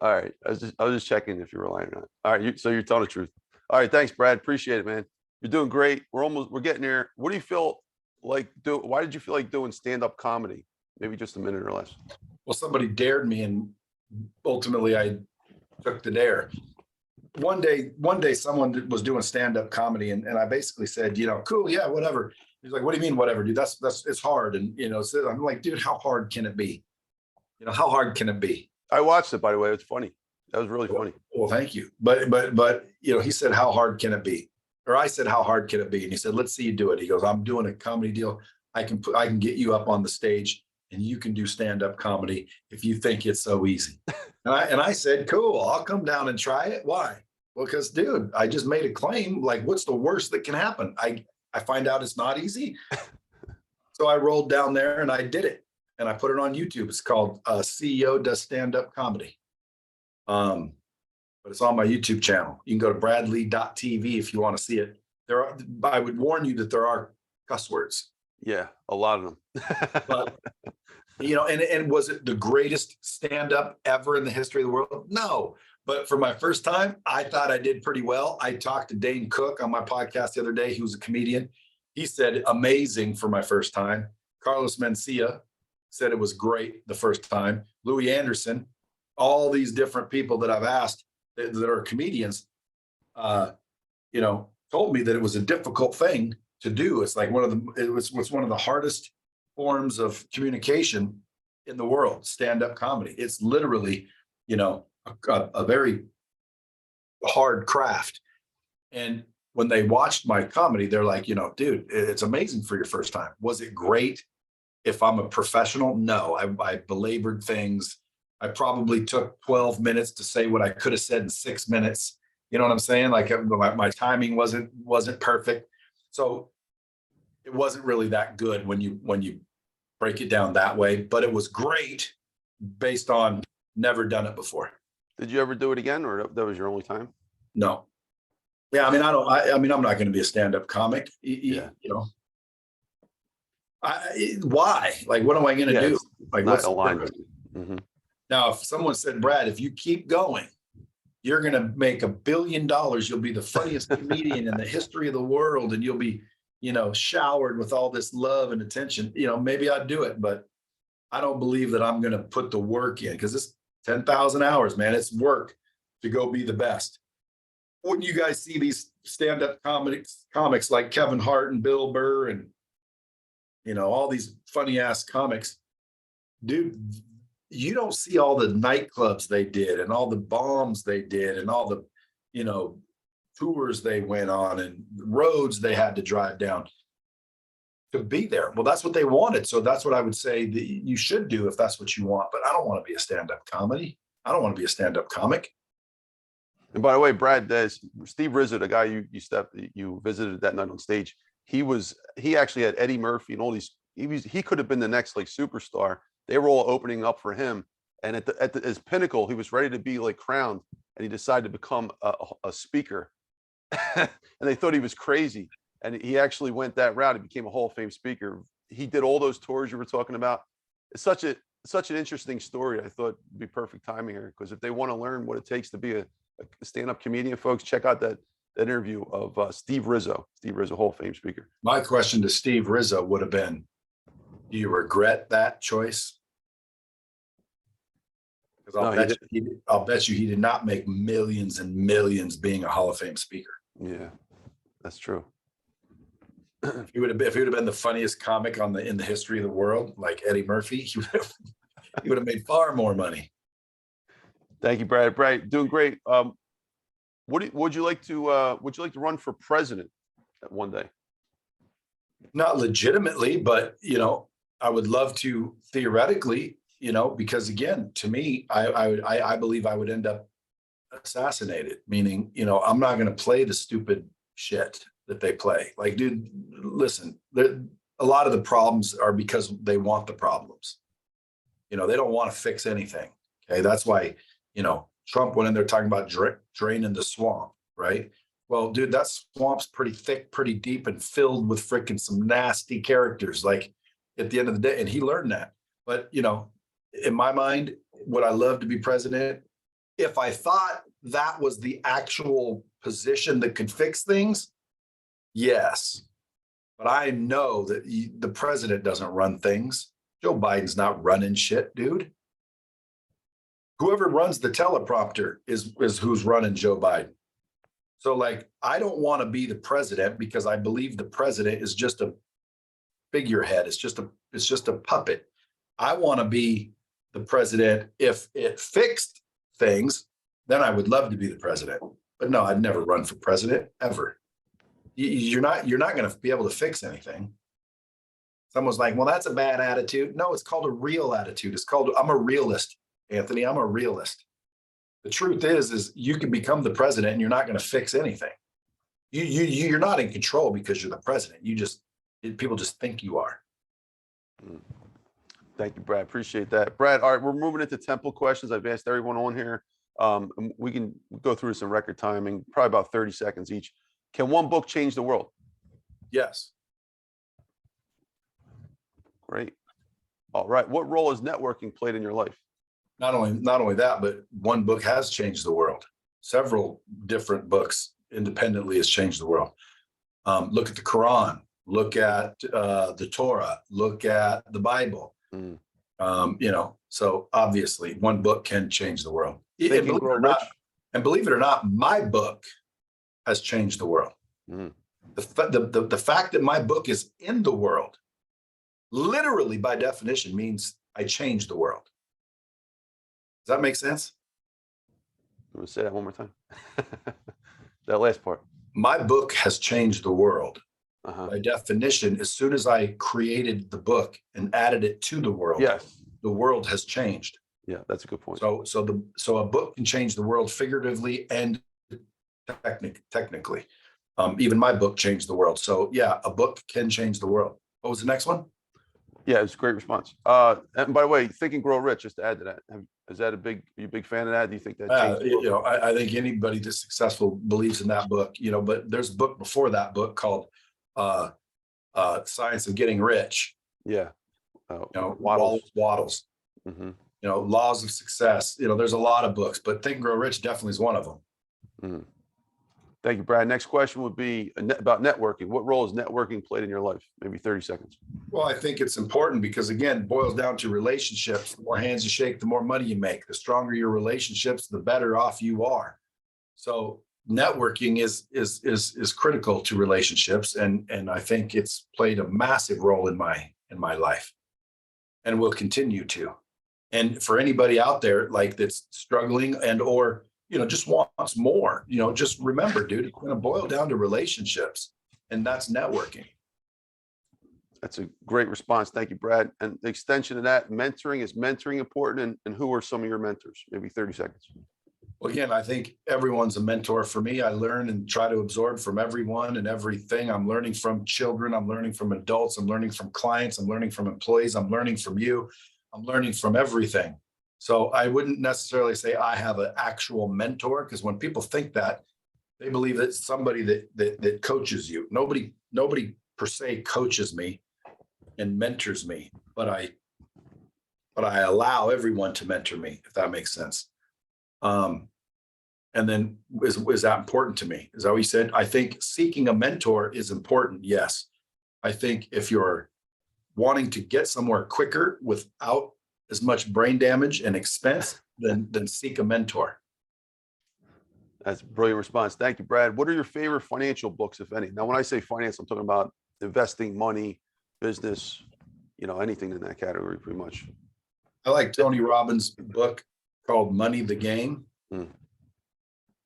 Speaker 1: All right. I was just checking if you're lying or not. All right. So you're telling the truth. All right. Thanks, Brad. Appreciate it, man. You're doing great. We're getting there. What do you feel like why did you feel like doing stand-up comedy? Maybe just a minute or less.
Speaker 2: Well, somebody dared me, and ultimately I took the dare. One day someone was doing stand-up comedy, and I basically said, cool, yeah, whatever. He's like, what do you mean, whatever, dude? That's it's hard. And so I'm like, dude, how hard can it be? How hard can it be?
Speaker 1: I watched it, by the way. It's funny. That was really funny.
Speaker 2: Well, thank you. But he said, how hard can it be? Or I said, how hard can it be? And he said, let's see you do it. He goes, I'm doing a comedy deal. I can get you up on the stage and you can do stand-up comedy if you think it's so easy. And I said, cool, I'll come down and try it. Why? Well, because, dude, I just made a claim. Like, what's the worst that can happen? I find out it's not easy. So I rolled down there and I did it. And I put it on YouTube. It's called CEO Does Stand-Up Comedy. But it's on my YouTube channel. You can go to bradley.tv if you want to see it. I would warn you that there are cuss words.
Speaker 1: Yeah, a lot of them.
Speaker 2: But, and was it the greatest stand-up ever in the history of the world? No. But for my first time, I thought I did pretty well. I talked to Dane Cook on my podcast the other day. He was a comedian. He said amazing for my first time. Carlos Mencia said it was great the first time. Louis Anderson, all these different people that I've asked that are comedians, told me that it was a difficult thing to do. It's like it was one of the hardest forms of communication in the world, stand-up comedy. It's literally, a very hard craft. And when they watched my comedy, they're like, dude, it's amazing for your first time. Was it great? If I'm a professional, no, I belabored things. I probably took 12 minutes to say what I could have said in 6 minutes. You know what I'm saying? Like my timing wasn't perfect. So it wasn't really that good when you break it down that way, but it was great based on never done it before.
Speaker 1: Did you ever do it again, or that was your only time?
Speaker 2: No. Yeah, I mean, I mean, I'm not going to be a stand-up comic.
Speaker 1: Yeah.
Speaker 2: You know, why? Like, what am I going to do? Like,
Speaker 1: Not
Speaker 2: what's the
Speaker 1: aligned.
Speaker 2: purpose?
Speaker 1: Mhm.
Speaker 2: Now, if someone said, Brad, if you keep going, you're going to make $1 billion. You'll be the funniest comedian in the history of the world, and you'll be, you know, showered with all this love and attention. You know, maybe I'd do it, but I don't believe that I'm going to put the work in, because it's 10,000 hours, man. It's work to go be the best. When you guys see these stand-up comics like Kevin Hart and Bill Burr and, you know, all these funny ass comics, dude, you don't see all the nightclubs they did and all the bombs they did and all the, you know, tours they went on and roads they had to drive down to be there. Well, that's what they wanted. So that's what I would say that you should do if that's what you want. But I don't want to be a stand-up comedy. I don't want to be a stand-up comic.
Speaker 1: And by the way, Brad, Steve Rizzo, the guy you visited that night on stage, he actually had Eddie Murphy and all these. He could have been the next like superstar. They were all opening up for him, and at his pinnacle, he was ready to be like crowned, and he decided to become a speaker. And they thought he was crazy, and he actually went that route. He became a Hall of Fame speaker. He did all those tours you were talking about. It's such an interesting story. I thought it'd be perfect timing here, because if they want to learn what it takes to be a stand-up comedian, folks, check out that interview of Steve Rizzo, Hall of Fame speaker.
Speaker 2: My question to Steve Rizzo would have been, do you regret that choice? Because I'll bet you he did not make millions and millions being a Hall of Fame speaker.
Speaker 1: Yeah, that's true.
Speaker 2: If he would have been the funniest comic in the history of the world, like Eddie Murphy, he would have made far more money.
Speaker 1: Thank you, Brad. Brad, doing great. Would you like to run for president one day?
Speaker 2: Not legitimately, but you know, I would love to theoretically, you know, because again, to me, I believe I would end up assassinated, meaning, you know, I'm not going to play the stupid shit that they play. Like, dude, listen, a lot of the problems are because they want the problems. You know, they don't want to fix anything. Okay. That's why, you know, Trump went in there talking about draining the swamp, right? Well, dude, that swamp's pretty thick, pretty deep, and filled with freaking some nasty characters. Like, at the end of the day, and he learned that. But, you know, in my mind, would I love to be president? If I thought that was the actual position that could fix things, yes. But I know that the president doesn't run things. Joe Biden's not running shit, dude. Whoever runs the teleprompter is who's running Joe Biden. So, like, I don't want to be the president, because I believe the president is just a figurehead. It's just a puppet. I want to be the president. If it fixed things, then I would love to be the president. But no, I'd never run for president ever. You're not going to be able to fix anything. Someone's like, well, that's a bad attitude. No, it's called a real attitude. I'm a realist, Anthony. I'm a realist. The truth is you can become the president and you're not going to fix anything. You're not in control because you're the president. People just think you are.
Speaker 1: Thank you, Brad. Appreciate that. Brad, all right, we're moving into temple questions. I've asked everyone on here. We can go through some record timing, probably about 30 seconds each. Can one book change the world?
Speaker 2: Yes.
Speaker 1: Great. All right. What role has networking played in your life?
Speaker 2: Not only that, but one book has changed the world. Several different books independently has changed the world. Look at the Quran, look at the Torah, look at the Bible. You know, so obviously one book can change the world. And believe it or not, my book has changed the world. The fact that my book is in the world, literally by definition, means I changed the world. Does that make sense?
Speaker 1: I'm going to say that one more time. That last part.
Speaker 2: My book has changed the world. By definition, as soon as I created the book and added it to the world,
Speaker 1: yes,
Speaker 2: the world has changed.
Speaker 1: Yeah, that's a good point.
Speaker 2: So a book can change the world figuratively and technically. Even my book changed the world. So yeah, a book can change the world. What was the next one?
Speaker 1: Yeah, it's a great response. And by the way, Think and Grow Rich, just to add to that, is that are you a big fan of that? Do you think that changed the world?
Speaker 2: I think anybody that's successful believes in that book, but there's a book before that book called uh, Science of Getting Rich,
Speaker 1: Yeah.
Speaker 2: Waddles,
Speaker 1: Hmm.
Speaker 2: Laws of Success. There's a lot of books, but Think and Grow Rich definitely is one of them.
Speaker 1: Hmm. Thank you, Brad. Next question would be about networking. What role has networking played in your life? Maybe 30 seconds.
Speaker 2: Well, I think it's important because, again, it boils down to relationships. The more hands you shake, the more money you make. The stronger your relationships, the better off you are. So networking is critical to relationships, and I think it's played a massive role in my life, and will continue to. And for anybody out there that's struggling and or just wants more, just remember, dude, it's going to boil down to relationships, and that's networking.
Speaker 1: That's a great response. Thank you, Brad. And the extension of that, is mentoring important? And who are some of your mentors? Maybe 30 seconds.
Speaker 2: Well, again, I think everyone's a mentor for me. I learn and try to absorb from everyone and everything. I'm learning from children. I'm learning from adults. I'm learning from clients. I'm learning from employees. I'm learning from you. I'm learning from everything. So I wouldn't necessarily say I have an actual mentor, because when people think that, they believe that somebody that coaches you. Nobody per se coaches me and mentors me, but I allow everyone to mentor me, if that makes sense. And then is that important to me? Is that what you said? I think seeking a mentor is important. Yes. I think if you're wanting to get somewhere quicker without as much brain damage and expense, then seek a mentor.
Speaker 1: That's a brilliant response. Thank you, Brad. What are your favorite financial books, if any? Now, when I say finance, I'm talking about investing, money, business, anything in that category, pretty much.
Speaker 2: I like Tony Robbins' book called Money the Game.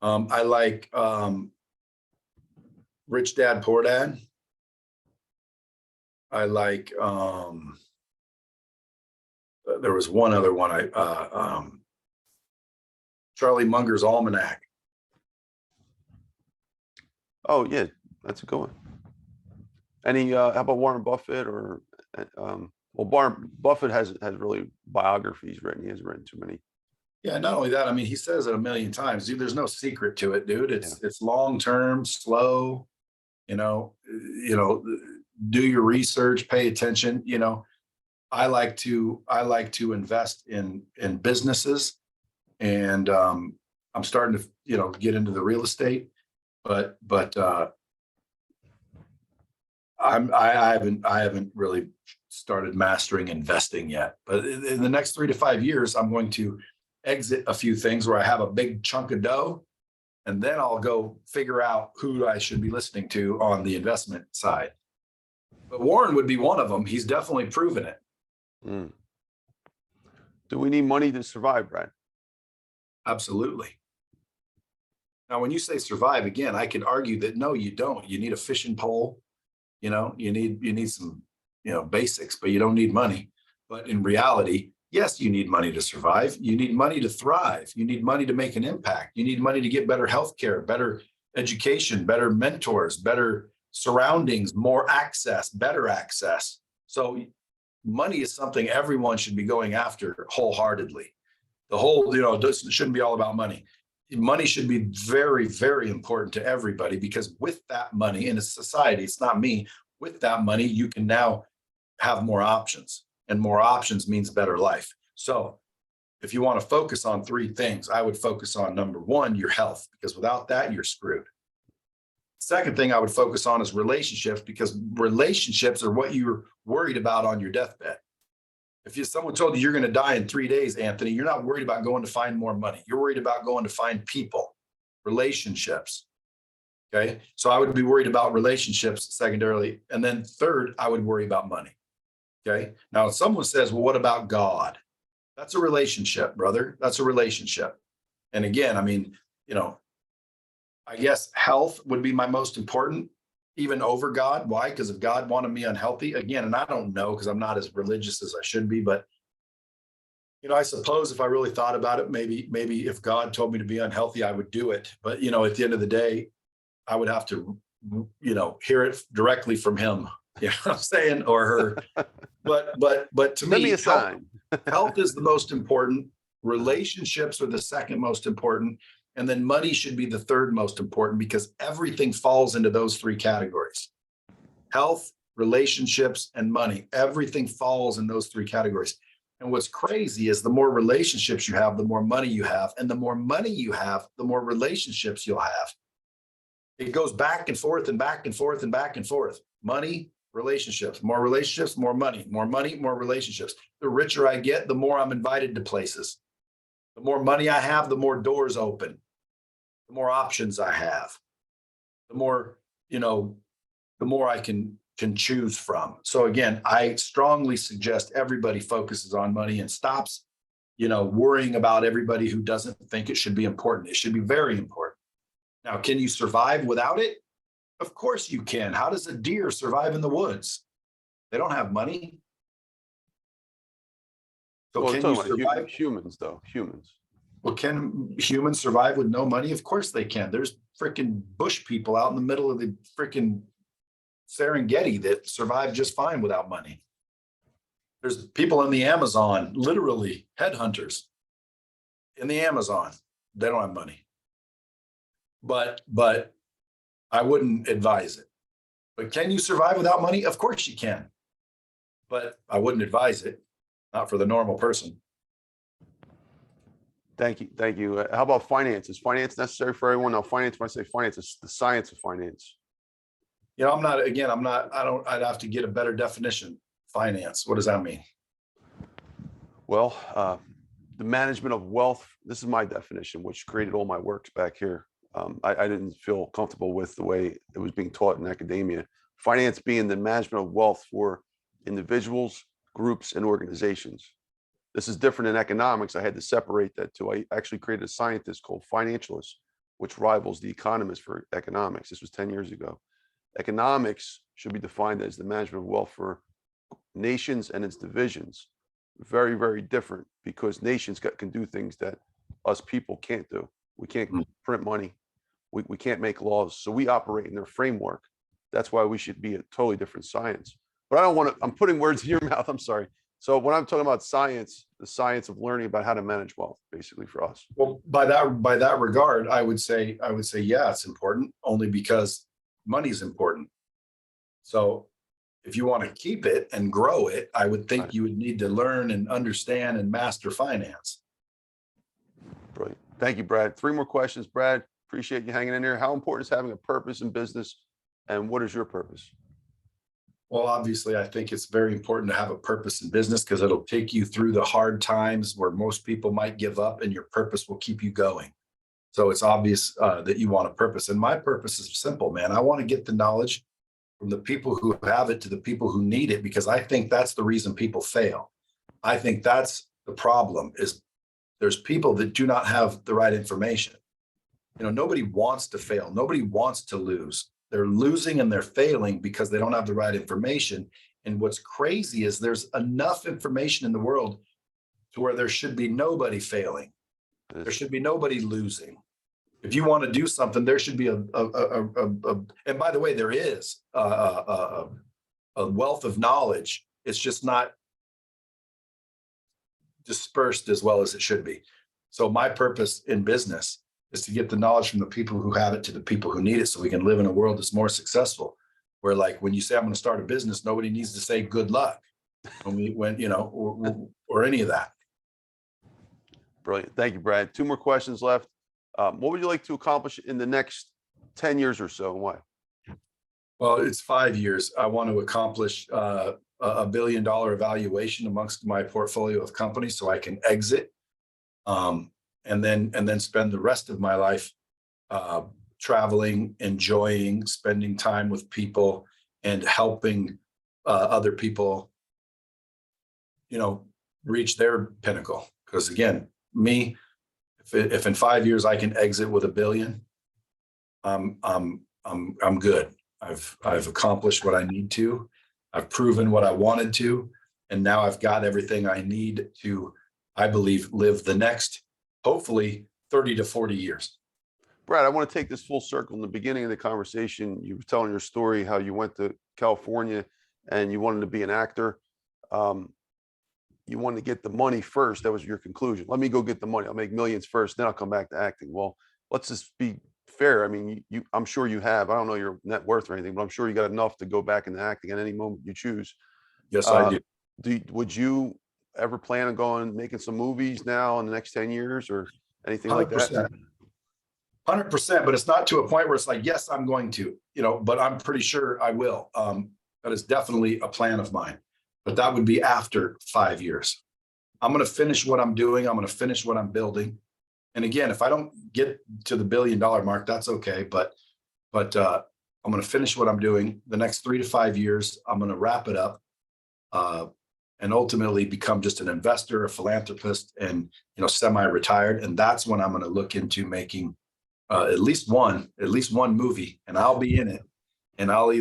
Speaker 2: I like Rich Dad, Poor Dad. I like there was one other one Charlie Munger's Almanac.
Speaker 1: Oh yeah, that's a good one. Any how about Warren Buffett or well, Warren Buffett has really biographies written. He hasn't written too many.
Speaker 2: Yeah, not only that, I mean, he says it a million times, dude. There's no secret to it, dude. It's long term, slow. Do your research, pay attention. I like to invest in businesses, and I'm starting to get into the real estate, but I haven't really started mastering investing yet. But in the next 3 to 5 years, I'm going to exit a few things where I have a big chunk of dough, and then I'll go figure out who I should be listening to on the investment side. But Warren would be one of them. He's definitely proven it.
Speaker 1: Do we need money to survive, Brad?
Speaker 2: Absolutely. Now, when you say survive, again, I could argue that no, you don't. You need a fishing pole. You need some, basics, but you don't need money. But in reality, yes, you need money to survive. You need money to thrive. You need money to make an impact. You need money to get better healthcare, better education, better mentors, better surroundings, more access, better access. So money is something everyone should be going after wholeheartedly. The whole, it shouldn't be all about money. Money should be very, very important to everybody, because with that money in a society, it's not me, with that money, you can now have more options, and more options means better life. So if you want to focus on 3 things, I would focus on number 1, your health, because without that, you're screwed. Second thing I would focus on is relationships, because relationships are what you're worried about on your deathbed. If someone told you you're going to die in 3 days, Anthony, you're not worried about going to find more money. You're worried about going to find people, relationships. Okay. So I would be worried about relationships secondarily. And then third, I would worry about money. Okay. Now, if someone says, well, what about God? That's a relationship, brother. That's a relationship. And again, I mean, I guess health would be my most important, even over God. Why? Because if God wanted me unhealthy, again, and I don't know, because I'm not as religious as I should be, but I suppose if I really thought about it, maybe if God told me to be unhealthy, I would do it. But at the end of the day, I would have to, hear it directly from him. You know what I'm saying? Or her, but to
Speaker 1: Send
Speaker 2: me,
Speaker 1: me a sign.
Speaker 2: health is the most important. Relationships are the second most important. And then money should be the third most important, because everything falls into those three categories: health, relationships, and money. Everything falls in those three categories. And what's crazy is the more relationships you have, the more money you have. And the more money you have, the more relationships you'll have. It goes back and forth and back and forth and back and forth. Money, relationships, more money, more relationships. The richer I get, the more I'm invited to places. The more money I have, the more doors open, the more options I have, the more, the more I can choose from. So again, I strongly suggest everybody focuses on money and stops, worrying about everybody who doesn't think it should be important. It should be very important. Now, can you survive without it? Of course you can. How does a deer survive in the woods? They don't have money. So
Speaker 1: Well,
Speaker 2: can
Speaker 1: we're
Speaker 2: you
Speaker 1: talking about
Speaker 2: survive?
Speaker 1: humans, though. Humans.
Speaker 2: Well, can humans survive with no money? Of course they can. There's freaking bush people out in the middle of the freaking Serengeti that survive just fine without money. There's people in the Amazon, literally headhunters in the Amazon. They don't have money. But I wouldn't advise it. But can you survive without money? Of course you can. But I wouldn't advise it. Not for the normal person.
Speaker 1: Thank you. Thank you. How about finance? Is finance necessary for everyone? Now, finance, when I say finance, is the science of finance.
Speaker 2: I'd have to get a better definition. Finance, what does that mean?
Speaker 1: Well, the management of wealth, this is my definition, which created all my works back here. I didn't feel comfortable with the way it was being taught in academia. Finance being the management of wealth for individuals, groups, and organizations. This is different in economics. I had to separate that too. I actually created a scientist called financialist, which rivals the economist for economics. This was 10 years ago. Economics should be defined as the management of wealth for nations and its divisions. Very, very different, because nations can do things that us people can't do. We can't print money. We can't make laws. So we operate in their framework. That's why we should be a totally different science. But I don't want to, I'm putting words in your mouth. I'm sorry. So when I'm talking about science, the science of learning about how to manage wealth, basically for us.
Speaker 2: Well, by that regard, I would say, yeah, it's important, only because money's important. So if you want to keep it and grow it, I would think you would need to learn and understand and master finance.
Speaker 1: Brilliant. Thank you, Brad. 3 more questions. Brad, appreciate you hanging in there. How important is having a purpose in business, and what is your purpose?
Speaker 2: Well, obviously, I think it's very important to have a purpose in business, because it'll take you through the hard times where most people might give up, and your purpose will keep you going. So it's obvious that you want a purpose. And my purpose is simple, man. I want to get the knowledge from the people who have it to the people who need it, because I think that's the reason people fail. I think that's the problem, is there's people that do not have the right information. Nobody wants to fail. Nobody wants to lose. They're losing and they're failing because they don't have the right information. And what's crazy is there's enough information in the world to where there should be nobody failing. There should be nobody losing. If you want to do something, there should be and by the way, there is a wealth of knowledge. It's just not dispersed as well as it should be. So my purpose in business is to get the knowledge from the people who have it to the people who need it, so we can live in a world that's more successful, where, like, when you say I'm going to start a business, nobody needs to say good luck or any of that.
Speaker 1: Brilliant. Thank you, Brad. 2 more questions left. What would you like to accomplish in the next 10 years or so, and why?
Speaker 2: Well, it's 5 years. I want to accomplish a $1 billion valuation amongst my portfolio of companies, so I can exit, and then spend the rest of my life traveling, enjoying, spending time with people, and helping other people, reach their pinnacle. Because again, me, if in 5 years I can exit with $1 billion, I'm good. I've accomplished what I need to. I've proven what I wanted to, and now I've got everything I need to, I believe, live the next, hopefully, 30 to 40 years.
Speaker 1: Brad, I want to take this full circle. In the beginning of the conversation, you were telling your story, how you went to California and you wanted to be an actor. You wanted to get the money first. That was your conclusion. Let me go get the money. I'll make millions first, then I'll come back to acting. Well, let's just be fair. I mean, I'm sure you have. I don't know your net worth or anything, but I'm sure you got enough to go back into acting at any moment you choose.
Speaker 2: Yes, I do.
Speaker 1: Would you ever plan on going making some movies now in the next 10 years or anything like that?
Speaker 2: 100%, but it's not to a point where it's like, yes, I'm going to, but I'm pretty sure I will. That is definitely a plan of mine, but that would be after 5 years. I'm going to finish what I'm doing. I'm going to finish what I'm building. And again, if I don't get to the $1 billion mark, that's okay. But I'm going to finish what I'm doing the next 3 to 5 years. I'm going to wrap it up, and ultimately become just an investor, a philanthropist, and, semi-retired. And that's when I'm going to look into making at least one movie, and I'll be in it. And that'll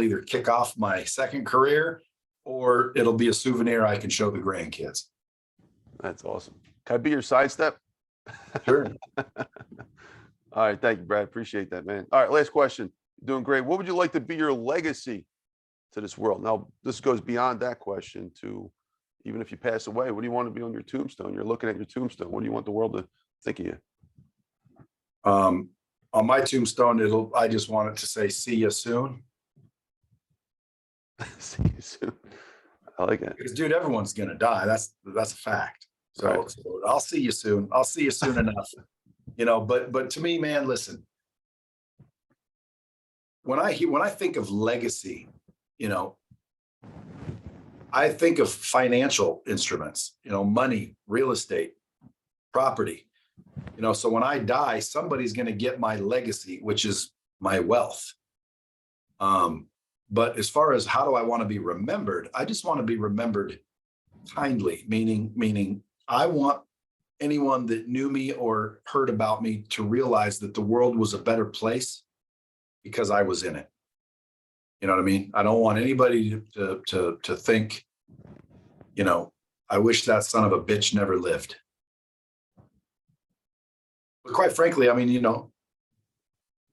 Speaker 2: either kick off my second career, or it'll be a souvenir I can show the grandkids.
Speaker 1: That's awesome. Can I be your sidestep?
Speaker 2: Sure.
Speaker 1: All right. Thank you, Brad. Appreciate that, man. All right. Last question. You're doing great. What would you like to be your legacy to this world? Now, this goes beyond that question to, even if you pass away, what do you want to be on your tombstone? You're looking at your tombstone. What do you want the world to think of you?
Speaker 2: On my tombstone, I just want it to say, "See you soon."
Speaker 1: See you soon. I like it.
Speaker 2: Because, dude, everyone's gonna die. That's a fact. So I'll see you soon. I'll see you soon enough. But to me, man, listen. When I think of legacy, I think of financial instruments. Money, real estate, property. So when I die, somebody's going to get my legacy, which is my wealth. But as far as how do I want to be remembered, I just want to be remembered kindly, meaning I want anyone that knew me or heard about me to realize that the world was a better place because I was in it. You know what I mean? I don't want anybody to think, I wish that son of a bitch never lived. But quite frankly, I mean,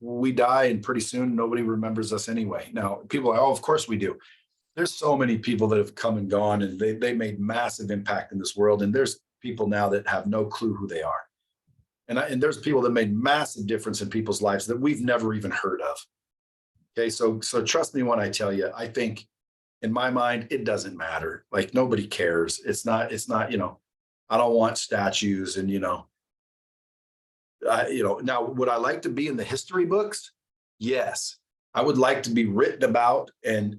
Speaker 2: we die and pretty soon nobody remembers us anyway. Now, people are like, oh, of course we do. There's so many people that have come and gone, and they made massive impact in this world. And there's people now that have no clue who they are. And there's people that made massive difference in people's lives that we've never even heard of. Okay, so trust me when I tell you, I think in my mind, it doesn't matter. Like, nobody cares. It's not, I don't want statues and, now, would I like to be in the history books? Yes, I would like to be written about and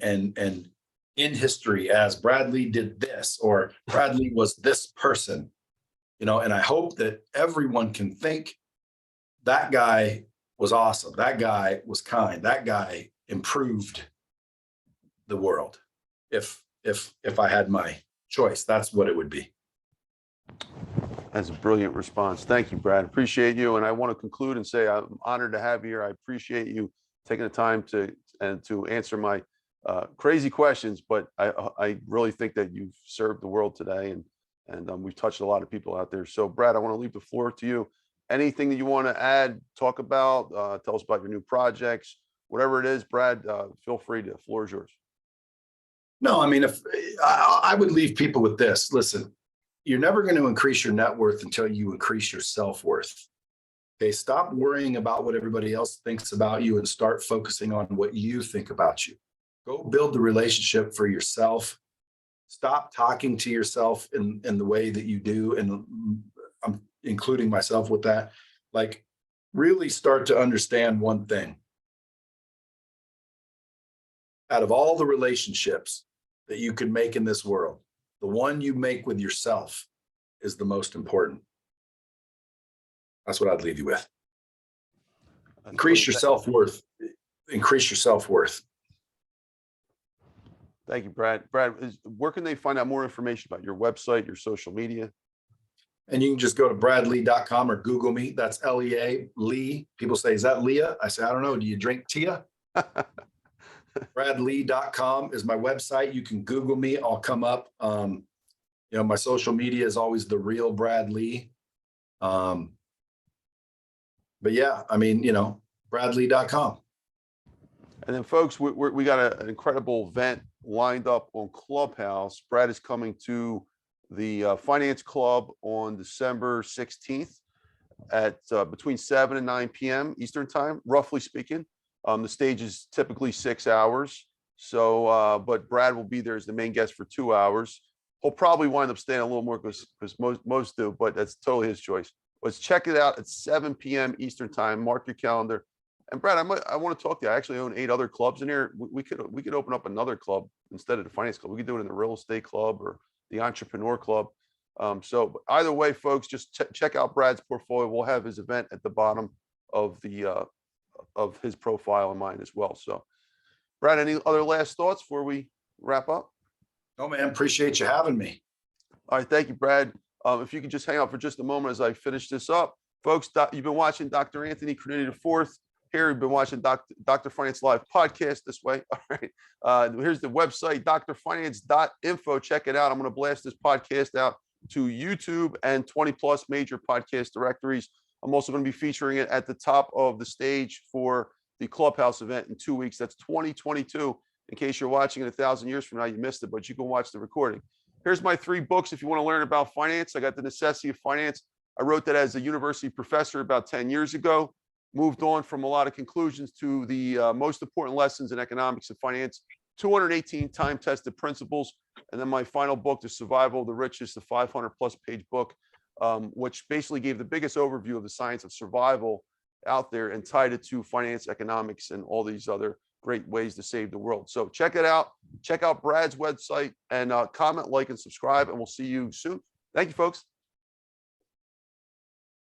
Speaker 2: in history as Brad Lea did this, or Brad Lea was this person, and I hope that everyone can think that guy was awesome. That guy was kind. That guy improved the world. If I had my choice, that's what it would be.
Speaker 1: That's a brilliant response. Thank you, Brad. Appreciate you. And I want to conclude and say I'm honored to have you here. I appreciate you taking the time to answer my crazy questions, but I really think that you've served the world today, and we've touched a lot of people out there. So, Brad, I want to leave the floor to you. Anything that you want to add, talk about, tell us about your new projects, whatever it is, Brad, feel free to. The floor is yours.
Speaker 2: No, I mean, if I would leave people with this, listen. You're never going to increase your net worth until you increase your self-worth. Okay, stop worrying about what everybody else thinks about you and start focusing on what you think about you. Go build the relationship for yourself. Stop talking to yourself in the way that you do. And I'm including myself with that. Like, really start to understand one thing. Out of all the relationships that you could make in this world, the one you make with yourself is the most important. That's what I'd leave you with. Increase your self-worth. Increase your self-worth.
Speaker 1: Thank you, Brad. Brad, where can they find out more information about your website, your social media?
Speaker 2: And you can just go to bradlea.com or Google me. That's L-E-A, Lee. People say, is that Leah? I say, I don't know. Do you drink Tia? bradlea.com is my website. You can Google me. I'll come up. My social media is always the real Brad Lea. But yeah, I mean, bradlea.com.
Speaker 1: And then, folks, we got an incredible event lined up on Clubhouse. Brad is coming to the Finance Club on December 16th at between 7 and 9 p.m. Eastern time, roughly speaking. The stage is typically 6 hours. So, but Brad will be there as the main guest for 2 hours. He'll probably wind up staying a little more because most do, but that's totally his choice. Let's check it out at 7 p.m. Eastern time. Mark your calendar. And Brad, I want to talk to you. I actually own 8 other clubs in here. We could open up another club instead of the finance club. We could do it in the real estate club or the entrepreneur club. So either way, folks, just check out Brad's portfolio. We'll have his event at the bottom of the of his profile and mine as well. So, Brad, any other last thoughts before we wrap up?
Speaker 2: Oh man, appreciate you having me.
Speaker 1: All right, thank you, Brad. If you could just hang out for just a moment as I finish this up, folks. You've been watching Dr. Anthony Criniti IV. Here, you've been watching Dr. Finance Live podcast this way. All right. Here's the website, drfinance.info. Check it out. I'm going to blast this podcast out to YouTube and 20 plus major podcast directories. I'm also going to be featuring it at the top of the stage for the Clubhouse event in 2 weeks. That's 2022. In case you're watching it 1,000 years from now, you missed it, but you can watch the recording. Here's my 3 books if you want to learn about finance. I got The Necessity of Finance. I wrote that as a university professor about 10 years ago. Moved on from a lot of conclusions to the most important lessons in economics and finance, 218 time-tested principles. And then my final book, The Survival of the Richest, the 500-plus page book, which basically gave the biggest overview of the science of survival out there and tied it to finance, economics, and all these other great ways to save the world. So check it out. Check out Brad's website and comment, like, and subscribe, and we'll see you soon. Thank you, folks.